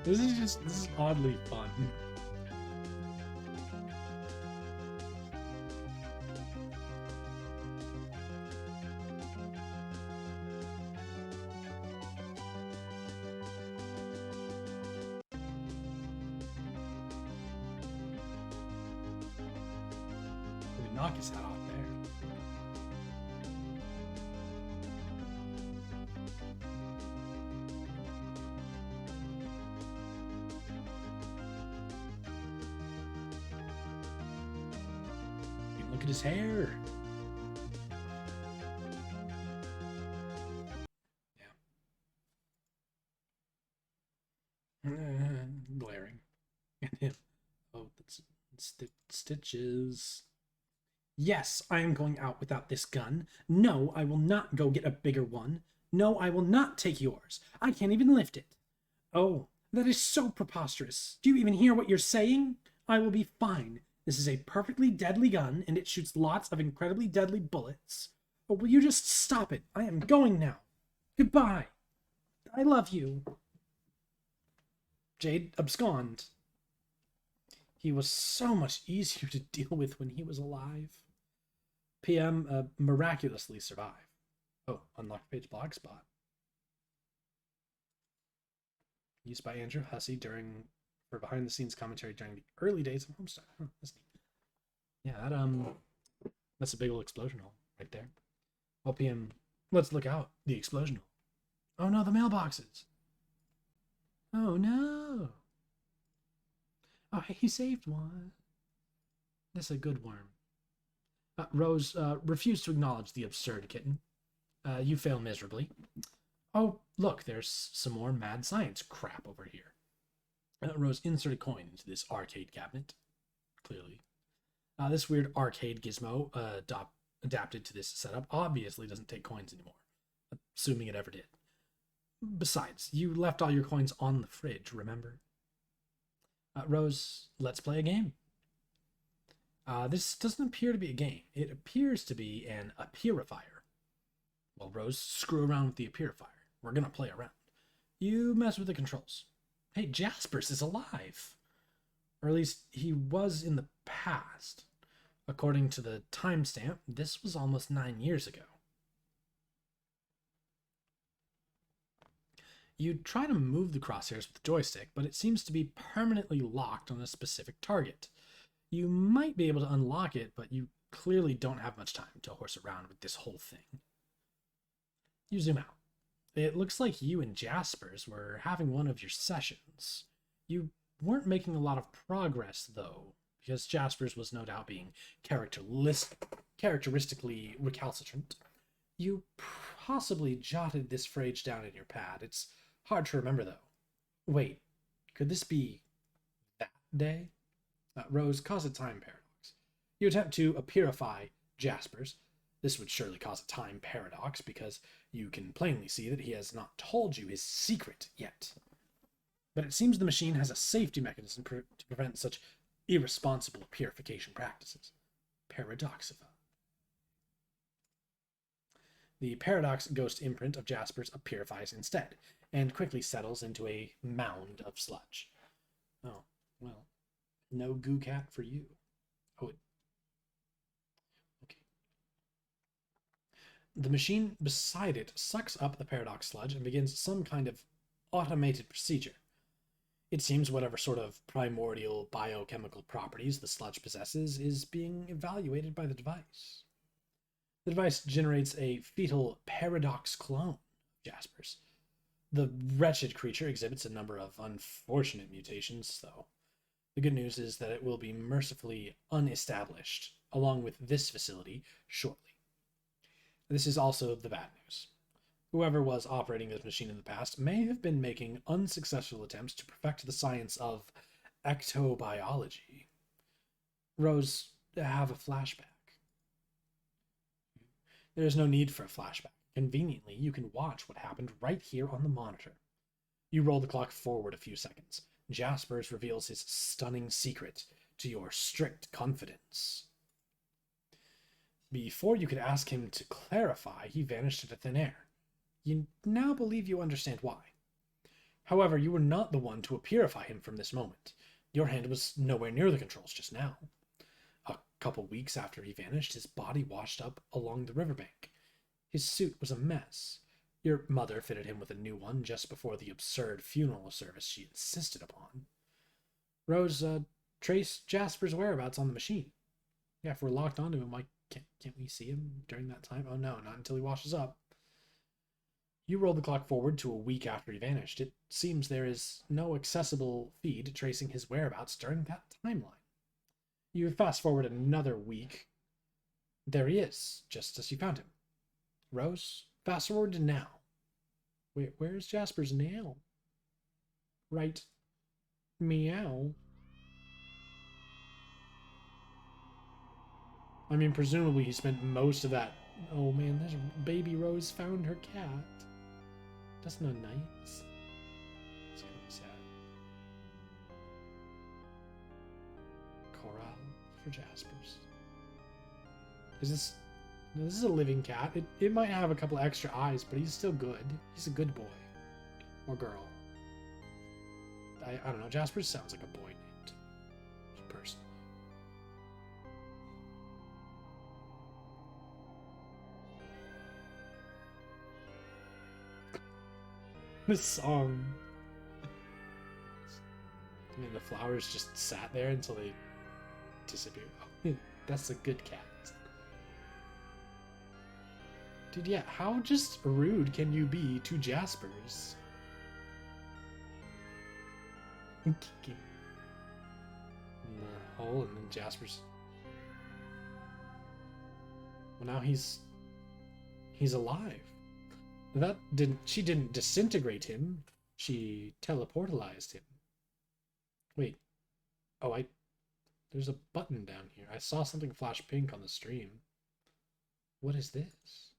This is oddly fun. We knock his head off there. Look at his hair. Yeah. Glaring. Oh, that's stitches. Yes, I am going out without this gun. No, I will not go get a bigger one. No, I will not take yours. I can't even lift it. Oh, that is so preposterous. Do you even hear what you're saying? I will be fine. This is a perfectly deadly gun, and it shoots lots of incredibly deadly bullets. Oh, will you just stop it? I am going now. Goodbye. I love you. Jade abscond. He was so much easier to deal with when he was alive. PM miraculously survived. Oh, unlocked page blog spot. Used by Andrew Hussey for behind-the-scenes commentary during the early days of Homestuck. Huh, that's neat. Yeah, that's a big old explosion hole right there. Well, PM, let's look out. The explosion hole. Oh no, the mailboxes. Oh no. Oh, he saved one. That's a good worm. Rose refused to acknowledge the absurd kitten. You fail miserably. Oh, look, there's some more mad science crap over here. Rose inserted a coin into this arcade cabinet. Clearly. This weird arcade gizmo adapted to this setup obviously doesn't take coins anymore. Assuming it ever did. Besides, you left all your coins on the fridge, remember? Rose, let's play a game. This doesn't appear to be a game. It appears to be an appearifier. Well, Rose, screw around with the appearifier. We're gonna play around. You mess with the controls. Hey, Jaspers is alive. Or at least he was in the past. According to the timestamp, this was almost 9 years ago. You try to move the crosshairs with the joystick, but it seems to be permanently locked on a specific target. You might be able to unlock it, but you clearly don't have much time to horse around with this whole thing. You zoom out. It looks like you and Jaspers were having one of your sessions. You weren't making a lot of progress, though, because Jaspers was no doubt being characteristically recalcitrant. You possibly jotted this phrase down in your pad. It's hard to remember, though. Wait, could this be that day? Rose, cause a time paradox. You attempt to appearify Jaspers. This would surely cause a time paradox because you can plainly see that he has not told you his secret yet. But it seems the machine has a safety mechanism to prevent such irresponsible purification practices. Paradoxifa. The paradox ghost imprint of Jaspers purifies instead, and quickly settles into a mound of sludge. Oh, well, no goo cat for you. Oh, okay. The machine beside it sucks up the paradox sludge and begins some kind of automated procedure. It seems whatever sort of primordial biochemical properties the sludge possesses is being evaluated by the device. The device generates a fetal paradox clone of Jasper's. The wretched creature exhibits a number of unfortunate mutations, though. The good news is that it will be mercifully unestablished, along with this facility, shortly. This is also the bad news. Whoever was operating this machine in the past may have been making unsuccessful attempts to perfect the science of ectobiology. Rose, have a flashback. There is no need for a flashback. Conveniently, you can watch what happened right here on the monitor. You roll the clock forward a few seconds. Jaspers reveals his stunning secret to your strict confidence. Before you could ask him to clarify, he vanished into thin air. You now believe you understand why. However, you were not the one to purify him from this moment. Your hand was nowhere near the controls just now. A couple weeks after he vanished, his body washed up along the riverbank. His suit was a mess. Your mother fitted him with a new one just before the absurd funeral service she insisted upon. Rose, trace Jasper's whereabouts on the machine. Yeah, if we're locked onto him, why can't we see him during that time? Oh no, not until he washes up. You roll the clock forward to a week after he vanished. It seems there is no accessible feed tracing his whereabouts during that timeline. You fast forward another week. There he is, just as you found him. Rose, fast forward to now. Wait, where's Jasper's now? Right. Meow. I mean, presumably he spent most of that. Oh man, there's baby Rose found her cat. That's not nice. It's gonna be sad. Coral for Jaspers. Is this? No, this is a living cat. It might have a couple extra eyes, but he's still good. He's a good boy. Or girl. I don't know. Jasper sounds like a boy named person. This song. I mean, the flowers just sat there until they disappeared. Oh, that's a good cat. Dude, yeah, how just rude can you be to Jaspers? In the hole, and then Jaspers. Well, now he's alive. She didn't disintegrate him. She teleportalized him. Wait. Oh, there's a button down here. I saw something flash pink on the stream. What is this?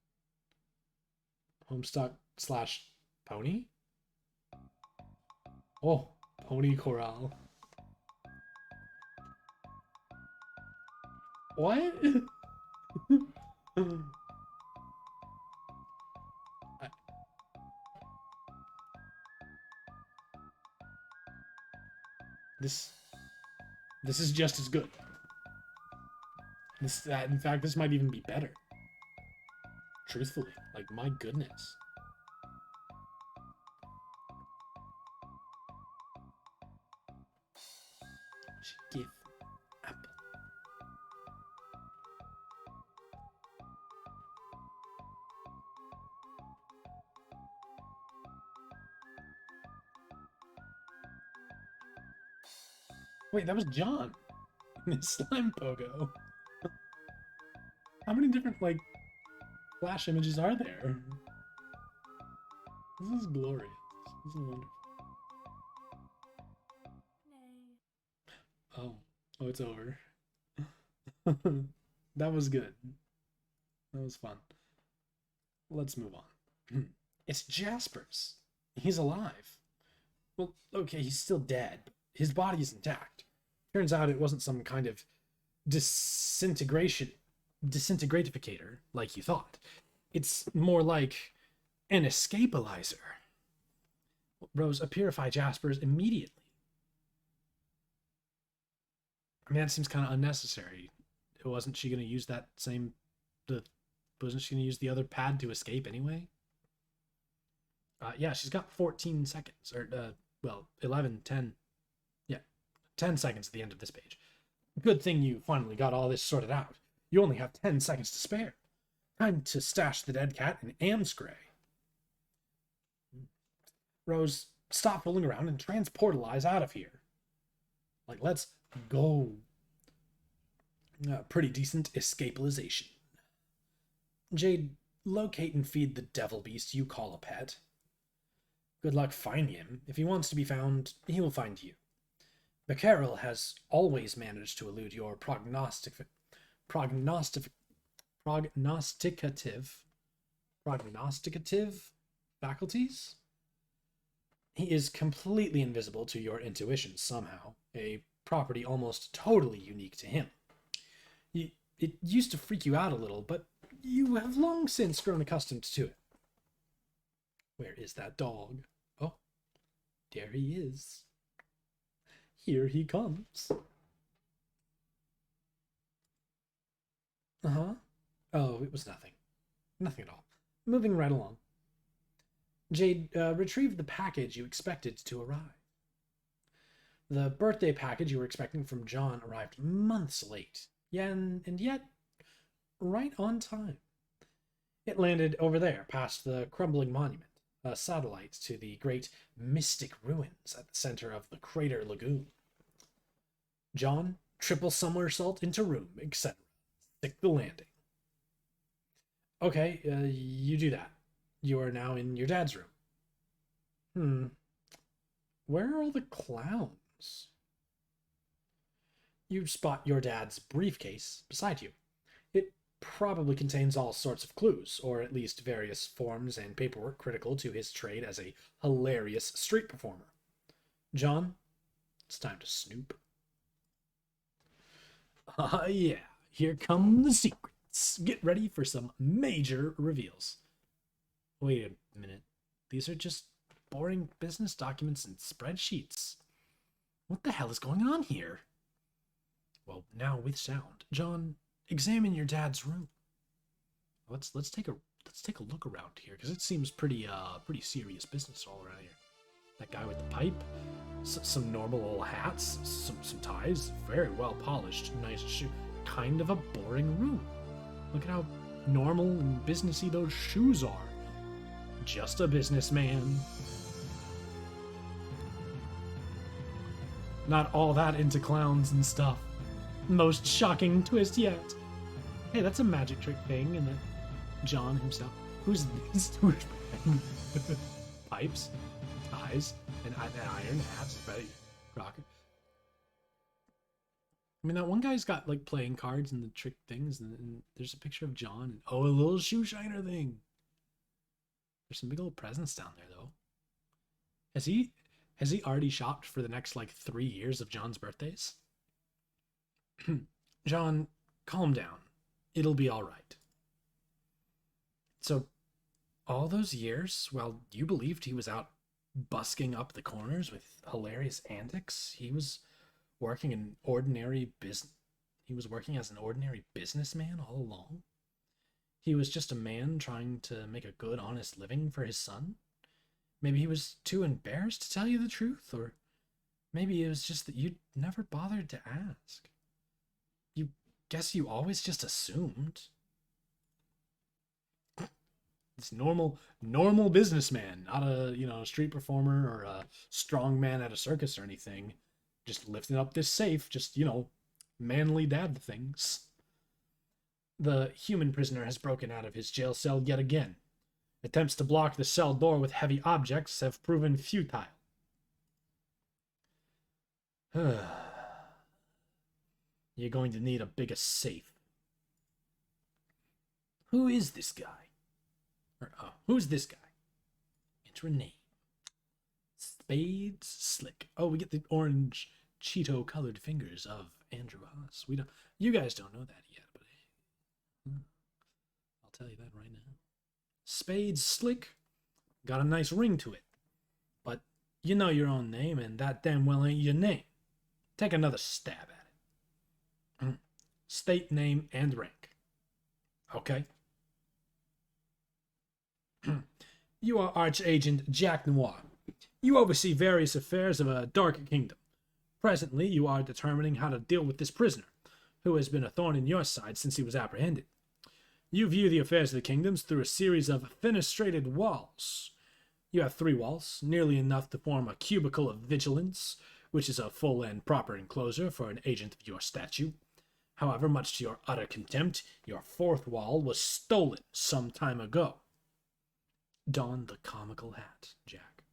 Homestuck / pony? Oh, pony corral. What? This is just as good. In fact, this might even be better. Truthfully, like, my goodness. Should give apple. Wait, that was John. Slime Pogo. How many different, like, flash images are there? This is glorious. This is wonderful. Oh. Oh, it's over. That was good. That was fun. Let's move on. It's Jasper's. He's alive. Well, okay, he's still dead, but his body is intact. Turns out it wasn't some kind of disintegratificator like you thought. It's more like an escapalizer. Rose, purify Jasper's immediately. I mean, that seems kind of unnecessary. Wasn't she going to use that same... Wasn't she going to use the other pad to escape anyway? Yeah, she's got 14 seconds. Or, well, 11, 10. Yeah, 10 seconds at the end of this page. Good thing you finally got all this sorted out. You only have 10 seconds to spare. Time to stash the dead cat in Amscray. Rose, stop fooling around and transportalize out of here. Like, let's go. Pretty decent escapalization. Jade, locate and feed the devil beast you call a pet. Good luck finding him. If he wants to be found, he will find you. Becarol has always managed to elude your prognosticative faculties. He is completely invisible to your intuition somehow, a property almost totally unique to him. It used to freak you out a little, but you have long since grown accustomed to it. Where is that dog? Oh, there he is. Here he comes. Uh-huh. Oh, it was nothing. Nothing at all. Moving right along. Jade, retrieve the package you expected to arrive. The birthday package you were expecting from John arrived months late. Yeah, and yet, right on time. It landed over there, past the crumbling monument, a satellite to the great mystic ruins at the center of the crater lagoon. John, triple somersault into room, etc. Stick the landing. Okay, you do that. You are now in your dad's room. Where are all the clowns? You spot your dad's briefcase beside you. It probably contains all sorts of clues, or at least various forms and paperwork critical to his trade as a hilarious street performer. John, it's time to snoop. Yeah, here come the secrets. Get ready for some major reveals. Wait a minute. These are just boring business documents and spreadsheets. What the hell is going on here? Well, now with sound. John, examine your dad's room. Let's take a look around here, because it seems pretty serious business all around here. That guy with the pipe, some normal old hats, some ties, very well polished, nice shoe. Kind of a boring room. Look at how normal and businessy those shoes are. Just a businessman. Not all that into clowns and stuff. Most shocking twist yet. Hey, that's a magic trick thing, and that John himself. Who's this douchebag? Pipes, ties, and iron hats. Crocker. I mean, that one guy's got like playing cards and the trick things, and there's a picture of John. And, oh, a little shoe shiner thing. There's some big old presents down there, though. Has he already shopped for the next like 3 years of John's birthdays? John, calm down. It'll be all right. So, all those years, while you believed he was out busking up the corners with hilarious antics, he was working an ordinary business. he was working as an ordinary businessman all along? He was just a man trying to make a good, honest living for his son? Maybe he was too embarrassed to tell you the truth, or maybe it was just that you never bothered to ask. You guess you always just assumed. This normal businessman, not a, street performer or a strong man at a circus or anything. Just lifting up this safe, just, manly dad things. The human prisoner has broken out of his jail cell yet again. Attempts to block the cell door with heavy objects have proven futile. You're going to need a bigger safe. Who is this guy? Who's this guy? Enter a name. Spades Slick. Oh, we get the orange Cheeto-colored fingers of Andrew Haas. You guys don't know that yet, but I'll tell you that right now. Spades Slick got a nice ring to it, but you know your own name, and that damn well ain't your name. Take another stab at it. State name and rank. Okay? You are Archagent Jack Noir. You oversee various affairs of a dark kingdom. Presently, you are determining how to deal with this prisoner, who has been a thorn in your side since he was apprehended. You view the affairs of the kingdoms through a series of fenestrated walls. You have 3 walls, nearly enough to form a cubicle of vigilance, which is a full and proper enclosure for an agent of your stature. However, much to your utter contempt, your 4th wall was stolen some time ago. Don the comical hat, Jack.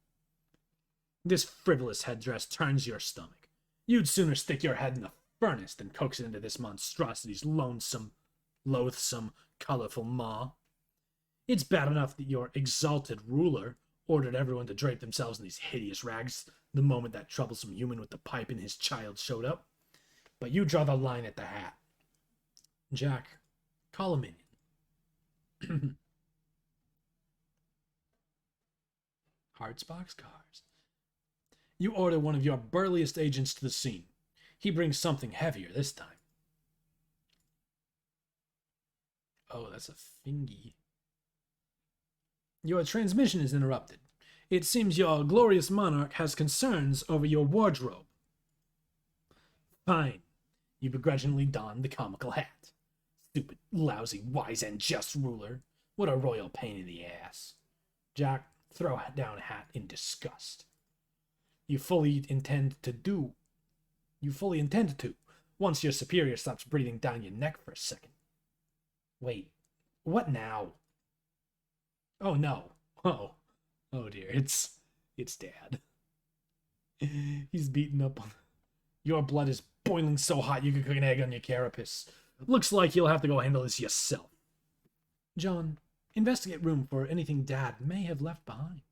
This frivolous headdress turns your stomach. You'd sooner stick your head in the furnace than coax it into this monstrosity's lonesome, loathsome, colorful maw. It's bad enough that your exalted ruler ordered everyone to drape themselves in these hideous rags the moment that troublesome human with the pipe in his child showed up. But you draw the line at the hat. Jack, call a minion. Hearts boxcars. You order one of your burliest agents to the scene. He brings something heavier this time. Oh, that's a thingy. Your transmission is interrupted. It seems your glorious monarch has concerns over your wardrobe. Fine. You begrudgingly don the comical hat. Stupid, lousy, wise, and just ruler. What a royal pain in the ass. Jack, throw down hat in disgust. You fully intend to, once your superior stops breathing down your neck for a second. Wait, what now? Oh no. Oh dear, it's Dad. He's beaten up on... Your blood is boiling so hot you could cook an egg on your carapace. Looks like you'll have to go handle this yourself. John, investigate room for anything Dad may have left behind.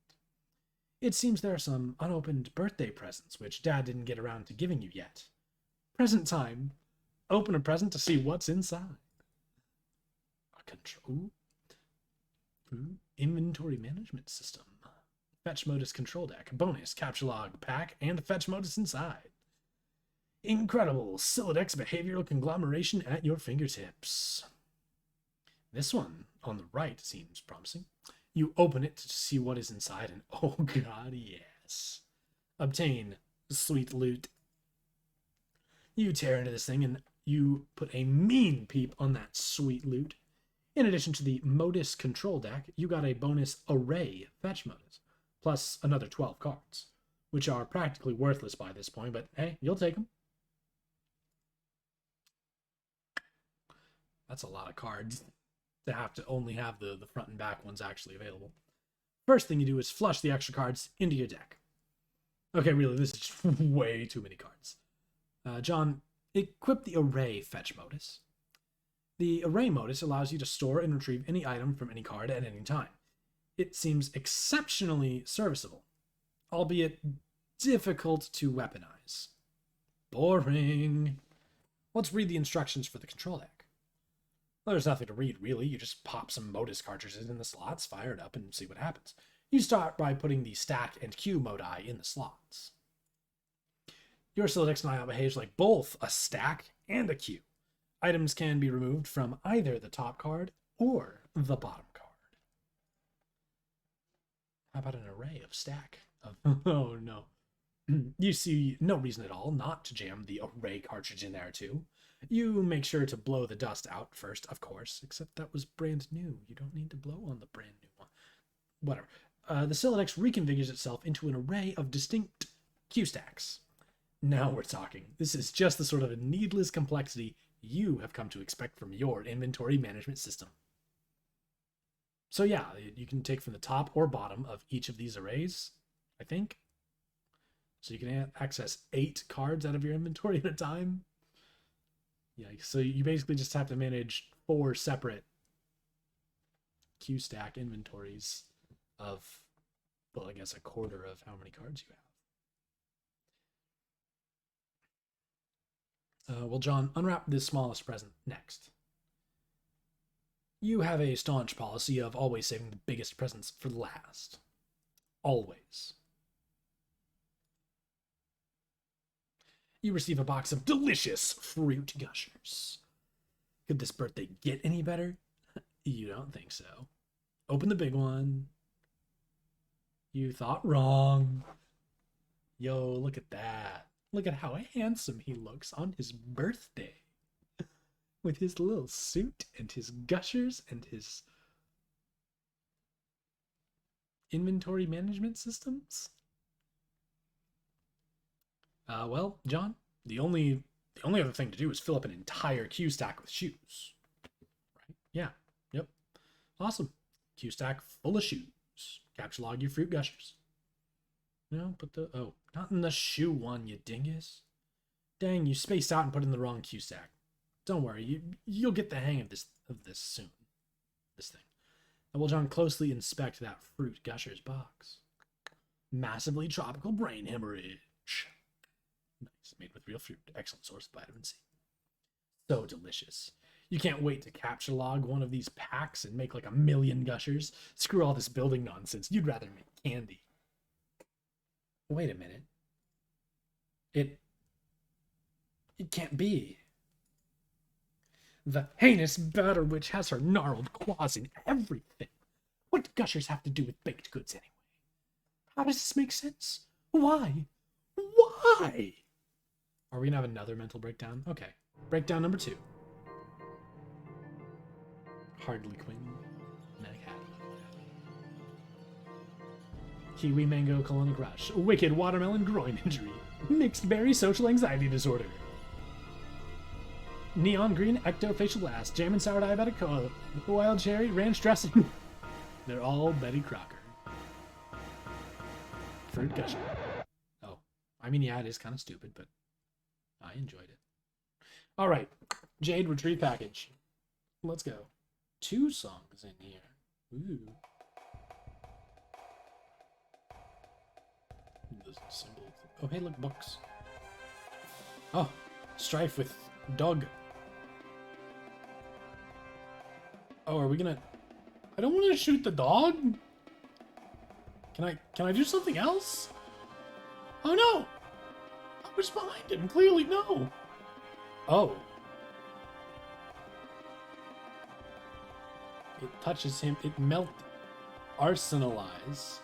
It seems there are some unopened birthday presents which Dad didn't get around to giving you yet. Present time. Open a present to see what's inside. A control... Inventory management system. Fetch modus control deck. Bonus capture log pack and fetch modus inside. Incredible Silodex behavioral conglomeration at your fingertips. This one on the right seems promising. You open it to see what is inside, and oh god, yes. Obtain sweet loot. You tear into this thing, and you put a mean peep on that sweet loot. In addition to the modus control deck, you got a bonus array fetch modus, plus another 12 cards, which are practically worthless by this point, but hey, you'll take them. That's a lot of cards to have to only have the front and back ones actually available. First thing you do is flush the extra cards into your deck. Okay, really, this is way too many cards. John, equip the array fetch modus. The array modus allows you to store and retrieve any item from any card at any time. It seems exceptionally serviceable, albeit difficult to weaponize. Boring. Let's read the instructions for the control deck. Well, there's nothing to read, really. You just pop some modus cartridges in the slots, fire it up, and see what happens. You start by putting the stack and queue modi in the slots. Your Silodex now behaves like both a stack and a queue. Items can be removed from either the top card or the bottom card. How about an array of stack of... Oh, no. You see no reason at all not to jam the array cartridge in there, too. You make sure to blow the dust out first, of course, except that was brand new. You don't need to blow on the brand new one. Whatever. The Silodex reconfigures itself into an array of distinct Q stacks. Now we're talking. This is just the sort of needless complexity you have come to expect from your inventory management system. So yeah, you can take from the top or bottom of each of these arrays, I think. So you can access 8 cards out of your inventory at a time. Yeah, so you basically just have to manage 4 separate Q stack inventories of, well, I guess a quarter of how many cards you have. Well, John, unwrap this smallest present next. You have a staunch policy of always saving the biggest presents for last. Always. You receive a box of delicious fruit gushers. Could this birthday get any better? You don't think so. Open the big one. You thought wrong. Yo, look at that. Look at how handsome he looks on his birthday. With his little suit and his gushers and his inventory management systems. Well, John, the only other thing to do is fill up an entire Q stack with shoes. Right? Yeah. Yep. Awesome. Q stack full of shoes. Capture log your fruit gushers. No, put the... Oh, not in the shoe one, you dingus. Dang, you spaced out and put in the wrong Q stack. Don't worry, you'll get the hang of this soon. This thing. And will John closely inspect that fruit gushers box. Massively tropical brain hemorrhage. Nice, made with real fruit. Excellent source of vitamin C. So delicious. You can't wait to capture log one of these packs and make like 1 million gushers. Screw all this building nonsense. You'd rather make candy. Wait a minute. It can't be. The heinous batter witch has her gnarled claws in everything. What do gushers have to do with baked goods anyway? How does this make sense? Why? Why? Are we gonna have another mental breakdown? Okay. Breakdown number 2. Hardly Quinn. Kiwi mango colonic rush. Wicked watermelon groin injury. Mixed berry social anxiety disorder. Neon green ectofacial blast. Jam and sour diabetic cola. Wild cherry ranch dressing. They're all Betty Crocker. Fruit gusher. Oh. I mean, yeah, it is kind of stupid, but I enjoyed it. All right. Jade retrieve package. Let's go. 2 songs in here. Ooh. Oh, hey, look, books. Oh, strife with dog. Oh, are we gonna... I don't want to shoot the dog. Can I do something else? Oh, no. I was behind him. Clearly, no. Oh. It touches him. It melt. Arsenalize.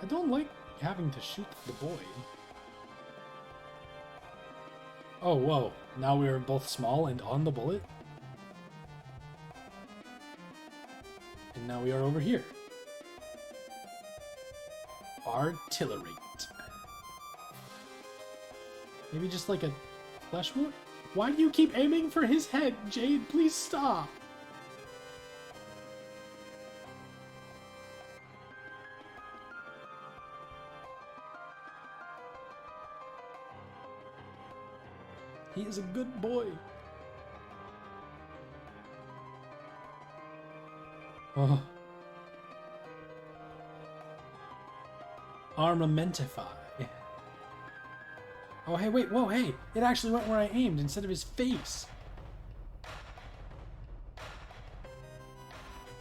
I don't like having to shoot the boy. Oh, whoa. Now we are both small and on the bullet. And now we are over here. Artillery. Maybe just like a flesh wound? Why do you keep aiming for his head, Jade? Please stop. He is a good boy. Oh. Armamentify. Oh, hey, wait, whoa, hey. It actually went where I aimed instead of his face.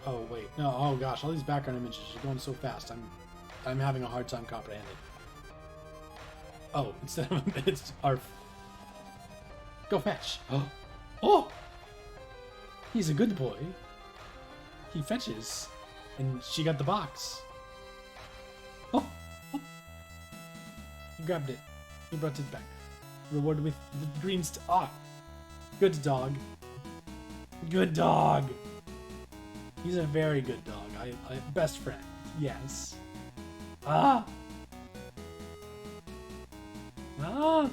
Oh, wait. No, oh gosh, all these background images are going so fast. I'm having a hard time comprehending. Oh, instead of it's our. Go fetch. Oh, oh! He's a good boy. He fetches, and she got the box. Oh, oh. He grabbed it. He brought it back. Rewarded with the green ah. Good dog. Good dog. He's a very good dog. I best friend. Yes. Ah. Ah.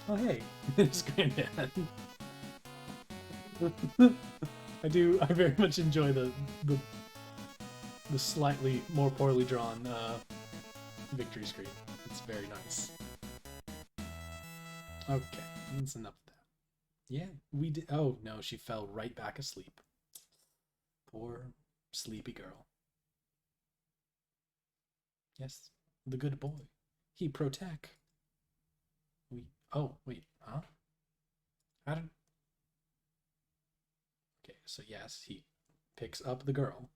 Oh hey, it's Granddad. I very much enjoy the slightly more poorly drawn victory screen. It's very nice. Okay, that's enough of that. Yeah, we did. Oh no, she fell right back asleep. Poor sleepy girl. Yes, the good boy. He protect. We. Oh wait, huh? How did? Okay, so yes, he picks up the girl,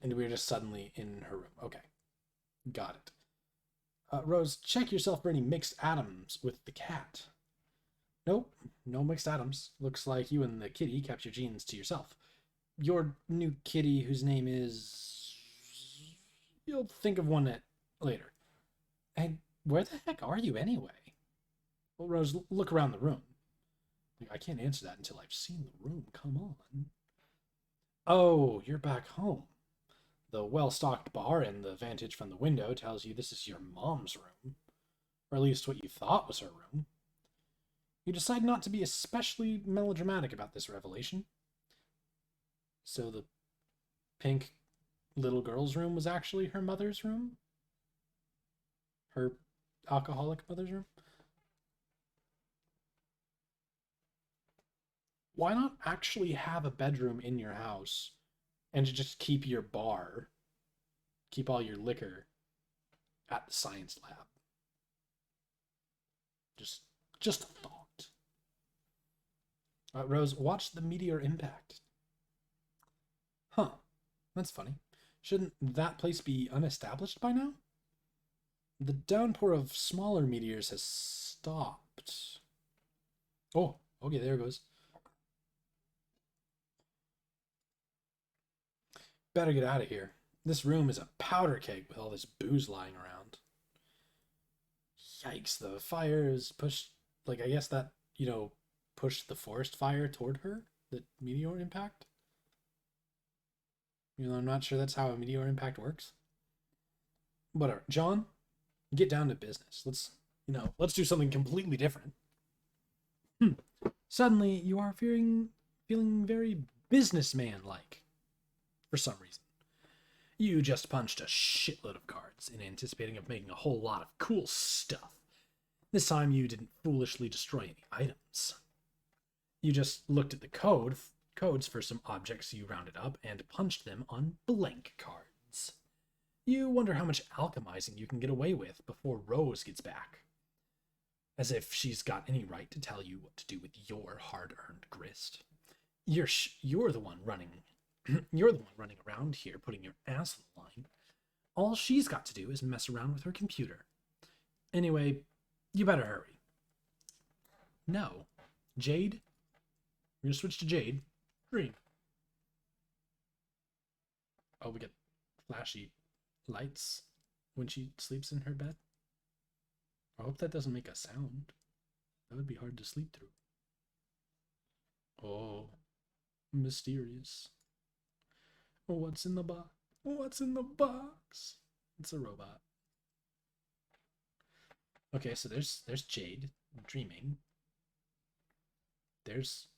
and we're just suddenly in her room. Okay, got it. Rose, check yourself for any mixed atoms with the cat. Nope, no mixed atoms. Looks like you and the kitty kept your genes to yourself. Your new kitty, whose name is. You'll think of one later. And where the heck are you anyway? Well, Rose, look around the room. I can't answer that until I've seen the room. Come on. Oh, you're back home. The well-stocked bar and the vantage from the window tells you this is your mom's room. Or at least what you thought was her room. You decide not to be especially melodramatic about this revelation. So the pink little girl's room was actually her mother's room? Her alcoholic mother's room? Why not actually have a bedroom in your house and just keep your bar, keep all your liquor at the science lab? Just a thought. Rose, watch the meteor impact. Huh, that's funny. Shouldn't that place be unestablished by now? The downpour of smaller meteors has stopped. Oh, okay, there it goes. Better get out of here. This room is a powder keg with all this booze lying around. Yikes, the fire is pushed. Like, I guess that, pushed the forest fire toward her? The meteor impact? I'm not sure that's how a meteor impact works. Whatever. John, get down to business. Let's do something completely different. Suddenly, you are feeling very businessman-like. For some reason. You just punched a shitload of cards in anticipating of making a whole lot of cool stuff. This time you didn't foolishly destroy any items. You just looked at the codes for some objects you rounded up and punched them on blank cards. You wonder how much alchemizing you can get away with before Rose gets back. As if she's got any right to tell you what to do with your hard-earned grist. You're the one running You're the one running around here putting your ass on the line. All she's got to do is mess around with her computer. Anyway, you better hurry. No. Jade? We're gonna switch to Jade. Dream. Oh, we get flashy lights when she sleeps in her bed. I hope that doesn't make a sound. That would be hard to sleep through. Oh, mysterious. What's in the box? What's in the box? It's a robot. Okay, so there's Jade dreaming. There's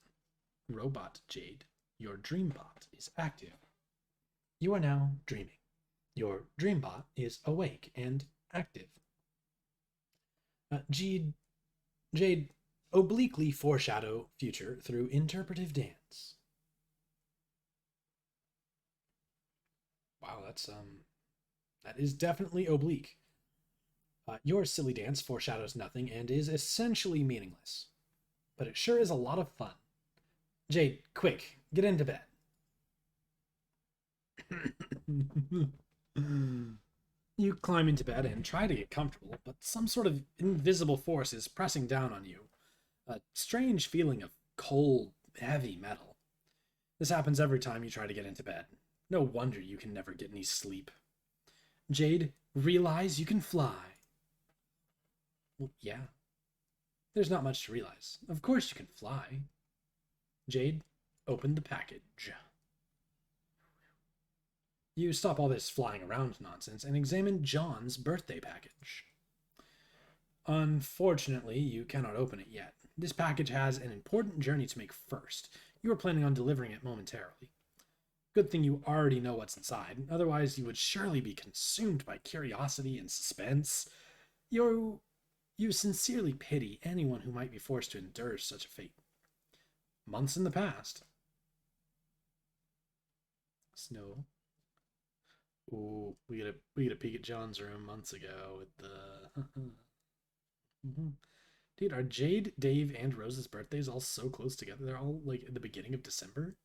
robot Jade. Your dreambot is active. You are now dreaming. Your dreambot is awake and active. Jade obliquely foreshadow future through interpretive dance. Wow, that is definitely oblique. Your silly dance foreshadows nothing and is essentially meaningless. But it sure is a lot of fun. Jade, quick, get into bed. You climb into bed and try to get comfortable, but some sort of invisible force is pressing down on you. A strange feeling of cold, heavy metal. This happens every time you try to get into bed. No wonder you can never get any sleep. Jade, realize you can fly. Well, yeah. There's not much to realize. Of course you can fly. Jade, open the package. You stop all this flying around nonsense and examine John's birthday package. Unfortunately, you cannot open it yet. This package has an important journey to make first. You are planning on delivering it momentarily. Good thing you already know what's inside, otherwise you would surely be consumed by curiosity and suspense. You sincerely pity anyone who might be forced to endure such a fate. Months in the past. Snow. Ooh, we get a peek at John's room months ago with the. Dude, are Jade, Dave, and Rose's birthdays all so close together? They're all like at the beginning of December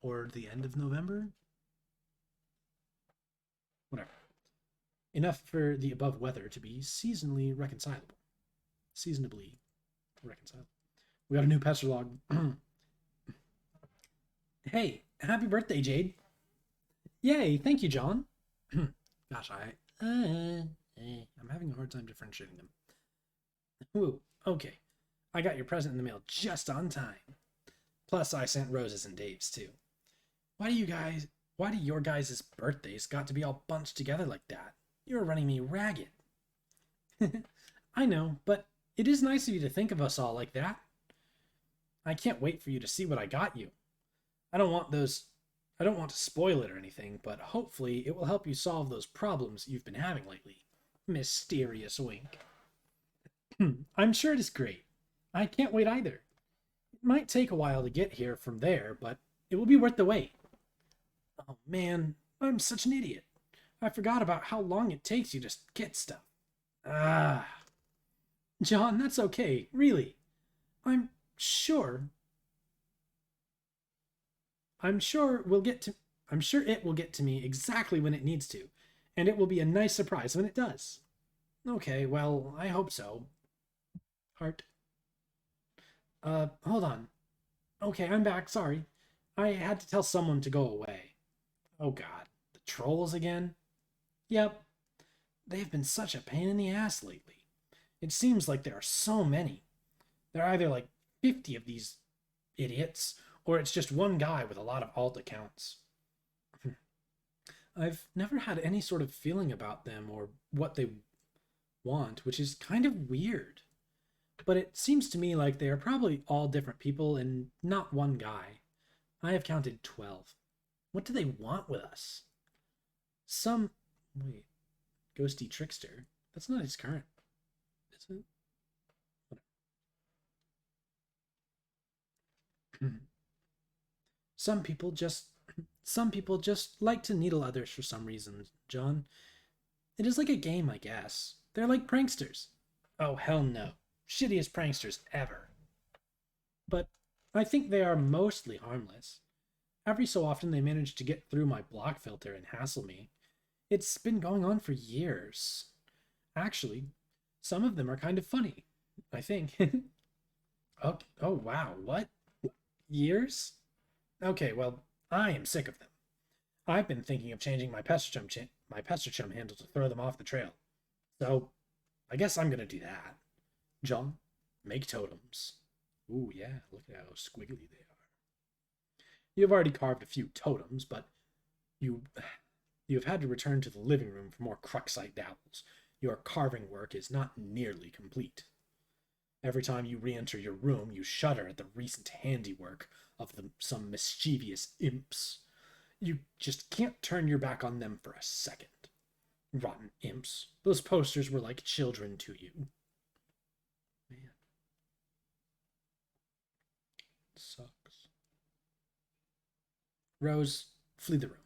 or the end of November. Whatever. Enough for the above weather to be seasonably reconcilable. Seasonably reconcilable. We got a new pester log. Hey, happy birthday, Jade. Yay, thank you, John. Gosh, I'm having a hard time differentiating them. Ooh, okay. I got your present in the mail just on time. Plus, I sent Rose's and Dave's too. Why do your guys' birthdays got to be all bunched together like that? You're running me ragged. I know, but it is nice of you to think of us all like that. I can't wait for you to see what I got you. I don't want to spoil it or anything, but hopefully it will help you solve those problems you've been having lately. Mysterious wink. I'm sure it is great. I can't wait either. It might take a while to get here from there, but it will be worth the wait. Oh man, I'm such an idiot. I forgot about how long it takes you to get stuff. Ah. John, that's okay, really. I'm sure I'm sure it will get to me exactly when it needs to, and it will be a nice surprise when it does. Okay, well, I hope so. Heart. Hold on. Okay, I'm back, sorry. I had to tell someone to go away. Oh god, the trolls again? Yep. They've been such a pain in the ass lately. It seems like there are so many. There are either like 50 of these idiots, or it's just one guy with a lot of alt accounts. I've never had any sort of feeling about them or what they want, which is kind of weird. But it seems to me like they are probably all different people and not one guy. I have counted 12. What do they want with us? Some. Wait. Ghosty Trickster? That's not his current. Is it? Whatever. Some people just like to needle others for some reason, John. It is like a game, I guess. They're like pranksters. Oh, hell no. Shittiest pranksters ever. But I think they are mostly harmless. Every so often they manage to get through my block filter and hassle me. It's been going on for years. Actually, some of them are kind of funny, I think. Oh, wow, what? Years? Okay, well, I am sick of them. I've been thinking of changing my pester chum handle to throw them off the trail. So, I guess I'm gonna do that. John, make totems. Ooh, yeah, look at how squiggly they are. You've already carved a few totems, but you have had to return to the living room for more Cruxite dowels. Your carving work is not nearly complete. Every time you re-enter your room, you shudder at the recent handiwork of some mischievous imps. You just can't turn your back on them for a second. Rotten imps. Those posters were like children to you. Man. Sucks. Rose, flee the room.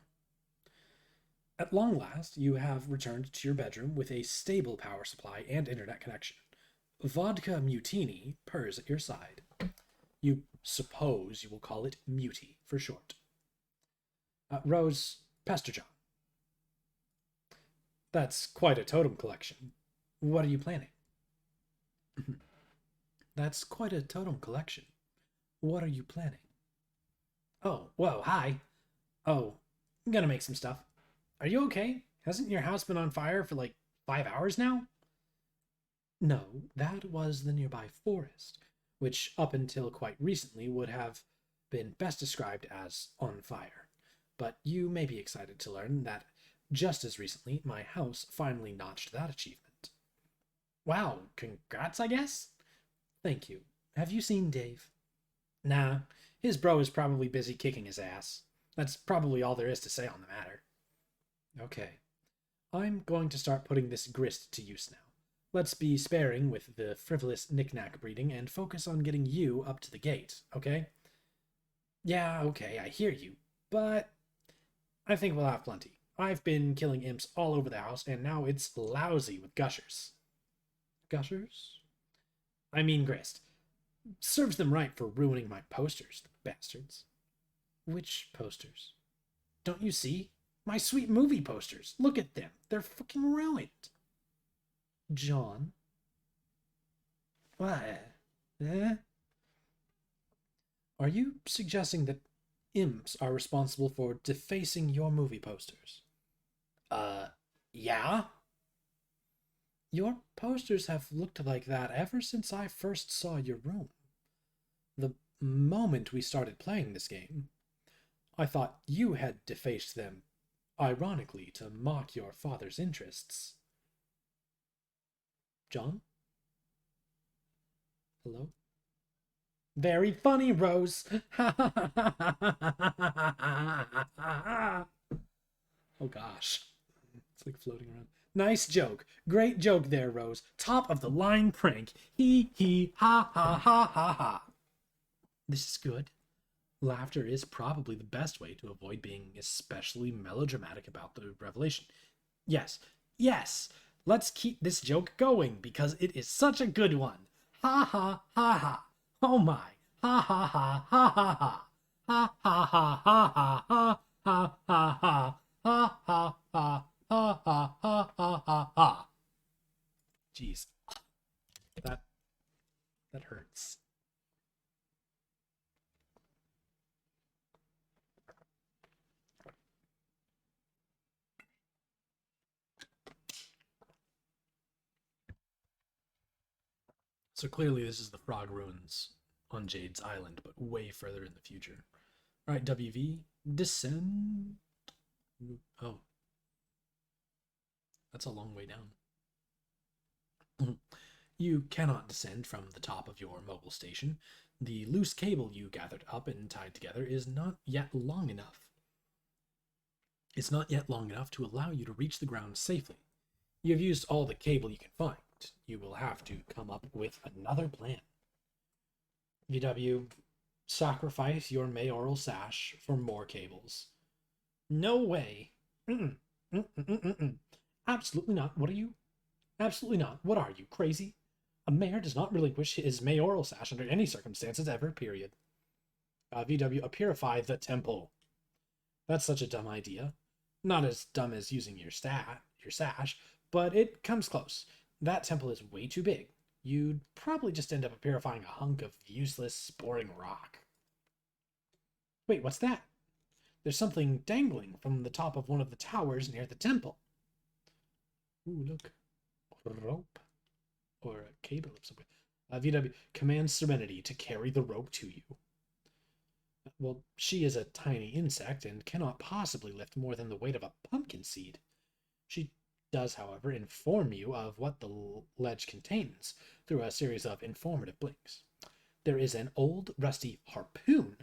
At long last, you have returned to your bedroom with a stable power supply and internet connection. Vodka Mutini purrs at your side. You suppose you will call it Muty for short. Rose, Pastor John. That's quite a totem collection. What are you planning? That's quite a totem collection. What are you planning? Oh, whoa, hi. Oh, I'm gonna make some stuff. Are you okay? Hasn't your house been on fire for like 5 hours now? No, that was the nearby forest, which up until quite recently would have been best described as on fire. But you may be excited to learn that just as recently, my house finally notched that achievement. Wow, congrats, I guess? Thank you. Have you seen Dave? Nah, his bro is probably busy kicking his ass. That's probably all there is to say on the matter. Okay, I'm going to start putting this grist to use now. Let's be sparing with the frivolous knick-knack breeding and focus on getting you up to the gate, okay? Yeah, okay, I hear you, but I think we'll have plenty. I've been killing imps all over the house, and now it's lousy with gushers. Gushers? I mean grist. Serves them right for ruining my posters, the bastards. Which posters? Don't you see? My sweet movie posters. Look at them. They're fucking ruined. John? What? Eh? Are you suggesting that imps are responsible for defacing your movie posters? Yeah? Your posters have looked like that ever since I first saw your room. The moment we started playing this game, I thought you had defaced them, ironically, to mock your father's interests. John? Hello? Very funny, Rose. Oh gosh. It's like floating around. Nice joke. Great joke there, Rose. Top of the line prank. Hee ha ha ha ha ha. This is good. Laughter is probably the best way to avoid being especially melodramatic about the revelation. Yes, yes, let's keep this joke going because it is such a good one. Ha ha ha ha. Oh my. Ha ha ha ha ha ha. Ha ha ha ha ha ha. Ha ha ha. Ha ha ha. Ha ha ha ha ha ha. Jeez. That that hurts. So clearly this is the Frog Ruins on Jade's Island, but way further in the future. All right, WV, descend. Oh, that's a long way down. You cannot descend from the top of your mobile station. The loose cable you gathered up and tied together is not yet long enough. It's not yet long enough to allow you to reach the ground safely. You have used all the cable you can find. You will have to come up with another plan. VW, sacrifice your mayoral sash for more cables. No way. Mm-mm. Mm-mm-mm-mm. Absolutely not. What are you? Absolutely not. What are you, crazy? A mayor does not relinquish his mayoral sash under any circumstances ever, period. VW, purify the temple. That's such a dumb idea. Not as dumb as using your sash, but it comes close. That temple is way too big. You'd probably just end up purifying a hunk of useless, boring rock. Wait, what's that? There's something dangling from the top of one of the towers near the temple. Ooh, look. Rope. Or a cable of some kind. VW, command Serenity to carry the rope to you. Well, she is a tiny insect and cannot possibly lift more than the weight of a pumpkin seed. She does, however, inform you of what the ledge contains through a series of informative blinks. There is an old, rusty harpoon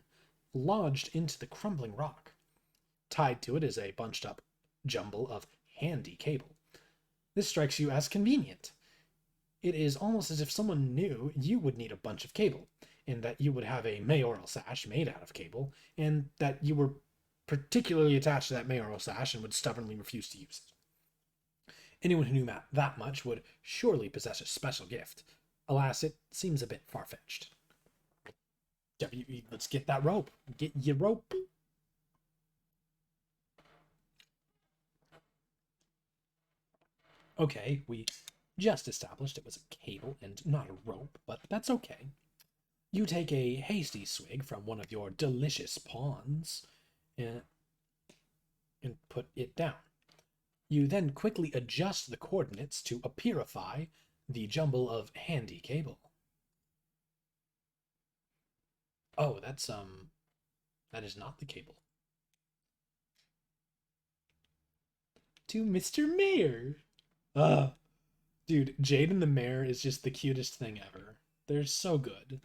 lodged into the crumbling rock. Tied to it is a bunched up jumble of handy cable. This strikes you as convenient. It is almost as if someone knew you would need a bunch of cable, and that you would have a mayoral sash made out of cable, and that you were particularly attached to that mayoral sash and would stubbornly refuse to use it. Anyone who knew that much would surely possess a special gift. Alas, it seems a bit far-fetched. Let's get that rope. Get your rope. Okay, we just established it was a cable and not a rope, but that's okay. You take a hasty swig from one of your delicious pawns and, put it down. You then quickly adjust the coordinates to appearify the jumble of handy cable. Oh, that is not the cable. To Mr. Mayor. Dude, Jade and the Mayor is just the cutest thing ever. They're so good.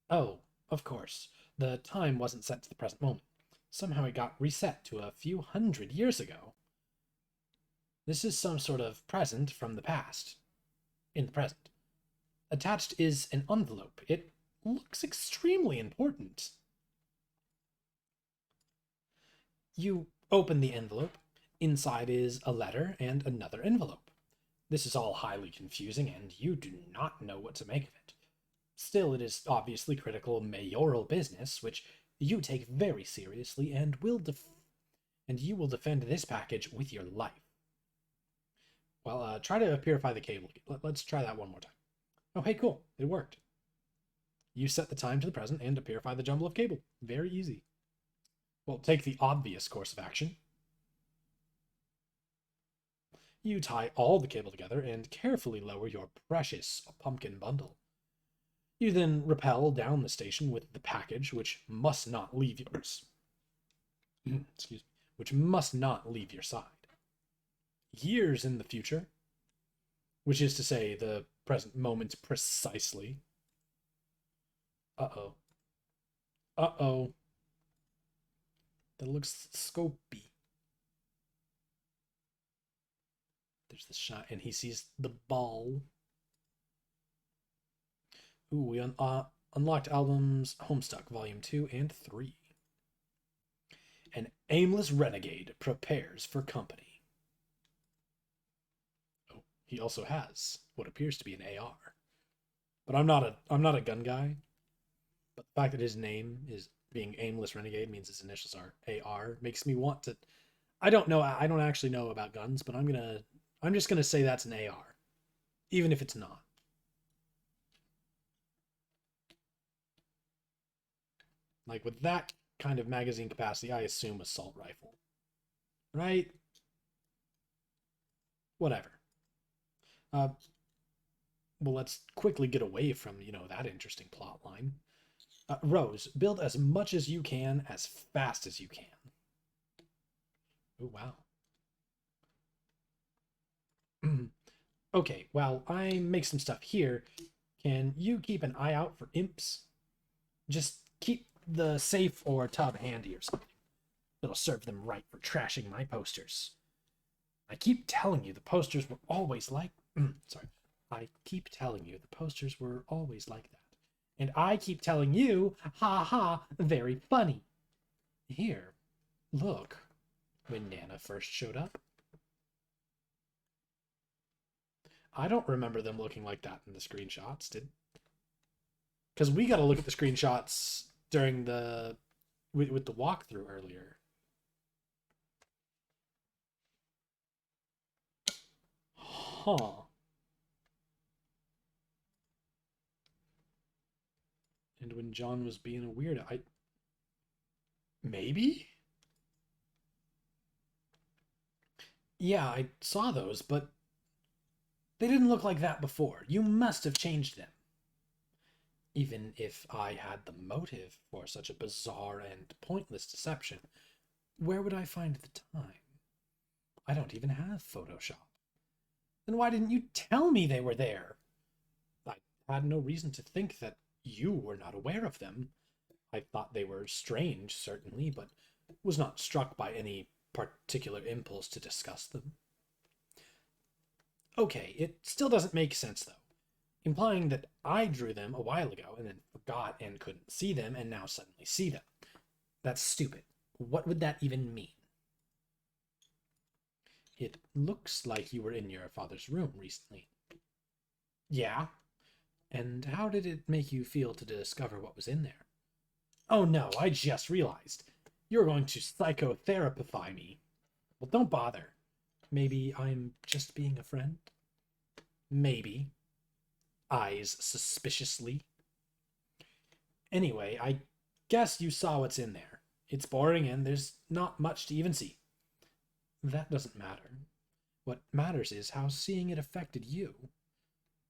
Oh, of course. The time wasn't set to the present moment. Somehow it got reset to a few hundred years ago. This is some sort of present from the past. In the present. Attached is an envelope. It looks extremely important. You open the envelope. Inside is a letter and another envelope. This is all highly confusing, and you do not know what to make of it. Still, it is obviously critical mayoral business, which you take very seriously and you will defend this package with your life. Well, try to purify the cable. Let's try that one more time. Oh, hey, cool. It worked. You set the time to the present and to purify the jumble of cable. Very easy. Well, take the obvious course of action. You tie all the cable together and carefully lower your precious pumpkin bundle. You then rappel down the station with the package, which must not leave yours. Excuse me. Which must not leave your side. Years in the future, which is to say the present moment precisely. Uh-oh. Uh-oh. That looks scopy. There's the shot, and he sees the ball. Ooh, we unlocked albums Homestuck Volume 2 and 3. An aimless renegade prepares for company. Oh, he also has what appears to be an AR. But I'm not a gun guy. But the fact that his name is being aimless renegade means his initials are AR makes me want to. I don't know. I don't actually know about guns, but I'm just gonna say that's an AR, even if it's not. Like with that kind of magazine capacity, I assume assault rifle, right? Whatever. Uh, well, let's quickly get away from that interesting plot line. Rose, build as much as you can as fast as you can. Oh wow. Okay, while I make some stuff here, can you keep an eye out for imps? Just keep the safe or tub handy or something. It'll serve them right for trashing my posters. I keep telling you the posters were always like... sorry. I keep telling you the posters were always like that. And I keep telling you, ha ha, very funny. Here, look. When Nana first showed up. I don't remember them looking like that in the screenshots, because we got to look at the screenshots during with the walkthrough earlier. Huh. And when John was being a weirdo, maybe? Yeah, I saw those, but they didn't look like that before. You must have changed them. Even if I had the motive for such a bizarre and pointless deception, where would I find the time? I don't even have Photoshop. Then why didn't you tell me they were there? I had no reason to think that you were not aware of them. I thought they were strange, certainly, but was not struck by any particular impulse to discuss them. Okay, it still doesn't make sense, though. Implying that I drew them a while ago and then forgot and couldn't see them and now suddenly see them. That's stupid. What would that even mean? It looks like you were in your father's room recently. Yeah? And how did it make you feel to discover what was in there? Oh no, I just realized. You're going to psychotherapify me. Well, don't bother. Maybe I'm just being a friend? Maybe. Eyes suspiciously. Anyway, I guess you saw what's in there. It's boring and there's not much to even see. That doesn't matter. What matters is how seeing it affected you.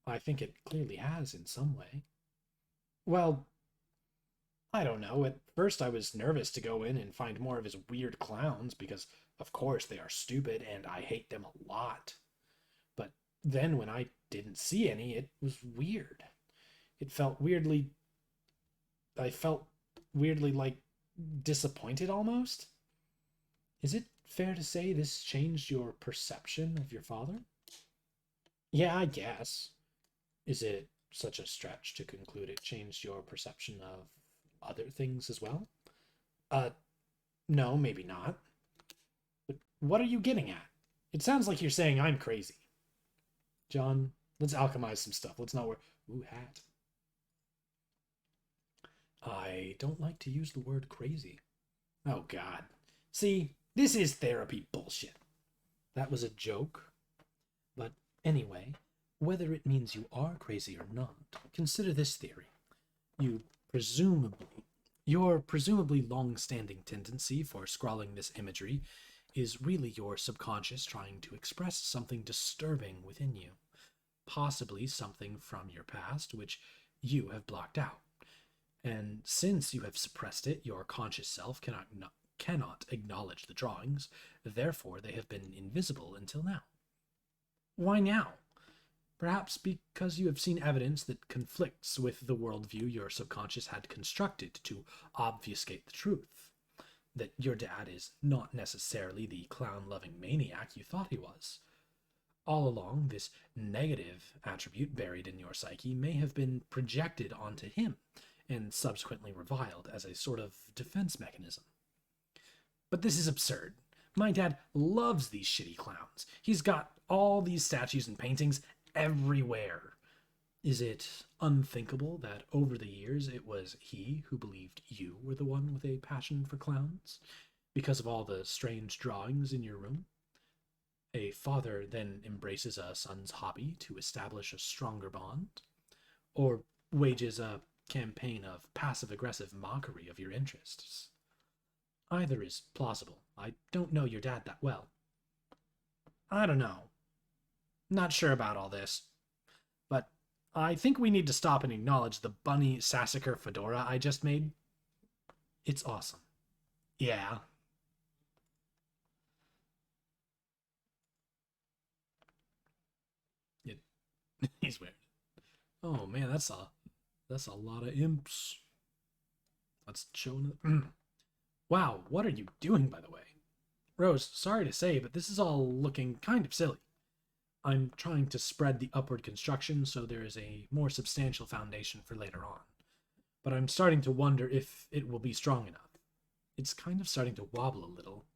I think it clearly has in some way. Well, I don't know. At first, I was nervous to go in and find more of his weird clowns because, of course, they are stupid and I hate them a lot. But then when I didn't see any, it was weird. It felt weirdly. I felt weirdly like disappointed almost. Is it fair to say this changed your perception of your father? Yeah, I guess. Is it such a stretch to conclude it changed your perception of other things as well? Uh, no, maybe not. But what are you getting at? It sounds like you're saying I'm crazy. John, let's alchemize some stuff. Let's not worry. Ooh, hat. I don't like to use the word crazy. Oh, God. See, this is therapy bullshit. That was a joke. But anyway, whether it means you are crazy or not, consider this theory. You presumably, your presumably long-standing tendency for scrawling this imagery is really your subconscious trying to express something disturbing within you, possibly something from your past which you have blocked out. And since you have suppressed it, your conscious self cannot acknowledge the drawings, therefore they have been invisible until now. Why now? Perhaps because you have seen evidence that conflicts with the worldview your subconscious had constructed to obfuscate the truth. That your dad is not necessarily the clown-loving maniac you thought he was. All along, this negative attribute buried in your psyche may have been projected onto him and subsequently reviled as a sort of defense mechanism. But this is absurd. My dad loves these shitty clowns. He's got all these statues and paintings everywhere. Is it unthinkable that over the years it was he who believed you were the one with a passion for clowns? Because of all the strange drawings in your room? A father then embraces a son's hobby to establish a stronger bond? Or wages a campaign of passive-aggressive mockery of your interests? Either is plausible. I don't know your dad that well. I don't know. Not sure about all this. But I think we need to stop and acknowledge the bunny sassacre fedora I just made. It's awesome. Yeah. It, he's weird. Oh man, that's a lot of imps. Let's show. Wow, what are you doing, by the way? Rose, sorry to say, but this is all looking kind of silly. I'm trying to spread the upward construction so there is a more substantial foundation for later on. But I'm starting to wonder if it will be strong enough. It's kind of starting to wobble a little.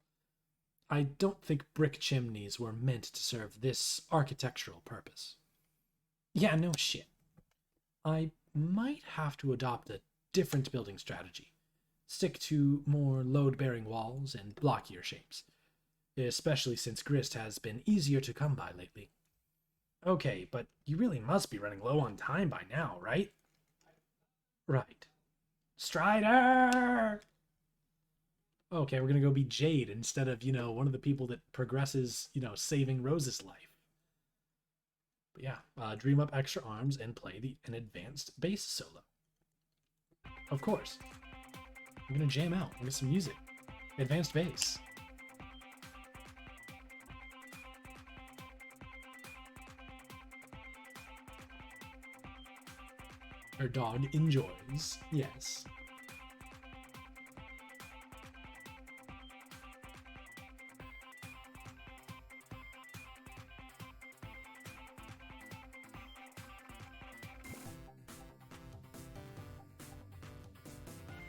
I don't think brick chimneys were meant to serve this architectural purpose. Yeah, no shit. I might have to adopt a different building strategy. Stick to more load-bearing walls and blockier shapes, especially since grist has been easier to come by lately. Okay, but you really must be running low on time by now, right? Right. Strider! Okay, we're gonna go be Jade instead of, one of the people that progresses, saving Rose's life. But yeah, dream up extra arms and play an advanced bass solo. Of course. I'm gonna jam out with some music. Advanced bass. Her dog enjoys, yes.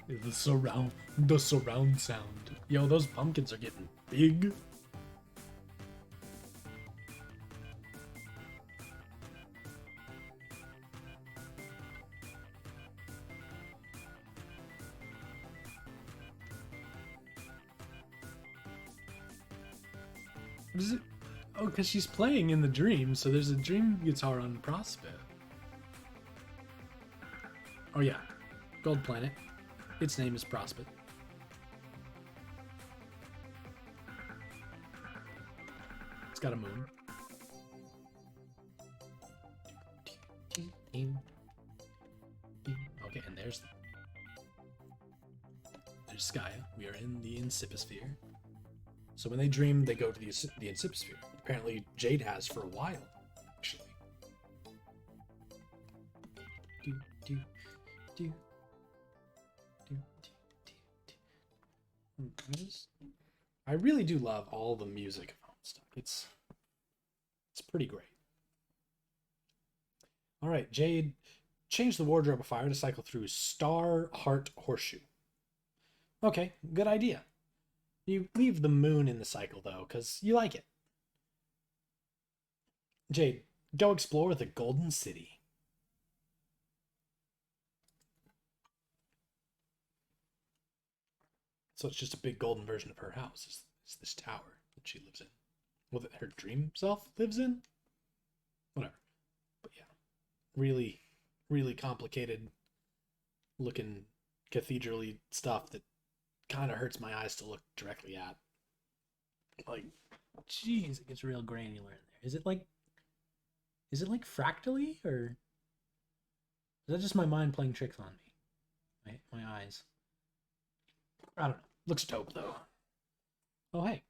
The surround sound. Yo, those pumpkins are getting big. Oh, because she's playing in the dream, so there's a dream guitar on Prospect. Oh yeah, Gold Planet. Its name is Prospect. It's got a moon. Okay, and there's Skya. We are in the Inciposphere. So when they dream, they go to the Inciposphere. Apparently, Jade has for a while, actually. Do, do, do. I really do love all the music of Homestuck. It's pretty great. All right, Jade, change the wardrobe of fire to cycle through Star Heart Horseshoe. Okay, good idea. You leave the moon in the cycle though, because you like it. Jade, go explore the Golden City. So it's just a big golden version of her house. Is this tower that she lives in? Well, that her dream self lives in? Whatever. But yeah, really, really complicated looking cathedral-y stuff that kind of hurts my eyes to look directly at. Like, jeez, it gets real granular in there. Is it like fractally, or is that just my mind playing tricks on me? My eyes. I don't know. Looks dope though. Oh hey,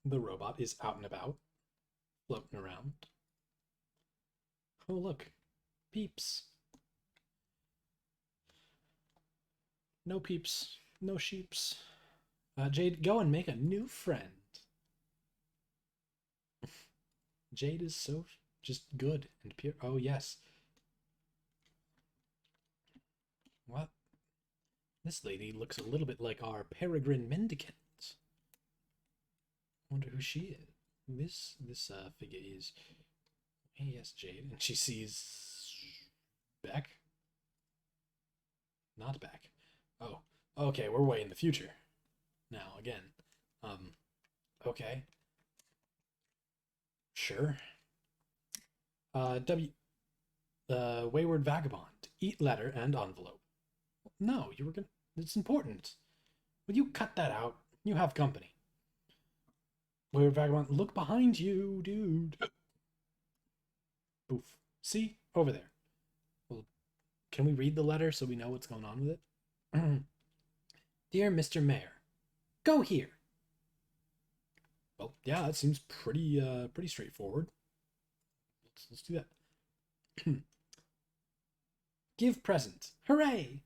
the robot is out and about, floating around. Oh look, peeps. No peeps, no sheeps. Jade, go and make a new friend. Jade is so just good and pure. Oh yes. What? This lady looks a little bit like our peregrine mendicant. Wonder who she is. This figure is. Hey, yes, Jade, and she sees Beck. Not Beck. Oh, okay. We're way in the future now. Again, okay, sure. W. Wayward Vagabond. Eat letter and envelope. No, you were gonna. It's important. Will you cut that out? You have company. Wayward Vagabond, look behind you, dude. Boof. See? Over there. Well, can we read the letter so we know what's going on with it? Dear Mr. Mayor, go here. Well, yeah, that seems pretty straightforward. Let's do that. Give present. Hooray!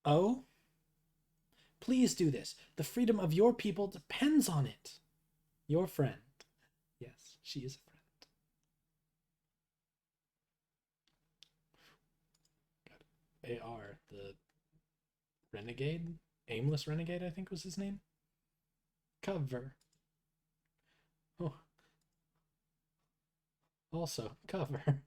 Oh? Please do this. The freedom of your people depends on it. Your friend. Yes, she is a friend. God. AR, the renegade? Aimless renegade, I think was his name. Cover. Oh. Also, cover.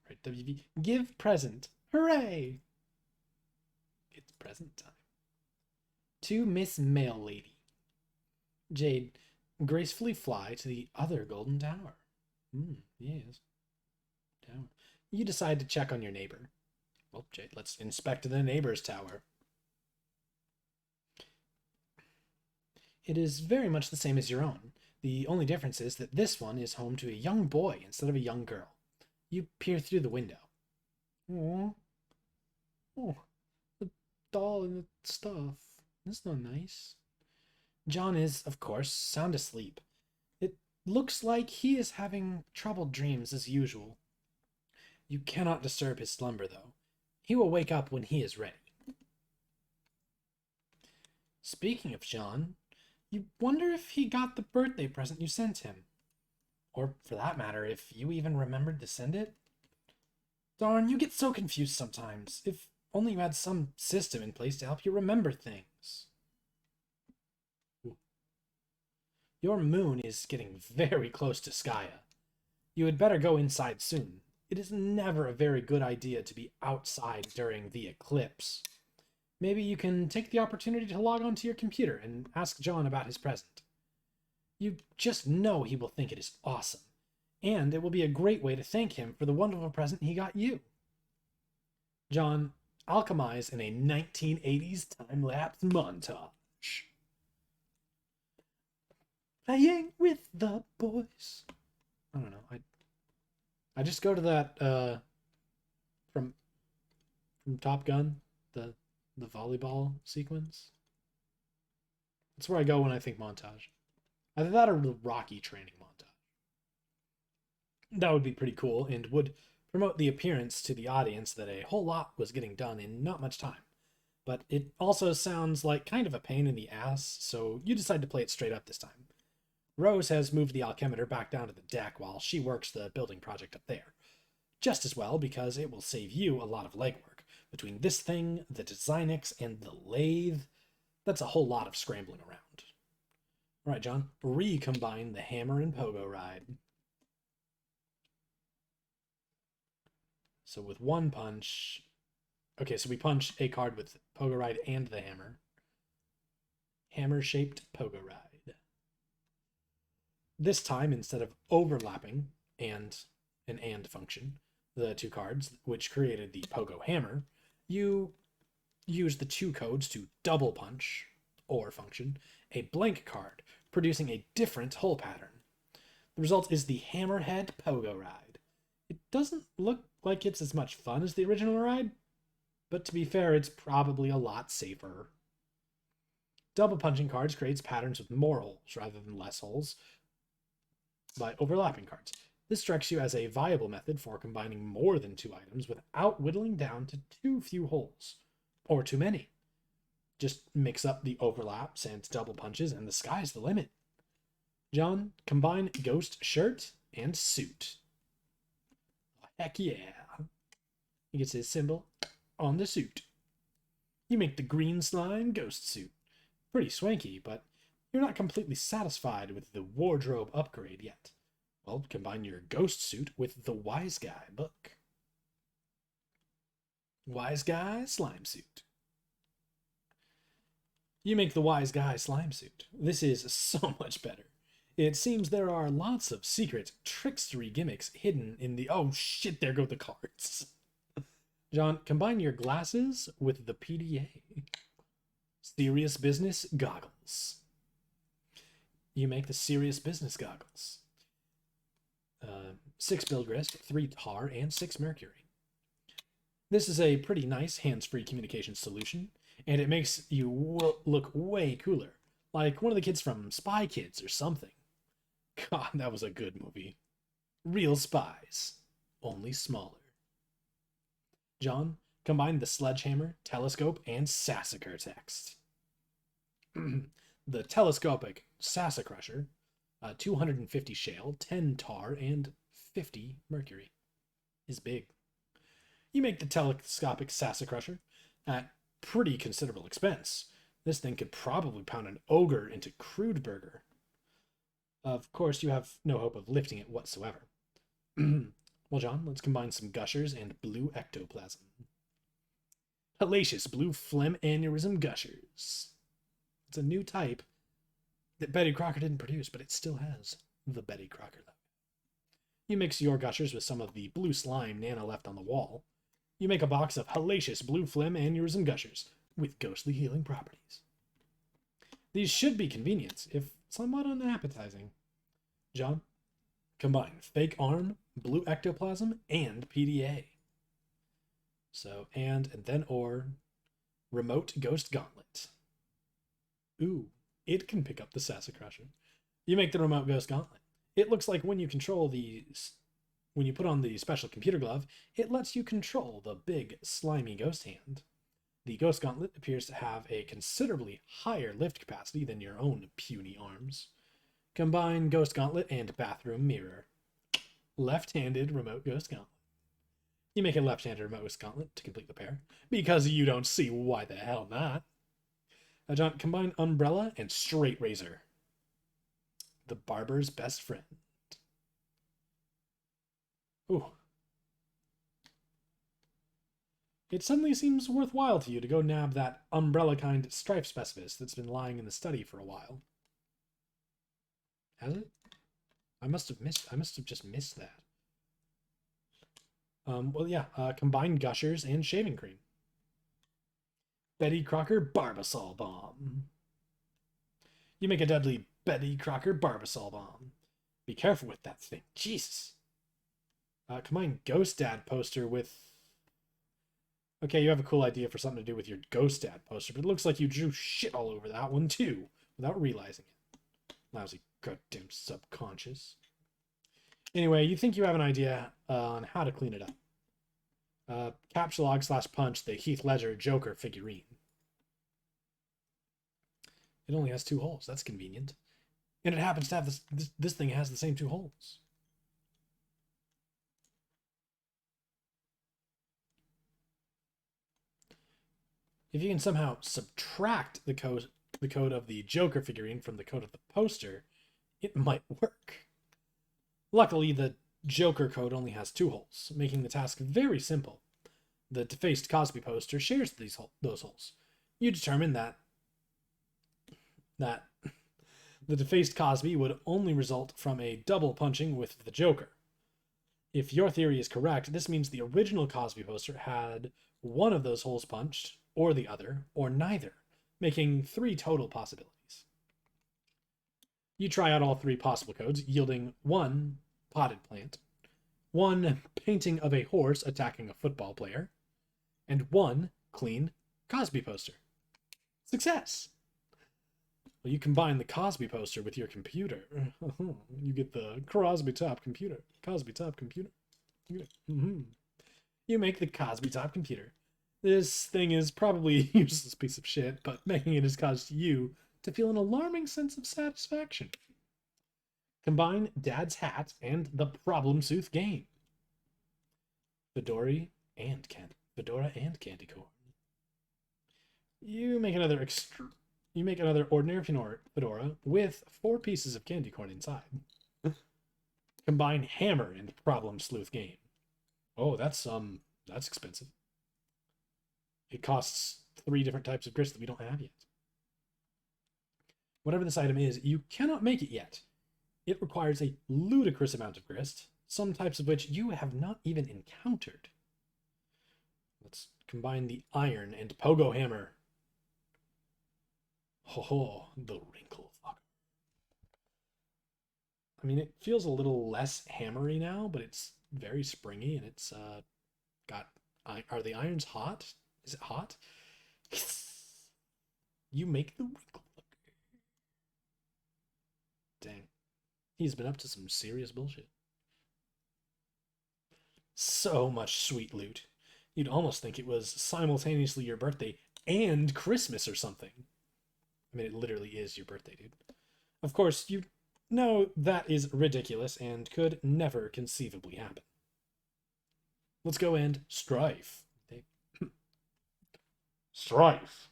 Right, WV. Give present. Hooray! It's present time. To Miss Mail Lady. Jade, gracefully fly to the other golden tower. Yes. Tower. You decide to check on your neighbor. Well, Jade, let's inspect the neighbor's tower. It is very much the same as your own. The only difference is that this one is home to a young boy instead of a young girl. You peer through the window. Oh, oh, the doll and the stuff. That's not nice. John is, of course, sound asleep. It looks like he is having troubled dreams as usual. You cannot disturb his slumber, though. He will wake up when he is ready. Speaking of John, you wonder if he got the birthday present you sent him. Or, for that matter, if you even remembered to send it. Darn, you get so confused sometimes. If only you had some system in place to help you remember things. Your moon is getting very close to Skya. You had better go inside soon. it is never a very good idea to be outside during the eclipse. Maybe you can take the opportunity to log onto your computer and ask John about his present. You just know he will think it is awesome, and it will be a great way to thank him for the wonderful present he got you. John, alchemize in a 1980s time-lapse montage. Playing with the boys. I don't know. I just go to that from Top Gun, the volleyball sequence. That's where I go when I think montage. Either that or the Rocky training montage. That would be pretty cool and would promote the appearance to the audience that a whole lot was getting done in not much time. But it also sounds like kind of a pain in the ass, so you decide to play it straight up this time. Rose has moved the alchemeter back down to the deck while she works the building project up there. Just as well, because it will save you a lot of legwork. Between this thing, the Designix, and the lathe, that's a whole lot of scrambling around. Alright, John, recombine the hammer and pogo ride. So with one punch... Okay, so we punch a card with pogo ride and the hammer. Hammer-shaped pogo ride. This time, instead of overlapping and an and function, the two cards, which created the pogo hammer, you use the two codes to double punch, or function, a blank card, producing a different hole pattern. The result is the Hammerhead Pogo Ride. It doesn't look like it's as much fun as the original ride, but to be fair, it's probably a lot safer. Double punching cards creates patterns with more holes rather than less holes by overlapping cards. This strikes you as a viable method for combining more than two items without whittling down to too few holes, or too many. Just mix up the overlaps and double punches, and the sky's the limit. John, combine ghost shirt and suit. Heck yeah. He gets his symbol on the suit. You make the green slime ghost suit. Pretty swanky, but you're not completely satisfied with the wardrobe upgrade yet. Well, combine your ghost suit with the Wise Guy book. Wise Guy slime suit. You make the Wise Guy slime suit. This is so much better. It seems there are lots of secret trickstery gimmicks hidden in the... Oh shit, there go the cards. John, combine your glasses with the PDA. Serious Business Goggles. You make the Serious Business Goggles. 6 Bilgrist, 3 tar, and 6 mercury. This is a pretty nice hands-free communication solution, and it makes you look way cooler, like one of the kids from Spy Kids or something. God, that was a good movie. Real spies, only smaller. John, combine the Sledgehammer, Telescope, and Sassacre text. The telescopic Sassacrusher, 250 shale, 10 tar, and 50 mercury, is big. You make the telescopic Sassacrusher at pretty considerable expense. This thing could probably pound an ogre into crude burger. Of course, you have no hope of lifting it whatsoever. Well, John, let's combine some gushers and blue ectoplasm. Hellacious blue phlegm aneurysm gushers. It's a new type that Betty Crocker didn't produce, but it still has the Betty Crocker logo. You mix your gushers with some of the blue slime Nana left on the wall. You make a box of hellacious blue phlegm aneurysm gushers with ghostly healing properties. These should be convenient, if somewhat unappetizing. John, combine fake arm, blue ectoplasm, and PDA. So, and then or remote ghost gauntlet. Ooh, it can pick up the Sassacrusher. You make the remote ghost gauntlet. It looks like when you control when you put on the special computer glove, it lets you control the big, slimy ghost hand. The ghost gauntlet appears to have a considerably higher lift capacity than your own puny arms. Combine ghost gauntlet and bathroom mirror. Left-handed remote ghost gauntlet. You make a left-handed remote ghost gauntlet to complete the pair, because you don't see why the hell not. John, combine umbrella and straight razor. The barber's best friend. Ooh. it suddenly seems worthwhile to you to go nab that umbrella-kind strife specifist that's been lying in the study for a while. Has it? I must have just missed that. Well, yeah, combined gushers and shaving cream. Betty Crocker Barbasol Bomb. You make a deadly Betty Crocker Barbasol Bomb. Be careful with that thing. Jesus. Combine Ghost Dad poster with... Okay, you have a cool idea for something to do with your Ghost Dad poster, but it looks like you drew shit all over that one too, without realizing it. Lousy goddamn subconscious. Anyway, you think you have an idea on how to clean it up. Capsulog/punch the Heath Ledger Joker figurine. It only has 2 holes. That's convenient. And it happens to have this thing has the same 2 holes. If you can somehow subtract the code of the Joker figurine from the code of the poster, it might work. Luckily, the Joker code only has 2 holes, making the task very simple. The defaced Cosby poster shares those holes. You determine that the defaced Cosby would only result from a double punching with the Joker. If your theory is correct, this means the original Cosby poster had one of those holes punched, or the other, or neither, making 3 total possibilities. You try out all 3 possible codes, yielding 1 potted plant, 1 painting of a horse attacking a football player, and 1 clean Cosby poster. Success! Well, you combine the Cosby poster with your computer. You get the Cosby Top computer. Cosby Top computer. You make the Cosby Top computer. This thing is probably a useless piece of shit, but making it has caused you to feel an alarming sense of satisfaction. Combine Dad's hat and the Problem Sooth game. Fedora and candy corn. You make another ordinary fedora with 4 pieces of candy corn inside. Combine hammer and Problem Sleuth game. Oh, that's expensive. It costs 3 different types of grist that we don't have yet. Whatever this item is, you cannot make it yet. It requires a ludicrous amount of grist, some types of which you have not even encountered. Let's combine the iron and pogo hammer. Oh, the wrinkle fucker. I mean, it feels a little less hammery now, but it's very springy, and it's got... Are the irons hot? Is it hot? You make the wrinkle fucker. Dang. He's been up to some serious bullshit. So much sweet loot. You'd almost think it was simultaneously your birthday and Christmas or something. I mean, it literally is your birthday, dude. Of course, you know that is ridiculous and could never conceivably happen. Let's go end Strife. Strife.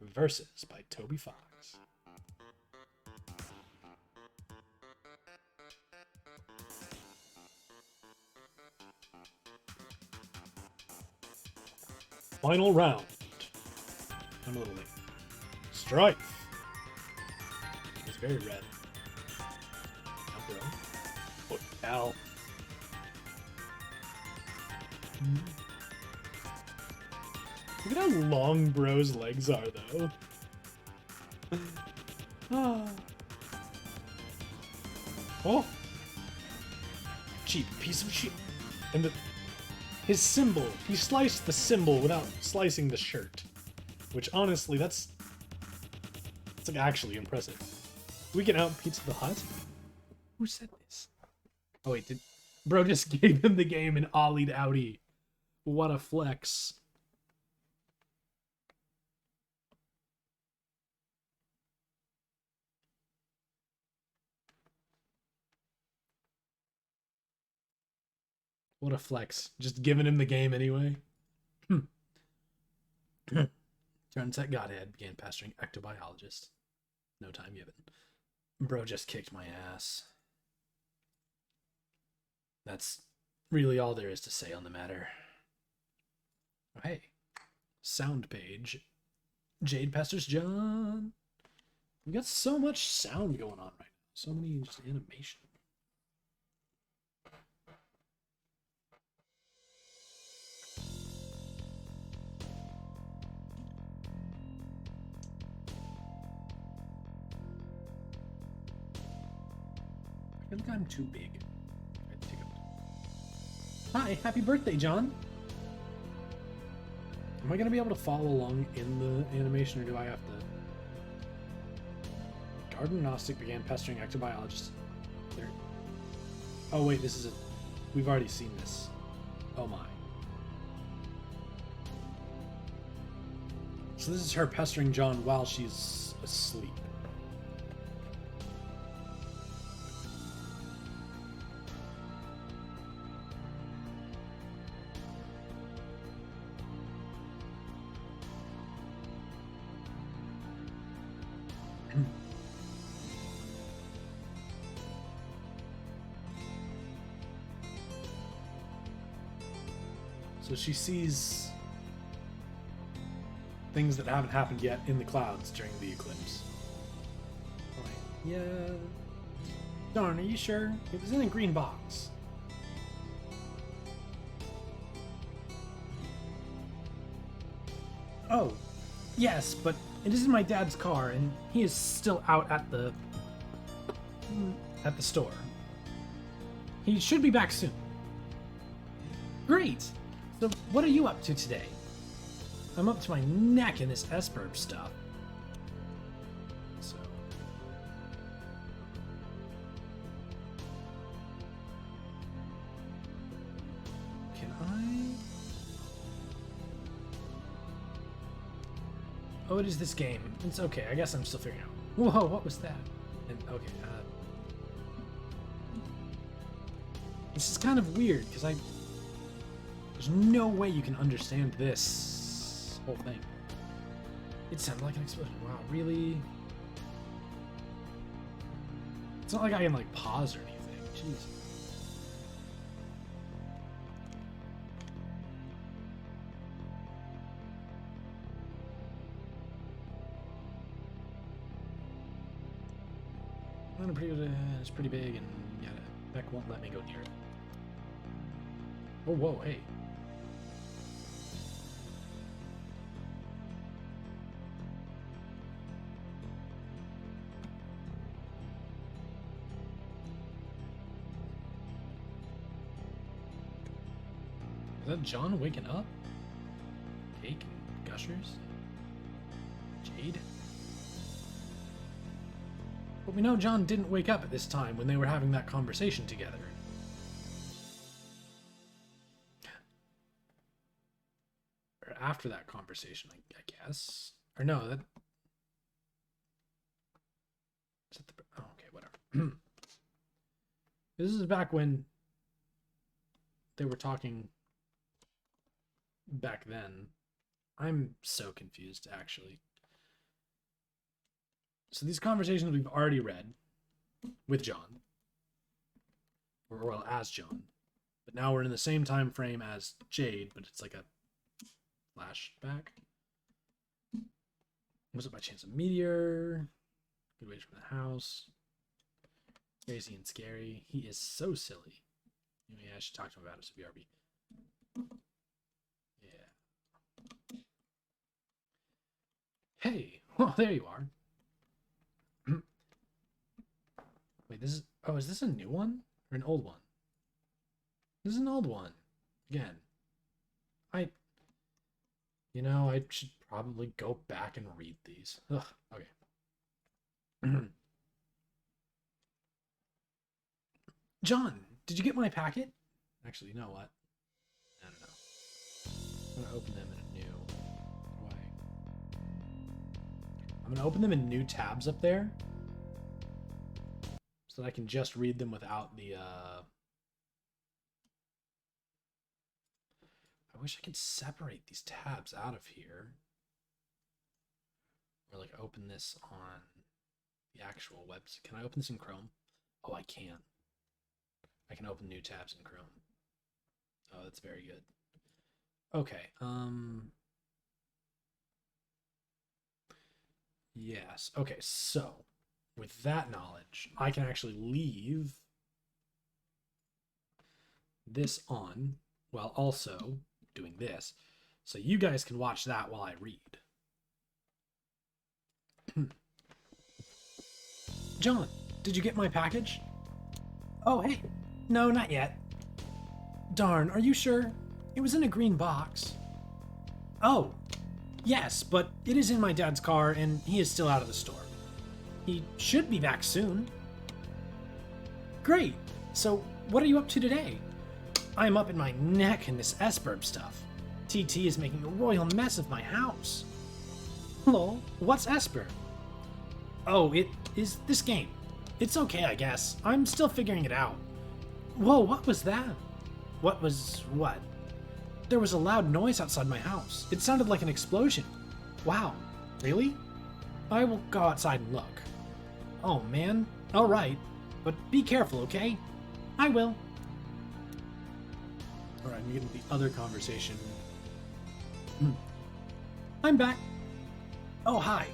Verses by Toby Fox. Final round. I'm a little late. Strife. It's very red. Now, bro. Oh, Al. Look at how long Bro's legs are, though. Oh. Cheap piece of shit. And his symbol. He sliced the symbol without slicing the shirt. Which, honestly, that's like actually impressive. We can out Pizza the Hut? Who said this? Oh, wait, Bro just gave him the game and ollied outie. What a flex. What a flex. Just giving him the game anyway. Turns that Godhead began pastoring ectobiologist. No time given. Bro just kicked my ass. That's really all there is to say on the matter. Oh, hey, sound page. Jade pesters John. We got so much sound going on right now. So many just animation. I feel like I'm too big. Hi, happy birthday, John. Am I going to be able to follow along in the animation, or do I have to? Garden Gnostic began pestering ectobiologists. Oh wait, this is a... We've already seen this. Oh my. So this is her pestering John while she's asleep. So she sees things that haven't happened yet in the clouds during the eclipse. Like, yeah. Darn, are you sure? It was in a green box. Oh, yes, but it is in my dad's car, and he is still out at the store. He should be back soon. Great! So, what are you up to today? I'm up to my neck in this Esperb stuff. So. Can I? Oh, it is this game. It's okay. I guess I'm still figuring out. Whoa, what was that? And okay. This is kind of weird because there's no way you can understand this whole thing. It sounded like an explosion. Wow, really? It's not like I can like pause or anything. Jeez. It's pretty big, and yeah, Beck won't let me go near it. Oh, whoa, hey. Is that John waking up? Cake and gushers? Jade? But we know John didn't wake up at this time when they were having that conversation together. Or after that conversation, I guess. Or no, that... Is that the... Oh, okay, whatever. This is back when they were talking back then. I'm so confused, actually. So these conversations we've already read with John, or well, as John, but now we're in the same time frame as Jade, but it's like a flashback. Was it by chance a meteor? Good ways from the house. Crazy and scary. He is so silly. Yeah, I should talk to him about it. So BRB. Yeah. Hey, well, there you are. Wait, this is... Oh, is this a new one? Or an old one? This is an old one. Again. You know, I should probably go back and read these. Ugh, okay. John, did you get my packet? Actually, you know what? I don't know. I'm gonna open them in a new... I'm gonna open them in new tabs up there. So that I can just read them without the, I wish I could separate these tabs out of here. Or like open this on the actual website. Can I open this in Chrome? Oh, I can. I can open new tabs in Chrome. Oh, that's very good. Okay. Yes. Okay, so with that knowledge, I can actually leave this on while also doing this. So you guys can watch that while I read. John, did you get my package? Oh, hey. No, not yet. Darn, are you sure? It was in a green box. Oh, yes, but it is in my dad's car and he is still out of the store. He should be back soon. Great. So, what are you up to today? I'm up in my neck in this S-Burb stuff. TT is making a royal mess of my house. Lol, what's S-Burb? Oh, it is this game. It's okay, I guess. I'm still figuring it out. Whoa, what was that? What was what? There was a loud noise outside my house. It sounded like an explosion. Wow, really? I will go outside and look. Oh man, alright. But be careful, okay? I will. Alright, I'm getting the other conversation. I'm back. Oh, hi.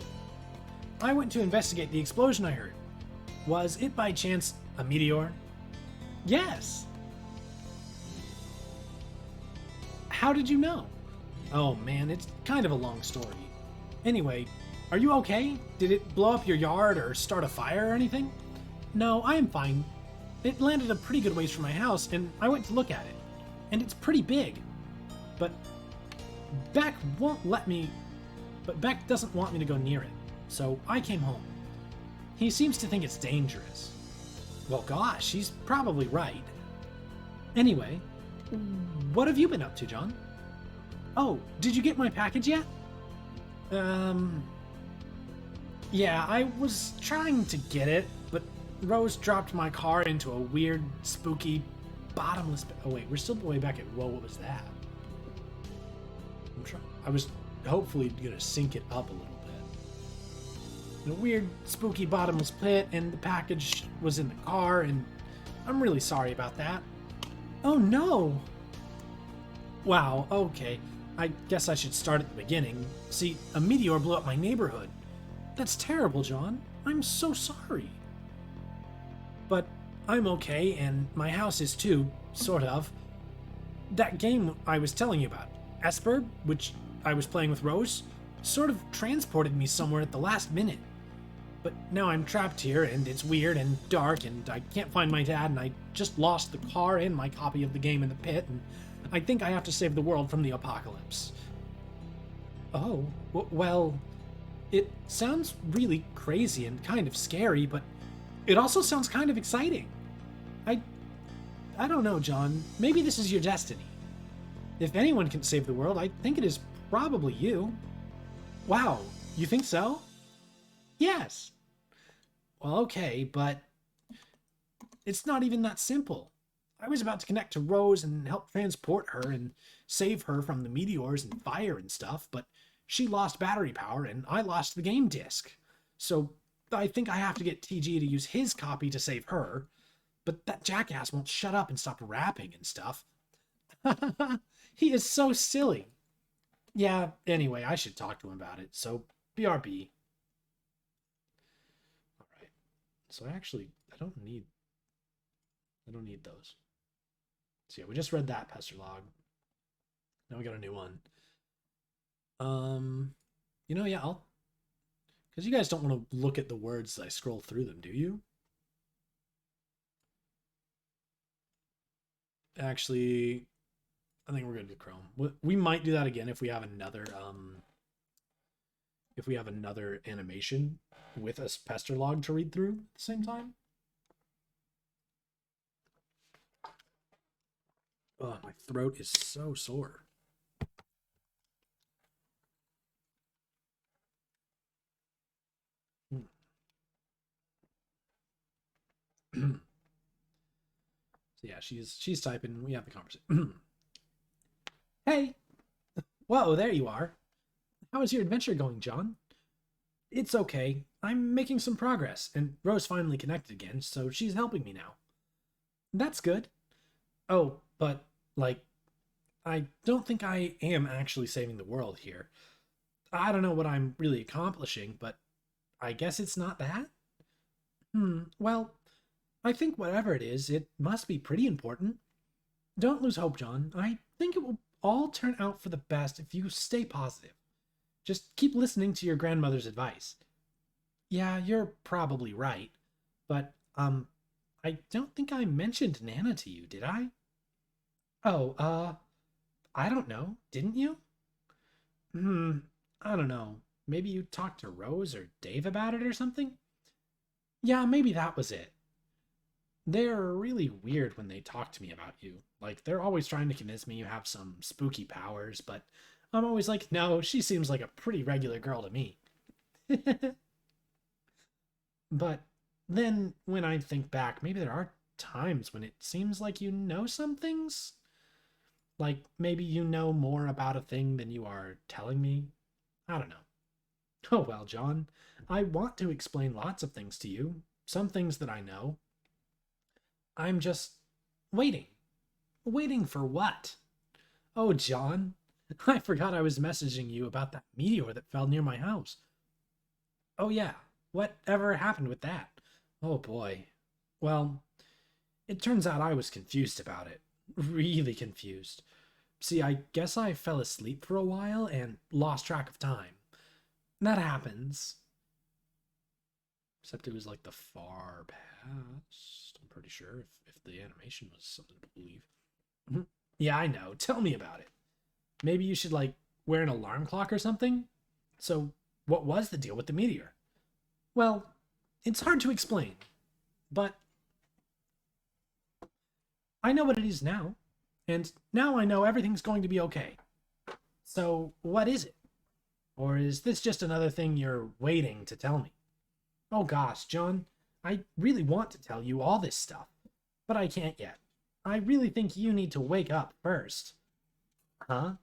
I went to investigate the explosion I heard. Was it by chance a meteor? Yes. How did you know? Oh man, it's kind of a long story. Anyway, are you okay? Did it blow up your yard or start a fire or anything? No, I am fine. It landed a pretty good ways from my house, and I went to look at it. And it's pretty big. But Beck won't let me... But Beck doesn't want me to go near it, so I came home. He seems to think it's dangerous. Well, gosh, he's probably right. Anyway, what have you been up to, John? Oh, did you get my package yet? Yeah, I was trying to get it, but Rose dropped my car into a weird, spooky, bottomless pit. Oh wait, we're still way back at, whoa, what was that? I was hopefully gonna sync it up a little bit. In a weird, spooky, bottomless pit, and the package was in the car, and I'm really sorry about that. Oh no! Wow, okay. I guess I should start at the beginning. See, a meteor blew up my neighborhood. That's terrible, John. I'm so sorry. But I'm okay, and my house is too, sort of. That game I was telling you about, S-Burb, which I was playing with Rose, sort of transported me somewhere at the last minute. But now I'm trapped here, and it's weird and dark, and I can't find my dad, and I just lost the car and my copy of the game in the pit, and I think I have to save the world from the apocalypse. Oh, well, it sounds really crazy and kind of scary, but it also sounds kind of exciting. I don't know, John. Maybe this is your destiny. If anyone can save the world, I think it is probably you. Wow, you think so? Yes. Well, okay, but it's not even that simple. I was about to connect to Rose and help transport her and save her from the meteors and fire and stuff, but she lost battery power and I lost the game disc. So I think I have to get TG to use his copy to save her, but that jackass won't shut up and stop rapping and stuff. He is so silly. Yeah, anyway, I should talk to him about it, so BRB. Alright, so I don't need those. So yeah, we just read that pester log. Now we got a new one. Yeah, because you guys don't want to look at the words as I scroll through them, do you? Actually, I think we're good with Chrome. We might do that again if we have another animation with a pester log to read through at the same time. Oh, my throat is so sore. So yeah, she's typing. We have the conversation. Hey, whoa, there you are. How is your adventure going, John? It's okay. I'm making some progress, and Rose finally connected again, so she's helping me now. That's good. Oh, but like, I don't think I am actually saving the world here. I don't know what I'm really accomplishing, but I guess it's not that? Well, I think whatever it is, it must be pretty important. Don't lose hope, John. I think it will all turn out for the best if you stay positive. Just keep listening to your grandmother's advice. Yeah, you're probably right. But, I don't think I mentioned Nana to you, did I? Oh, I don't know. Didn't you? Hmm, I don't know. Maybe you talked to Rose or Dave about it or something? Yeah, maybe that was it. They're really weird when they talk to me about you. Like, they're always trying to convince me you have some spooky powers, but I'm always like, no, she seems like a pretty regular girl to me. But then when I think back, maybe there are times when it seems like you know some things. Like maybe you know more about a thing than you are telling me. I don't know. Oh well, John, I want to explain lots of things to you. Some things that I know. I'm just waiting. Waiting for what? Oh, John, I forgot I was messaging you about that meteor that fell near my house. Oh, yeah. Whatever happened with that? Oh, boy. Well, it turns out I was confused about it. Really confused. See, I guess I fell asleep for a while and lost track of time. That happens. Except it was like the far past. I'm pretty sure if the animation was something to believe. Yeah, I know. Tell me about it. Maybe you should, like, wear an alarm clock or something? So, what was the deal with the meteor? Well, it's hard to explain, but I know what it is now. And now I know everything's going to be okay. So, what is it? Or is this just another thing you're waiting to tell me? Oh gosh, John, I really want to tell you all this stuff, but I can't yet. I really think you need to wake up first. Huh?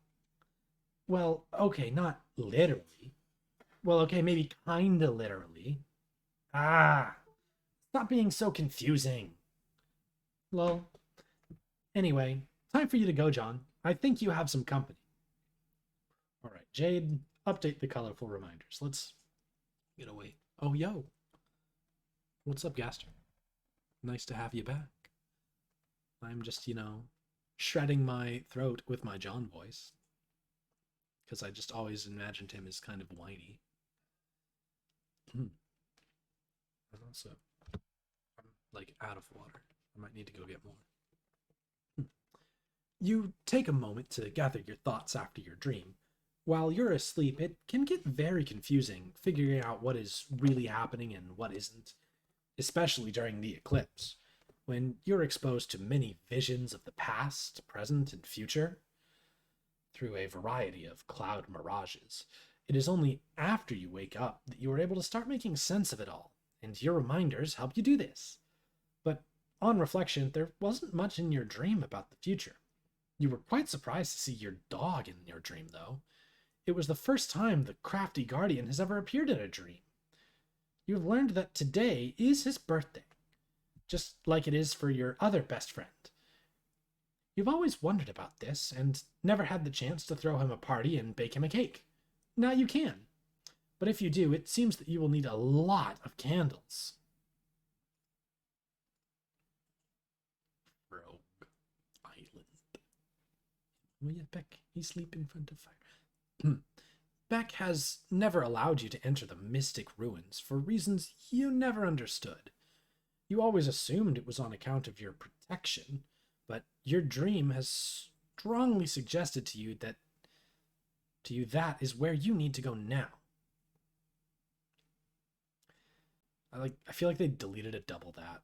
Well, okay, not literally. Well, okay, maybe kinda literally. Ah, stop being so confusing. Lol. Anyway, time for you to go, John. I think you have some company. All right, Jade, update the colorful reminders. Let's get away. Oh, yo. What's up, Gaster? Nice to have you back. I'm just, shredding my throat with my John voice. Because I just always imagined him as kind of whiny. And also, I'm like out of water. I might need to go get more. You take a moment to gather your thoughts after your dream. While you're asleep, it can get very confusing figuring out what is really happening and what isn't, especially during the eclipse, when you're exposed to many visions of the past, present, and future through a variety of cloud mirages. It is only after you wake up that you are able to start making sense of it all, and your reminders help you do this. But on reflection, there wasn't much in your dream about the future. You were quite surprised to see your dog in your dream, though. It was the first time the crafty guardian has ever appeared in a dream. You have learned that today is his birthday, just like it is for your other best friend. You've always wondered about this and never had the chance to throw him a party and bake him a cake. Now you can. But if you do, it seems that you will need a lot of candles. Rogue Island. Oh yeah, Beck, you sleep in front of fire. Beck has never allowed you to enter the mystic ruins for reasons you never understood. You always assumed it was on account of your protection, but your dream has strongly suggested to you that is where you need to go now. I feel like they deleted a double that,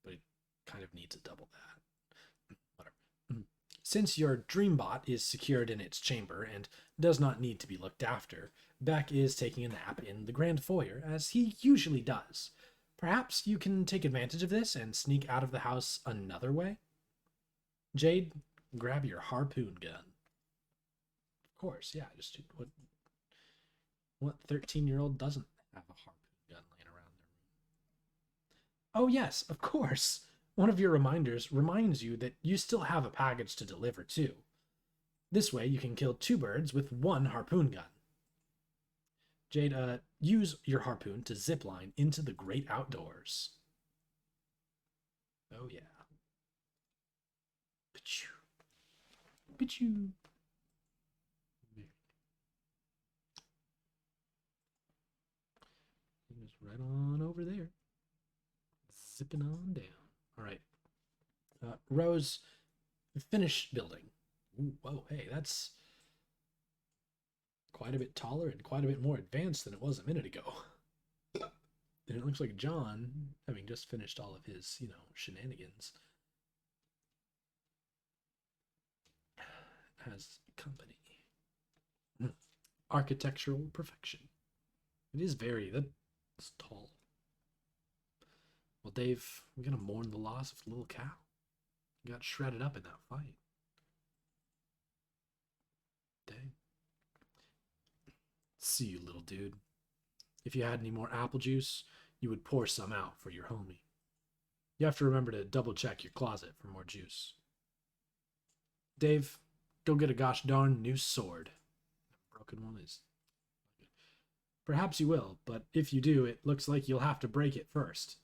but it kind of needs a double that. Whatever. Since your dreambot is secured in its chamber and does not need to be looked after, Beck is taking a nap in the grand foyer, as he usually does. Perhaps you can take advantage of this and sneak out of the house another way? Jade, grab your harpoon gun. Of course, yeah, just what 13-year-old doesn't have a harpoon gun laying around their room? Oh yes, of course. One of your reminders reminds you that you still have a package to deliver too. This way, you can kill 2 birds with 1 harpoon gun. Jade, use your harpoon to zipline into the great outdoors. Oh, yeah. Pachoo. Pachoo. Just right on over there. Zipping on down. All right. Rose, finish building. Ooh, whoa, hey, that's quite a bit taller and quite a bit more advanced than it was a minute ago. And it looks like John, having just finished all of his, shenanigans, has company. Architectural perfection. It is that's tall. Well, Dave, we're gonna mourn the loss of the little cow. He got shredded up in that fight. Dang. See you, little dude. If you had any more apple juice, you would pour some out for your homie. You have to remember to double check your closet for more juice. Dave, go get a gosh darn new sword. The broken one is. Perhaps you will, but if you do, it looks like you'll have to break it first.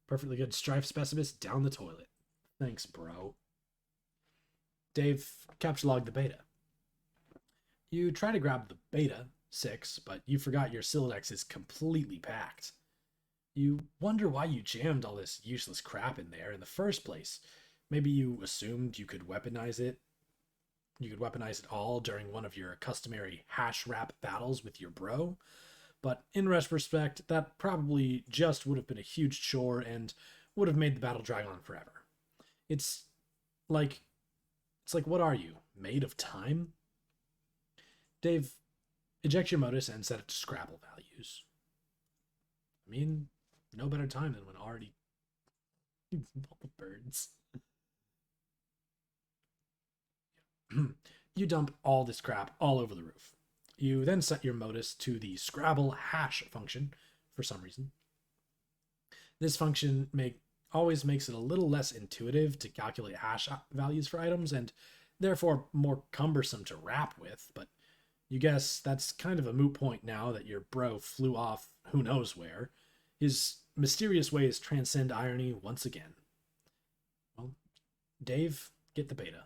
Perfectly good strife specimens down the toilet. Thanks, bro. Dave, capture log the beta. You try to grab the beta 6, but you forgot your Siladex is completely packed. You wonder why you jammed all this useless crap in there in the first place. Maybe you assumed you could weaponize it. You could weaponize it all during one of your customary hash wrap battles with your bro. But in retrospect, that probably just would have been a huge chore and would have made the battle drag on forever. It's like, what are you, made of time? Dave, eject your modus and set it to Scrabble values. I mean, no better time than when already all the birds. You dump all this crap all over the roof. You then set your modus to the Scrabble hash function for some reason. This function always makes it a little less intuitive to calculate hash values for items and therefore more cumbersome to wrap with, but you guess that's kind of a moot point now that your bro flew off who knows where. His mysterious ways transcend irony once again. Well, Dave, get the beta.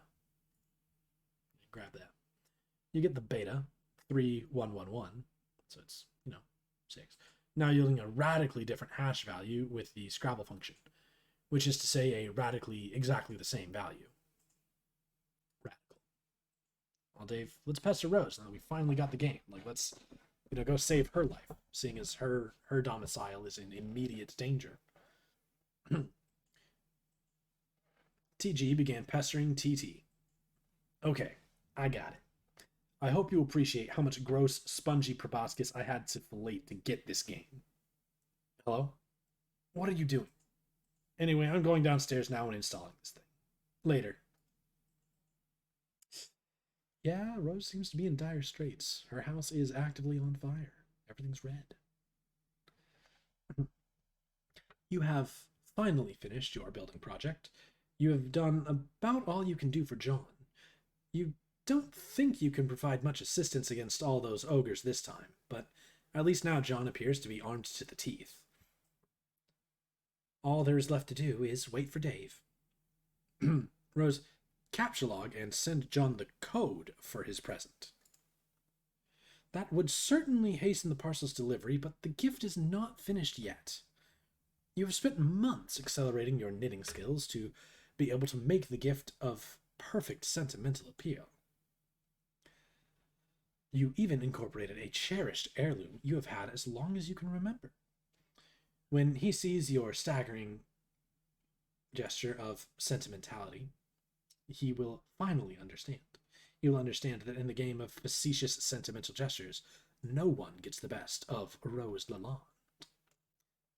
Grab that. You get the beta, 3111, so it's, 6. Now yielding a radically different hash value with the Scrabble function, which is to say a radically exactly the same value. Radical. Well, Dave, let's pester Rose now that we finally got the game. Let's, go save her life, seeing as her domicile is in immediate danger. TG began pestering TT. Okay, I got it. I hope you appreciate how much gross, spongy proboscis I had to fillet to get this game. Hello? What are you doing? Anyway, I'm going downstairs now and installing this thing. Later. Yeah, Rose seems to be in dire straits. Her house is actively on fire. Everything's red. You have finally finished your building project. You have done about all you can do for John. You don't think you can provide much assistance against all those ogres this time, but at least now John appears to be armed to the teeth. All there is left to do is wait for Dave. Rose, capture log and send John the code for his present. That would certainly hasten the parcel's delivery, but the gift is not finished yet. You have spent months accelerating your knitting skills to be able to make the gift of perfect sentimental appeal. You even incorporated a cherished heirloom you have had as long as you can remember. When he sees your staggering gesture of sentimentality, he will finally understand. He will understand that in the game of facetious sentimental gestures, no one gets the best of Rose Lalonde.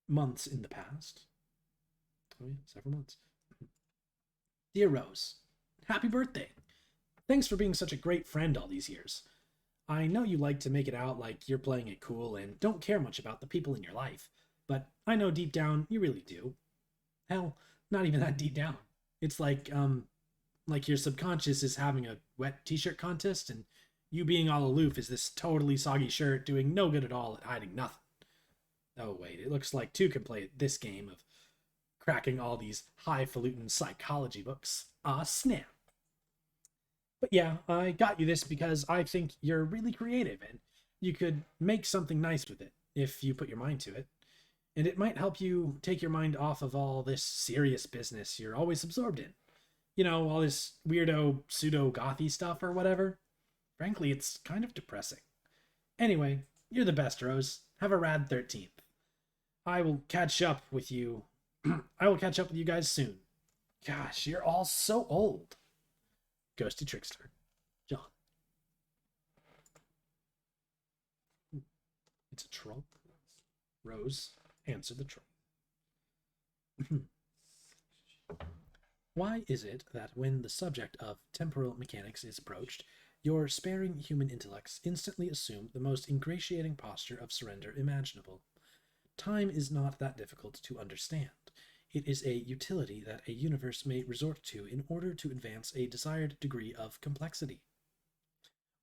Months in the past. Oh yeah, several months. Dear Rose, happy birthday. Thanks for being such a great friend all these years. I know you like to make it out like you're playing it cool and don't care much about the people in your life, but I know deep down you really do. Hell, not even that deep down. It's like, Like your subconscious is having a wet t-shirt contest, and you being all aloof is this totally soggy shirt doing no good at all at hiding nothing. Oh wait, it looks like two can play this game of cracking all these highfalutin psychology books. Ah, snap. But yeah, I got you this because I think you're really creative and you could make something nice with it if you put your mind to it. And it might help you take your mind off of all this serious business you're always absorbed in. You know, all this weirdo pseudo gothy stuff or whatever. Frankly, it's kind of depressing. Anyway, you're the best, Rose. Have a rad 13th. I will catch up with you. I will catch up with you guys soon. Gosh, you're all so old. Ghosty Trickster. John. It's a troll. Rose, answer the troll. Why is it that when the subject of temporal mechanics is approached, your sparing human intellects instantly assume the most ingratiating posture of surrender imaginable? Time is not that difficult to understand. It is a utility that a universe may resort to in order to advance a desired degree of complexity,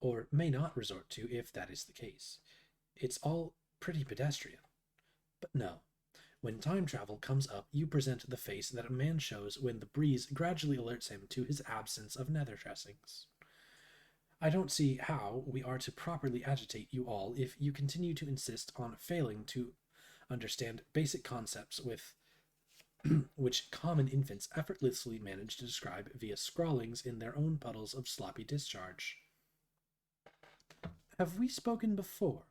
or may not resort to if that is the case. It's all pretty pedestrian. But no. When time travel comes up, you present the face that a man shows when the breeze gradually alerts him to his absence of nether dressings. I don't see how we are to properly agitate you all if you continue to insist on failing to understand basic concepts with which common infants effortlessly manage to describe via scrawlings in their own puddles of sloppy discharge. Have we spoken before?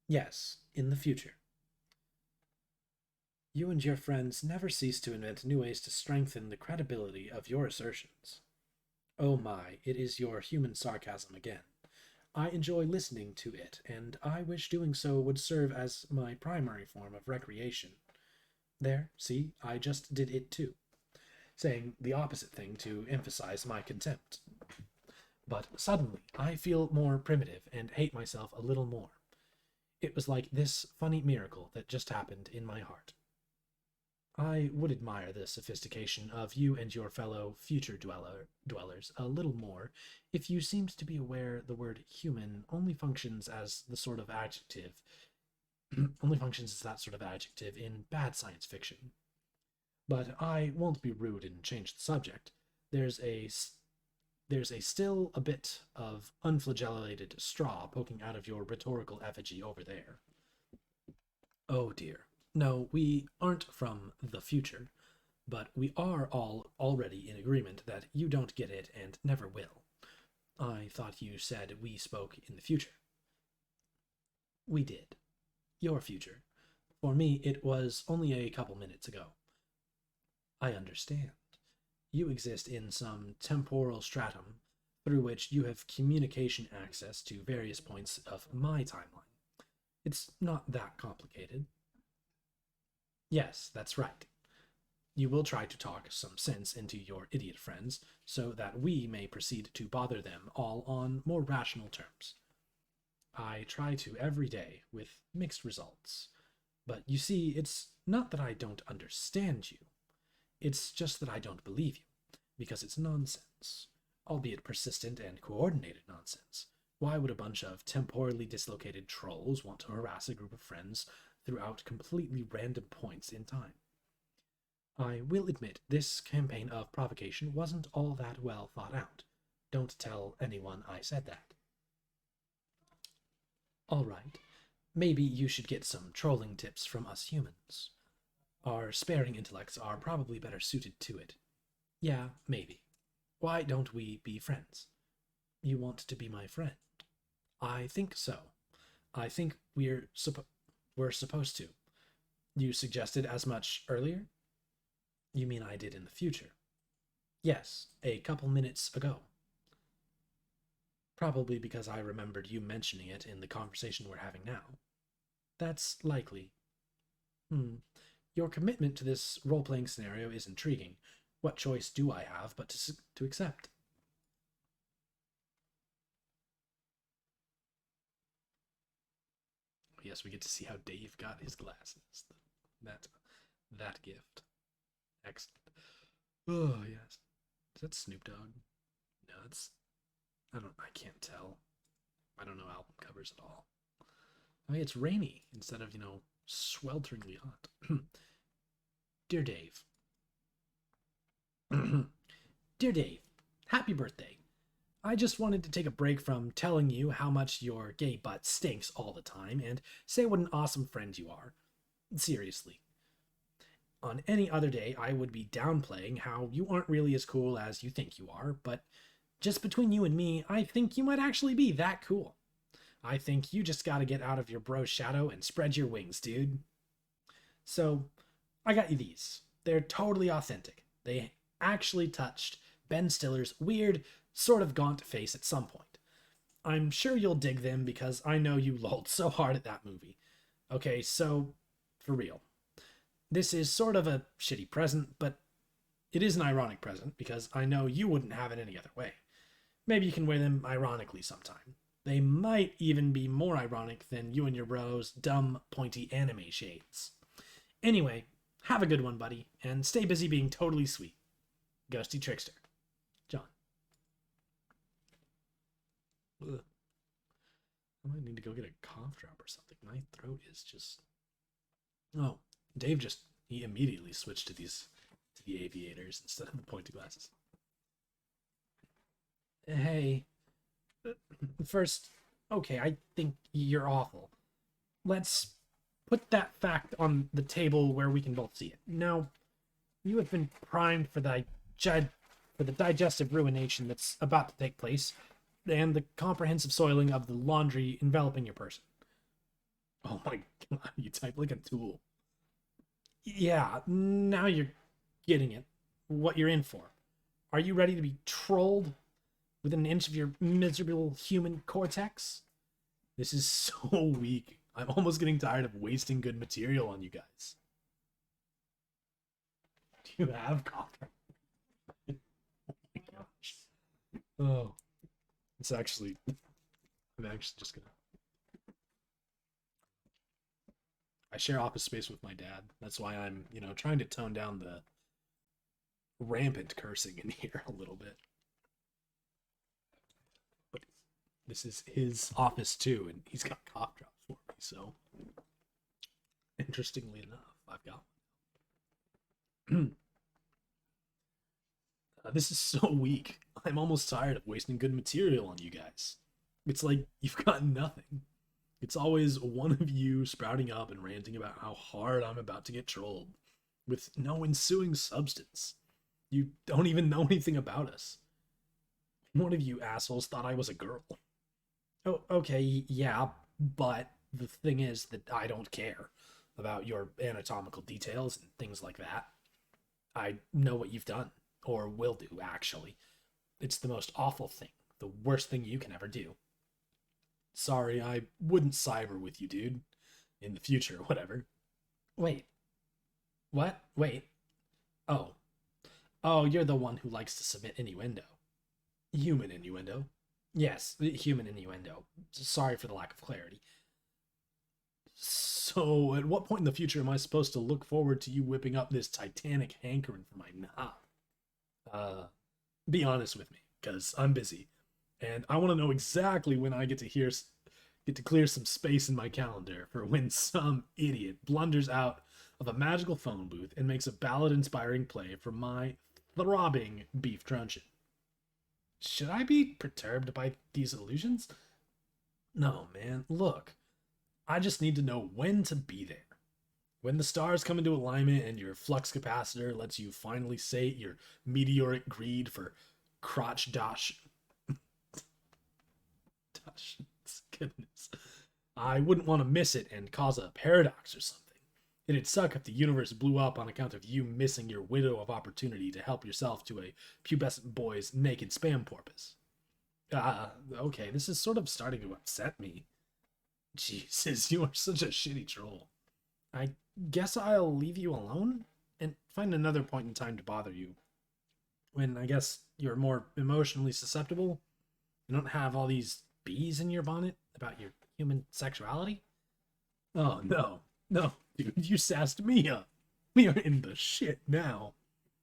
Yes, in the future. You and your friends never cease to invent new ways to strengthen the credibility of your assertions. Oh my, it is your human sarcasm again. I enjoy listening to it, and I wish doing so would serve as my primary form of recreation. There, see, I just did it too, saying the opposite thing to emphasize my contempt. But suddenly, I feel more primitive and hate myself a little more. It was like this funny miracle that just happened in my heart. I would admire the sophistication of you and your fellow future dwellers a little more if you seemed to be aware the word human only functions as the sort of adjective only functions as that sort of adjective in bad science fiction. But I won't be rude and change the subject. There's a still a bit of unflagellated straw poking out of your rhetorical effigy over there. Oh dear. No, we aren't from the future, but we are all already in agreement that you don't get it and never will. I thought you said we spoke in the future. We did. Your future. For me, it was only a couple minutes ago. I understand. You exist in some temporal stratum through which you have communication access to various points of my timeline. It's not that complicated. Yes, that's right. You will try to talk some sense into your idiot friends so that we may proceed to bother them all on more rational terms. I try to every day with mixed results. But you see, it's not that I don't understand you. It's just that I don't believe you, because it's nonsense, albeit persistent and coordinated nonsense. Why would a bunch of temporally dislocated trolls want to harass a group of friends throughout completely random points in time? I will admit this campaign of provocation wasn't all that well thought out. Don't tell anyone I said that. All right, maybe you should get some trolling tips from us humans. Our sparing intellects are probably better suited to it. Yeah, maybe. Why don't we be friends? You want to be my friend? I think so. I think we're supposed to. You suggested as much earlier? You mean I did in the future? Yes, a couple minutes ago. Probably because I remembered you mentioning it in the conversation we're having now. That's likely. Your commitment to this role-playing scenario is intriguing. What choice do I have but to accept? Yes, we get to see how Dave got his glasses. That gift. Excellent. Oh, yes. Is that Snoop Dogg? No, I can't tell. I don't know album covers at all. I mean, it's rainy instead of, swelteringly hot. Dear Dave. Dear Dave, happy birthday. I just wanted to take a break from telling you how much your gay butt stinks all the time and say what an awesome friend you are. Seriously. On any other day, I would be downplaying how you aren't really as cool as you think you are, but just between you and me, I think you might actually be that cool. I think you just gotta get out of your bro's shadow and spread your wings, dude. So, I got you these. They're totally authentic. They actually touched Ben Stiller's weird, sort of gaunt face at some point. I'm sure you'll dig them because I know you lolled so hard at that movie. Okay, so, for real. This is sort of a shitty present, but it is an ironic present because I know you wouldn't have it any other way. Maybe you can wear them ironically sometime. They might even be more ironic than you and your bro's dumb, pointy anime shades. Anyway, have a good one, buddy, and stay busy being totally sweet. Ghosty Trickster. John. Ugh. I might need to go get a cough drop or something. My throat is just... Oh, Dave he immediately switched to the aviators instead of the pointy glasses. Hey, first, okay, I think you're awful. Let's put that fact on the table where we can both see it. Now, you have been primed for the digestive ruination that's about to take place, and the comprehensive soiling of the laundry enveloping your person. Oh my god, you type like a tool. Yeah, now you're getting it. What you're in for. Are you ready to be trolled within an inch of your miserable human cortex? This is so weak. I'm almost getting tired of wasting good material on you guys. Do you have copper? Oh my gosh. Oh. I'm actually just gonna... I share office space with my dad. That's why I'm, trying to tone down the rampant cursing in here a little bit. But this is his office too, and he's got cough drops for me, so interestingly enough, I've got one. This is so weak. I'm almost tired of wasting good material on you guys. It's like you've got nothing. It's always one of you sprouting up and ranting about how hard I'm about to get trolled, with no ensuing substance. You don't even know anything about us. One of you assholes thought I was a girl. Oh, okay, yeah, but the thing is that I don't care about your anatomical details and things like that. I know what you've done, or will do, actually. It's the most awful thing, the worst thing you can ever do. Sorry, I wouldn't cyber with you, dude. In the future, whatever. Wait. What? Wait. Oh. Oh, you're the one who likes to submit innuendo. Human innuendo. Yes, human innuendo. Sorry for the lack of clarity. So, at what point in the future am I supposed to look forward to you whipping up this titanic hankering for my knob? Be honest with me, because I'm busy. And I want to know exactly when I get to clear some space in my calendar for when some idiot blunders out of a magical phone booth and makes a ballad-inspiring play for my throbbing beef truncheon. Should I be perturbed by these illusions? No, man, look. I just need to know when to be there. When the stars come into alignment and your flux capacitor lets you finally sate your meteoric greed for crotch dosh. Goodness. I wouldn't want to miss it and cause a paradox or something. It'd suck if the universe blew up on account of you missing your window of opportunity to help yourself to a pubescent boy's naked spam porpoise. Okay, this is sort of starting to upset me. Jesus, you are such a shitty troll. I guess I'll leave you alone and find another point in time to bother you. When I guess you're more emotionally susceptible. You don't have all these bees in your bonnet about your human sexuality? Oh, no. No, dude, you sassed me up. We are in the shit now.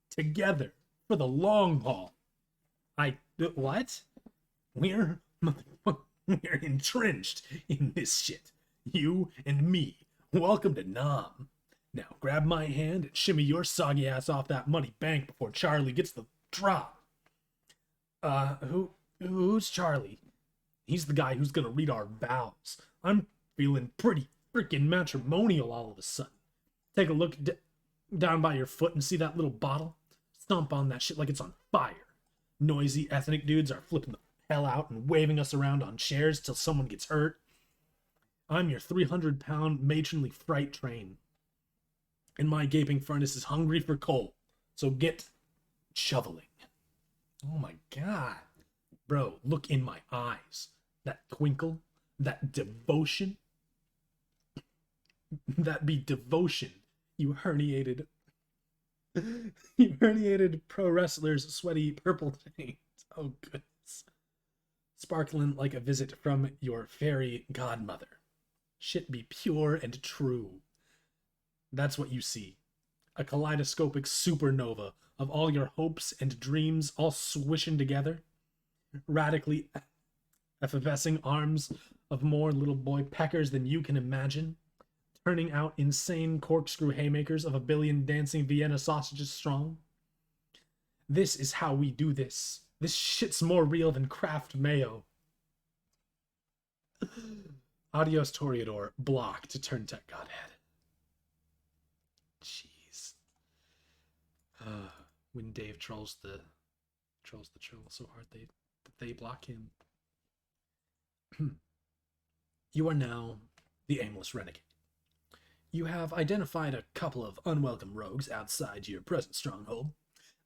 Together. For the long haul. What? We're we're entrenched in this shit. You and me. Welcome to Nam. Now grab my hand and shimmy your soggy ass off that money bank before Charlie gets the drop. Who's Charlie? He's the guy who's gonna read our vows. I'm feeling pretty freaking matrimonial all of a sudden. Take a look down by your foot and see that little bottle? Stomp on that shit like it's on fire. Noisy ethnic dudes are flipping the hell out and waving us around on chairs till someone gets hurt. I'm your 300-pound matronly freight train. And my gaping furnace is hungry for coal. So get shoveling. Oh my god. Bro, look in my eyes. That twinkle, that devotion. That be devotion, you herniated pro wrestler's sweaty purple taint. Oh goodness. Sparkling like a visit from your fairy godmother. Shit be pure and true. That's what you see. A kaleidoscopic supernova of all your hopes and dreams all swishing together. Radically effervescing arms of more little boy peckers than you can imagine. Turning out insane corkscrew haymakers of a billion dancing Vienna sausages strong. This is how we do this. This shit's more real than Kraft mayo. Adios Toreador, block to turn tech godhead. Jeez. When Dave trolls the troll so hard that they block him. You are now the aimless renegade. You have identified a couple of unwelcome rogues outside your present stronghold.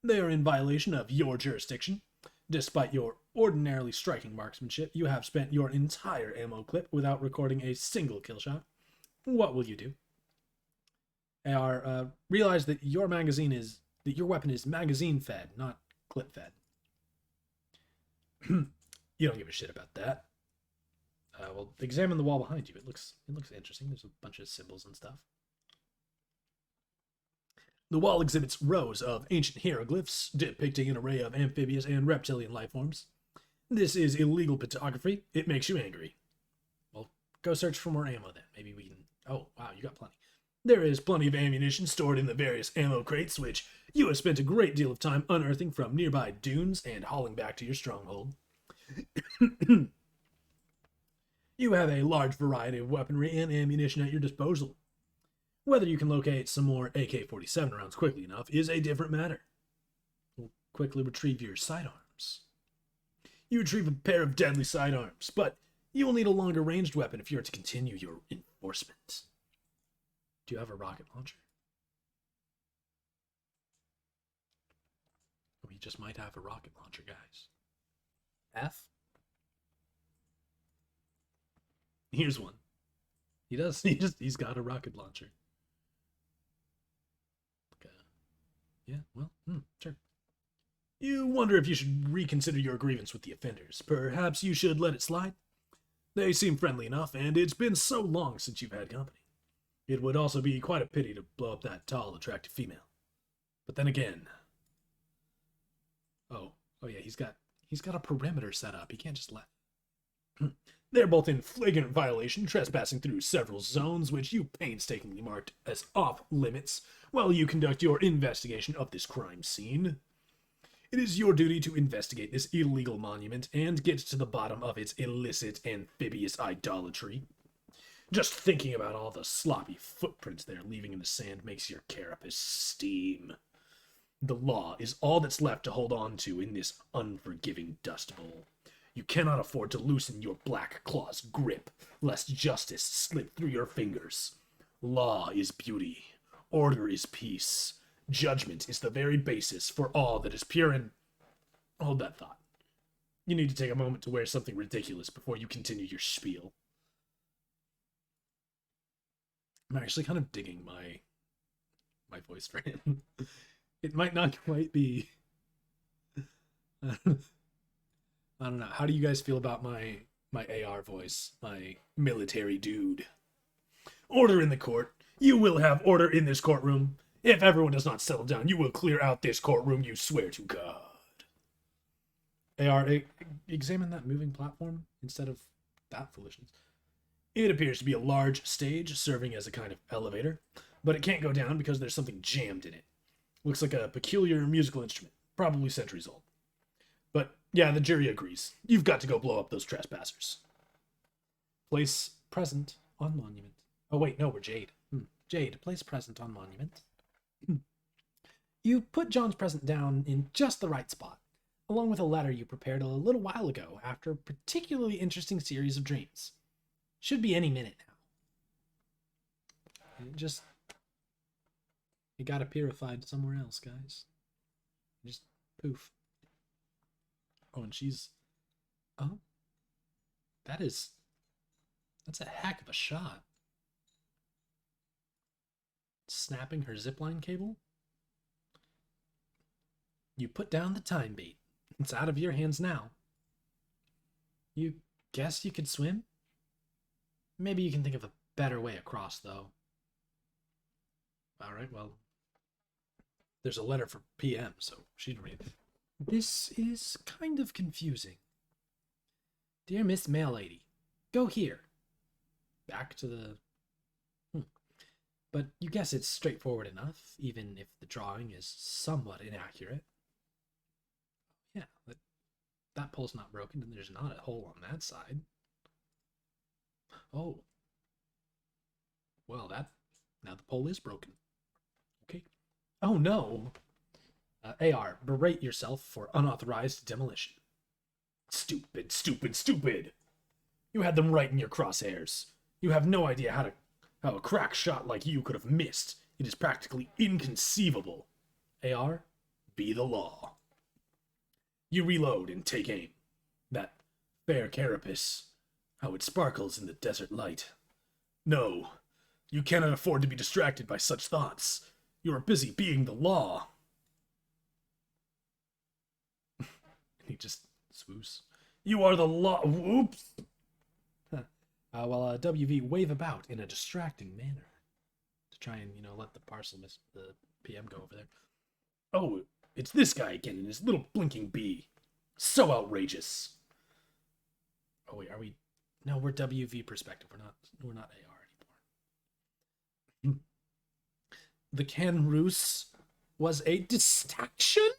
They are in violation of your jurisdiction. Despite your ordinarily striking marksmanship, you have spent your entire ammo clip without recording a single kill shot. What will you do? AR, realize that your weapon is magazine fed, not clip fed. You don't give a shit about that. Well, examine the wall behind you. It looks interesting. There's a bunch of symbols and stuff. The wall exhibits rows of ancient hieroglyphs depicting an array of amphibious and reptilian life forms. This is illegal photography. It makes you angry. Well, go search for more ammo then. Maybe we can... Oh, wow, you got plenty. There is plenty of ammunition stored in the various ammo crates, which you have spent a great deal of time unearthing from nearby dunes and hauling back to your stronghold. You have a large variety of weaponry and ammunition at your disposal. Whether you can locate some more AK-47 rounds quickly enough is a different matter. You'll quickly retrieve your sidearms. You retrieve a pair of deadly sidearms, but you will need a longer ranged weapon if you are to continue your enforcement. Do you have a rocket launcher? We just might have a rocket launcher, guys. F? Here's one. He's got a rocket launcher. Okay. Yeah, well, sure. You wonder if you should reconsider your grievance with the offenders. Perhaps you should let it slide? They seem friendly enough, and it's been so long since you've had company. It would also be quite a pity to blow up that tall, attractive female. But then again... Oh yeah, he's got a perimeter set up. He can't just let... They're both in flagrant violation, trespassing through several zones which you painstakingly marked as off-limits while you conduct your investigation of this crime scene. It is your duty to investigate this illegal monument and get to the bottom of its illicit amphibious idolatry. Just thinking about all the sloppy footprints they're leaving in the sand makes your carapace steam. The law is all that's left to hold on to in this unforgiving dust bowl. You cannot afford to loosen your black claw's grip, lest justice slip through your fingers. Law is beauty. Order is peace. Judgment is the very basis for all that is pure and... Hold that thought. You need to take a moment to wear something ridiculous before you continue your spiel. I'm actually kind of digging my voice for him. It might not quite be... I don't know. How do you guys feel about my AR voice? My military dude. Order in the court. You will have order in this courtroom. If everyone does not settle down, you will clear out this courtroom, you swear to God. AR, examine that moving platform instead of that foolishness. It appears to be a large stage serving as a kind of elevator, but it can't go down because there's something jammed in it. Looks like a peculiar musical instrument, probably centuries old. But yeah, the jury agrees. You've got to go blow up those trespassers. Place present on monument. Oh wait, no, we're Jade. Jade, place present on monument. You put John's present down in just the right spot, along with a letter you prepared a little while ago after a particularly interesting series of dreams. Should be any minute now. It got purified somewhere else, guys. Just poof. Oh, and she's... Oh. That's a heck of a shot. Snapping her zipline cable? You put down the time bait. It's out of your hands now. You guess you could swim? Maybe you can think of a better way across, though. Alright, well, there's a letter for PM, so she'd read it. This is kind of confusing. Dear Miss Mail Lady, go here. Back to the... But you guess it's straightforward enough, even if the drawing is somewhat inaccurate. Yeah, that pole's not broken, and there's not a hole on that side. Oh. Well, now the pole is broken. Okay. Oh, no. AR, berate yourself for unauthorized demolition. Stupid, stupid, stupid. You had them right in your crosshairs. You have no idea how a crack shot like you could have missed. It is practically inconceivable. AR, be the law. You reload and take aim. That fair carapace, how it sparkles in the desert light. No, you cannot afford to be distracted by such thoughts. You are busy being the law. And he just swoops. You are the law. Whoops. While WV wave about in a distracting manner to try and, let the the PM go over there. Oh, it's this guy again and his little blinking bee. So outrageous. Oh wait, are we? No, we're WV perspective. We're not AR anymore. The Canroos was a distraction?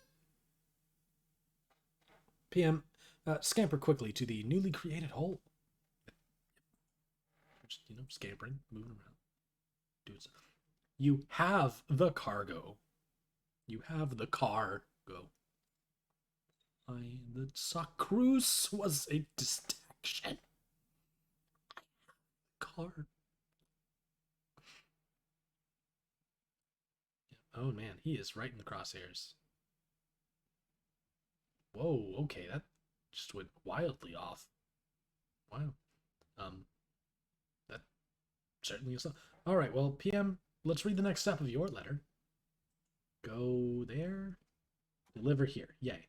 PM, scamper quickly to the newly created hole. Just, scampering, moving around. Doing stuff. You have the cargo. You have the cargo. The Sacrus was a distraction. Car. Oh man, he is right in the crosshairs. Whoa, okay, that just went wildly off. Wow. That certainly is not. Alright, well, PM, let's read the next step of your letter. Go there. Deliver here. Yay.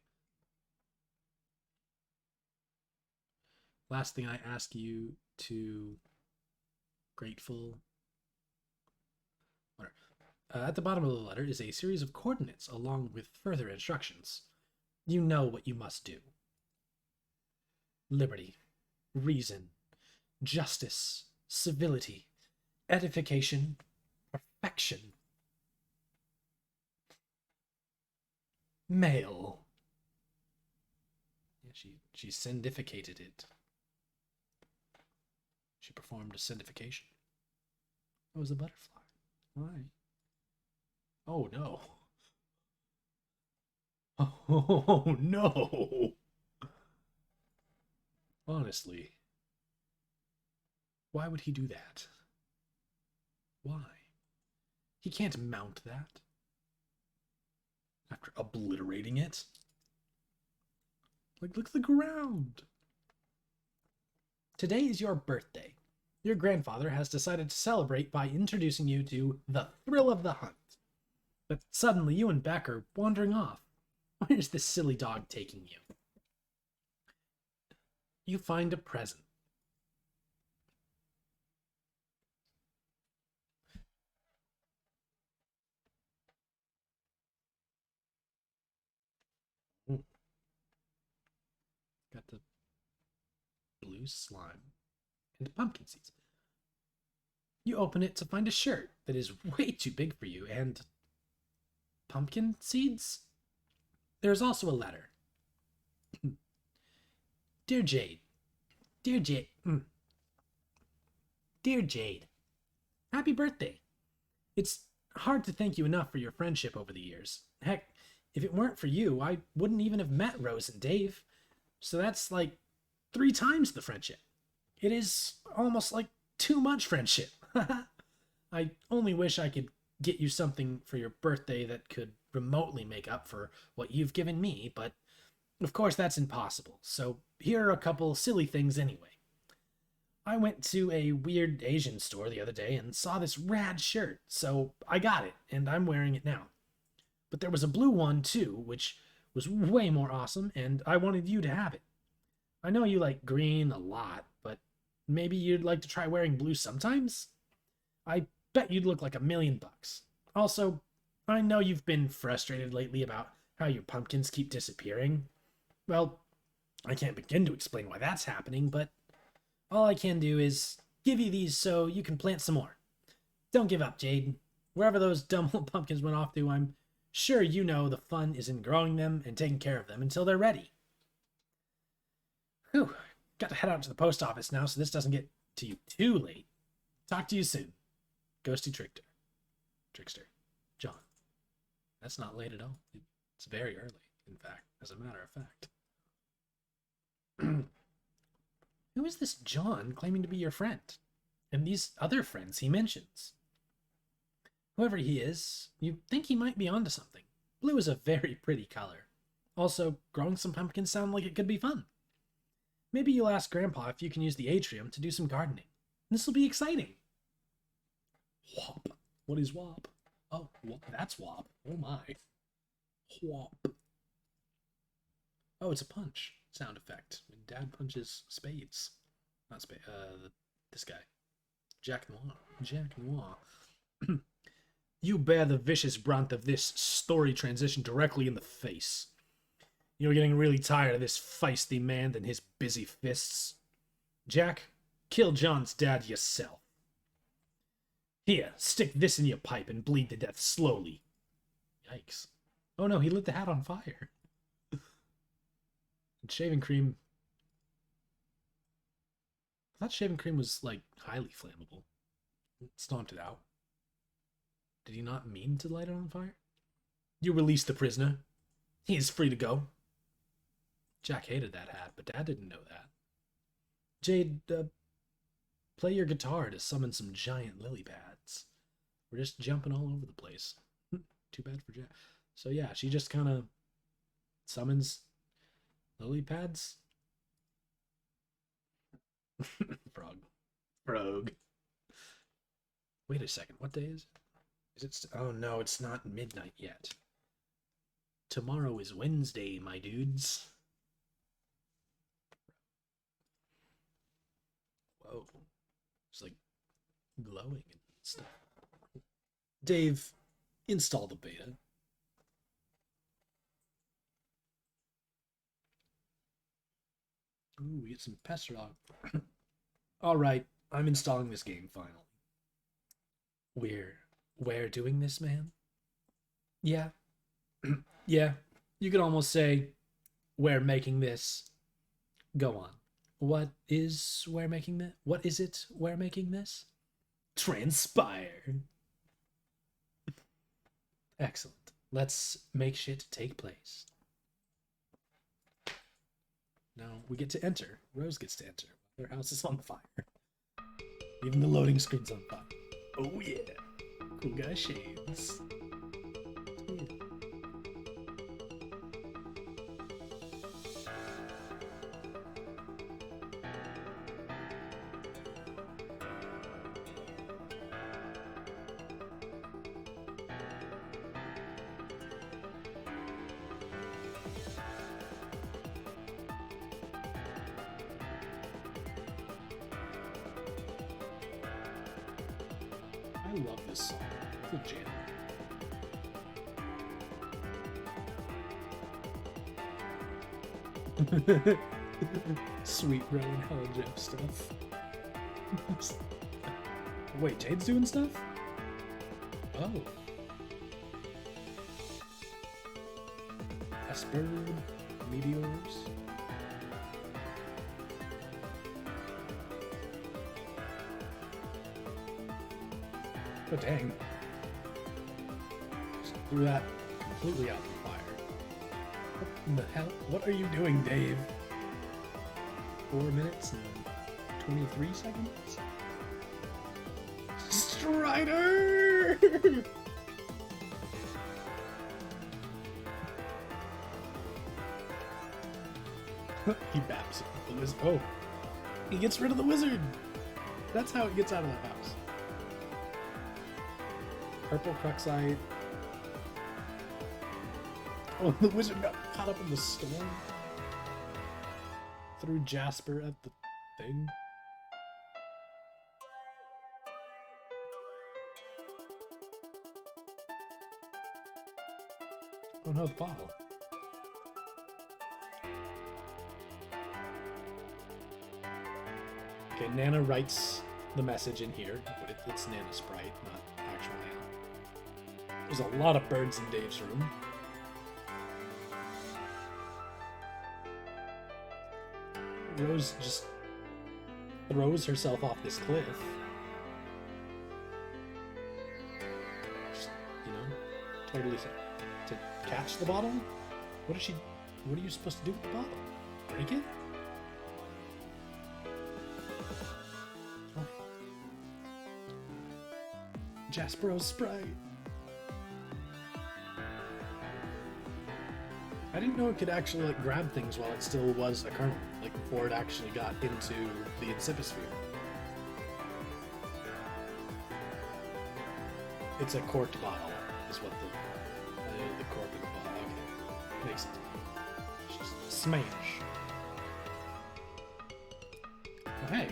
Last thing I ask you to... Grateful... Whatever. At the bottom of the letter is a series of coordinates along with further instructions. You know what you must do. Liberty, reason, justice, civility, edification, perfection. Male. Yeah, she sendificated it. She performed a sendification. It was a butterfly. Why? Oh no. Oh no. Honestly. Why would he do that? Why? He can't mount that. After obliterating it. Like, look at the ground. Today is your birthday. Your grandfather has decided to celebrate by introducing you to the thrill of the hunt. But suddenly you and Beck are wandering off. Where's this silly dog taking you? You find a present. the blue slime and pumpkin seeds. You open it to find a shirt that is way too big for you and pumpkin seeds. There's also a letter. Dear Jade. Dear Jade. Dear Jade. Happy birthday. It's hard to thank you enough for your friendship over the years. Heck, if it weren't for you, I wouldn't even have met Rose and Dave. So that's like 3 times the friendship. It is almost like too much friendship. I only wish I could get you something for your birthday that could remotely make up for what you've given me, but of course that's impossible. So here are a couple silly things anyway. I went to a weird Asian store the other day and saw this rad shirt, so I got it, and I'm wearing it now. But there was a blue one too, which was way more awesome, and I wanted you to have it. I know you like green a lot, but maybe you'd like to try wearing blue sometimes? I bet you'd look like $1,000,000. Also, I know you've been frustrated lately about how your pumpkins keep disappearing. Well, I can't begin to explain why that's happening, but all I can do is give you these so you can plant some more. Don't give up, Jade. Wherever those dumb little pumpkins went off to, I'm sure you know the fun is in growing them and taking care of them until they're ready. Whew. Got to head out to the post office now so this doesn't get to you too late. Talk to you soon. Ghosty Trickster. John. That's not late at all. It's very early, in fact, as a matter of fact. Who is this John claiming to be your friend? And these other friends he mentions? Whoever he is, you think he might be onto something. Blue is a very pretty color. Also, growing some pumpkins sound like it could be fun. Maybe you'll ask Grandpa if you can use the atrium to do some gardening. This will be exciting. Whop. What is whop? Oh, that's whop. Oh my. Whop. Oh, it's a punch sound effect. When Dad punches spades. Not spade. This guy. Jack Noir. You bear the vicious brunt of this story transition directly in the face. You're getting really tired of this feisty man and his busy fists. Jack, kill John's dad yourself. Here, stick this in your pipe and bleed to death slowly. Yikes. Oh no, he lit the hat on fire. And shaving cream... I thought shaving cream was, like, highly flammable. Stomped it out. Did he not mean to light it on fire? You release the prisoner. He is free to go. Jack hated that hat, but Dad didn't know that. Jade, play your guitar to summon some giant lily pads. We're just jumping all over the place. Too bad for Jack. So yeah, she just kind of summons lily pads. Frog. Wait a second, what day is it? Oh no, it's not midnight yet. Tomorrow is Wednesday, my dudes. Whoa. It's like glowing and stuff. Dave, install the beta. Ooh, we get some pester dog. Alright, I'm installing this game finally. We're doing this, man? Yeah. Yeah, you could almost say we're making this. Go on. What is we're making this? What is it we're making this? Transpire. Excellent. Let's make shit take place. Now we get to enter. Rose gets to enter. Their house is on fire. Even the loading screen's on fire. Oh yeah. Cool guy shades. Yeah. I love this song. It's a jam. Sweet Bro and Hella Jeff stuff. Wait, Jade's doing stuff? Oh. Esper, meteors. Oh dang. Just threw that completely out the fire. What in the hell? What are you doing, Dave? 4 minutes and 23 seconds? Strider! He baps the wizard. Oh, he gets rid of the wizard. That's how it gets out of the house. Purple Cruxite. Oh, the wizard got caught up in the storm. Threw Jasper at the thing. Oh no, the bottle. Okay, Nana writes the message in here, but it's Nana Sprite, not actual Nana. There's a lot of birds in Dave's room. Rose just throws herself off this cliff. Just, you know, totally to catch the bottle? What are you supposed to do with the bottle? Break it? Oh. Jaspero's Sprite. I didn't know it could actually like grab things while it still was a kernel, like before it actually got into the Incipisphere. It's a corked bottle, is what the cork of the bottle. Okay, makes sense. Just smash. Oh, hey,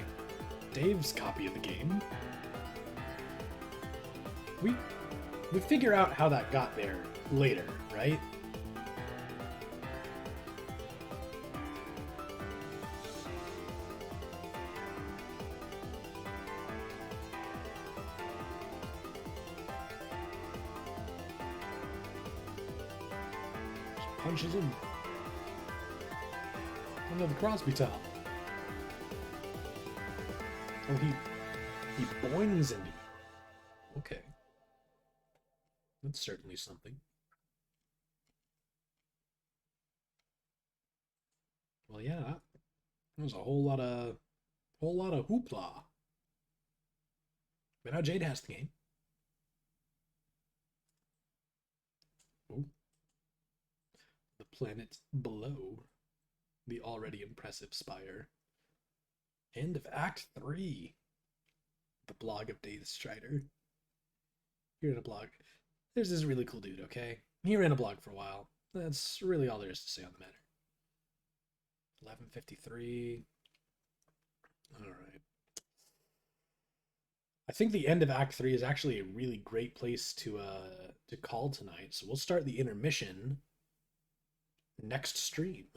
Dave's copy of the game. We figure out how that got there later, right? Punches him. Another Crosby top. Oh, he boings into you. Okay. That's certainly something. Well, yeah, that was a whole lot of hoopla. But now Jade has the game. Ooh. The planet below the already impressive spire. End of Act 3. The blog of Dave Strider. You're in a blog. There's this really cool dude, okay? He ran a blog for a while. That's really all there is to say on the matter. 11:53. Alright. I think the end of Act 3 is actually a really great place to call tonight. So we'll start the intermission next stream.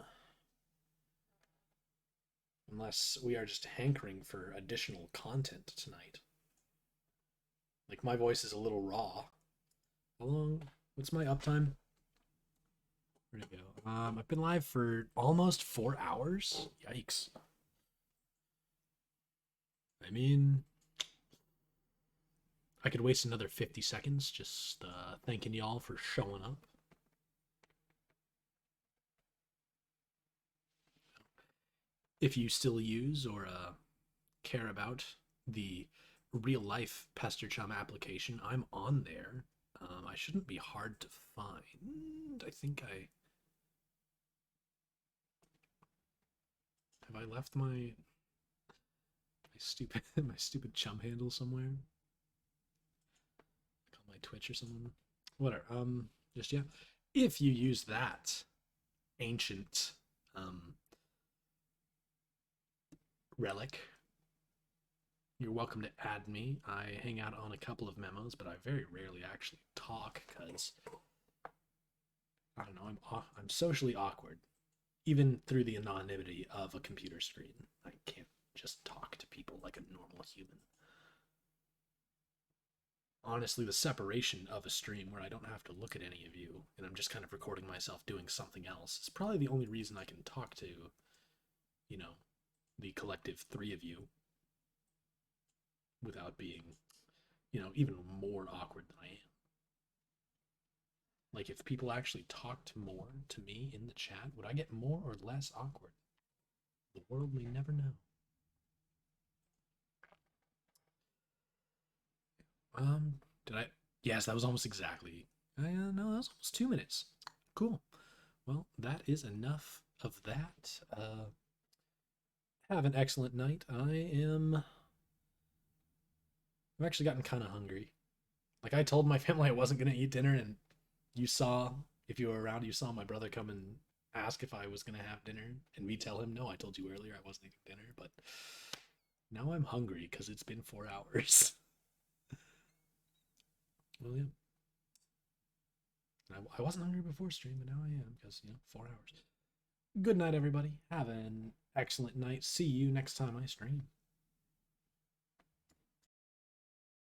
Unless we are just hankering for additional content tonight. Like, my voice is a little raw. How long? What's my uptime? Where'd it go? I've been live for almost 4 hours. Yikes. I mean, I could waste another 50 seconds just thanking y'all for showing up. If you still use or care about the real life Pastor Chum application, I'm on there. I shouldn't be hard to find. I think have I left my stupid chum handle somewhere? Like on my Twitch or something. Whatever. Just yeah. If you use that ancient relic, you're welcome to add me. I hang out on a couple of memos, but I very rarely actually talk because I don't know, I'm socially awkward. even through the anonymity of a computer screen. I can't just talk to people like a normal human. Honestly, the separation of a stream where I don't have to look at any of you and I'm just kind of recording myself doing something else is probably the only reason I can talk to, the collective three of you without being, even more awkward than I am. Like, if people actually talked more to me in the chat, would I get more or less awkward? The world may never know. Did I? Yes, that was almost exactly. No, that was almost 2 minutes. Cool. Well, that is enough of that. Have an excellent night. I've actually gotten kind of hungry. Like, I told my family I wasn't going to eat dinner, and if you were around, you saw my brother come and ask if I was going to have dinner, and me tell him, no, I told you earlier I wasn't eating dinner, but now I'm hungry because it's been 4 hours. Well, yeah. I wasn't hungry before stream, but now I am because, 4 hours. Good night, everybody. Have an excellent night. See you next time I stream.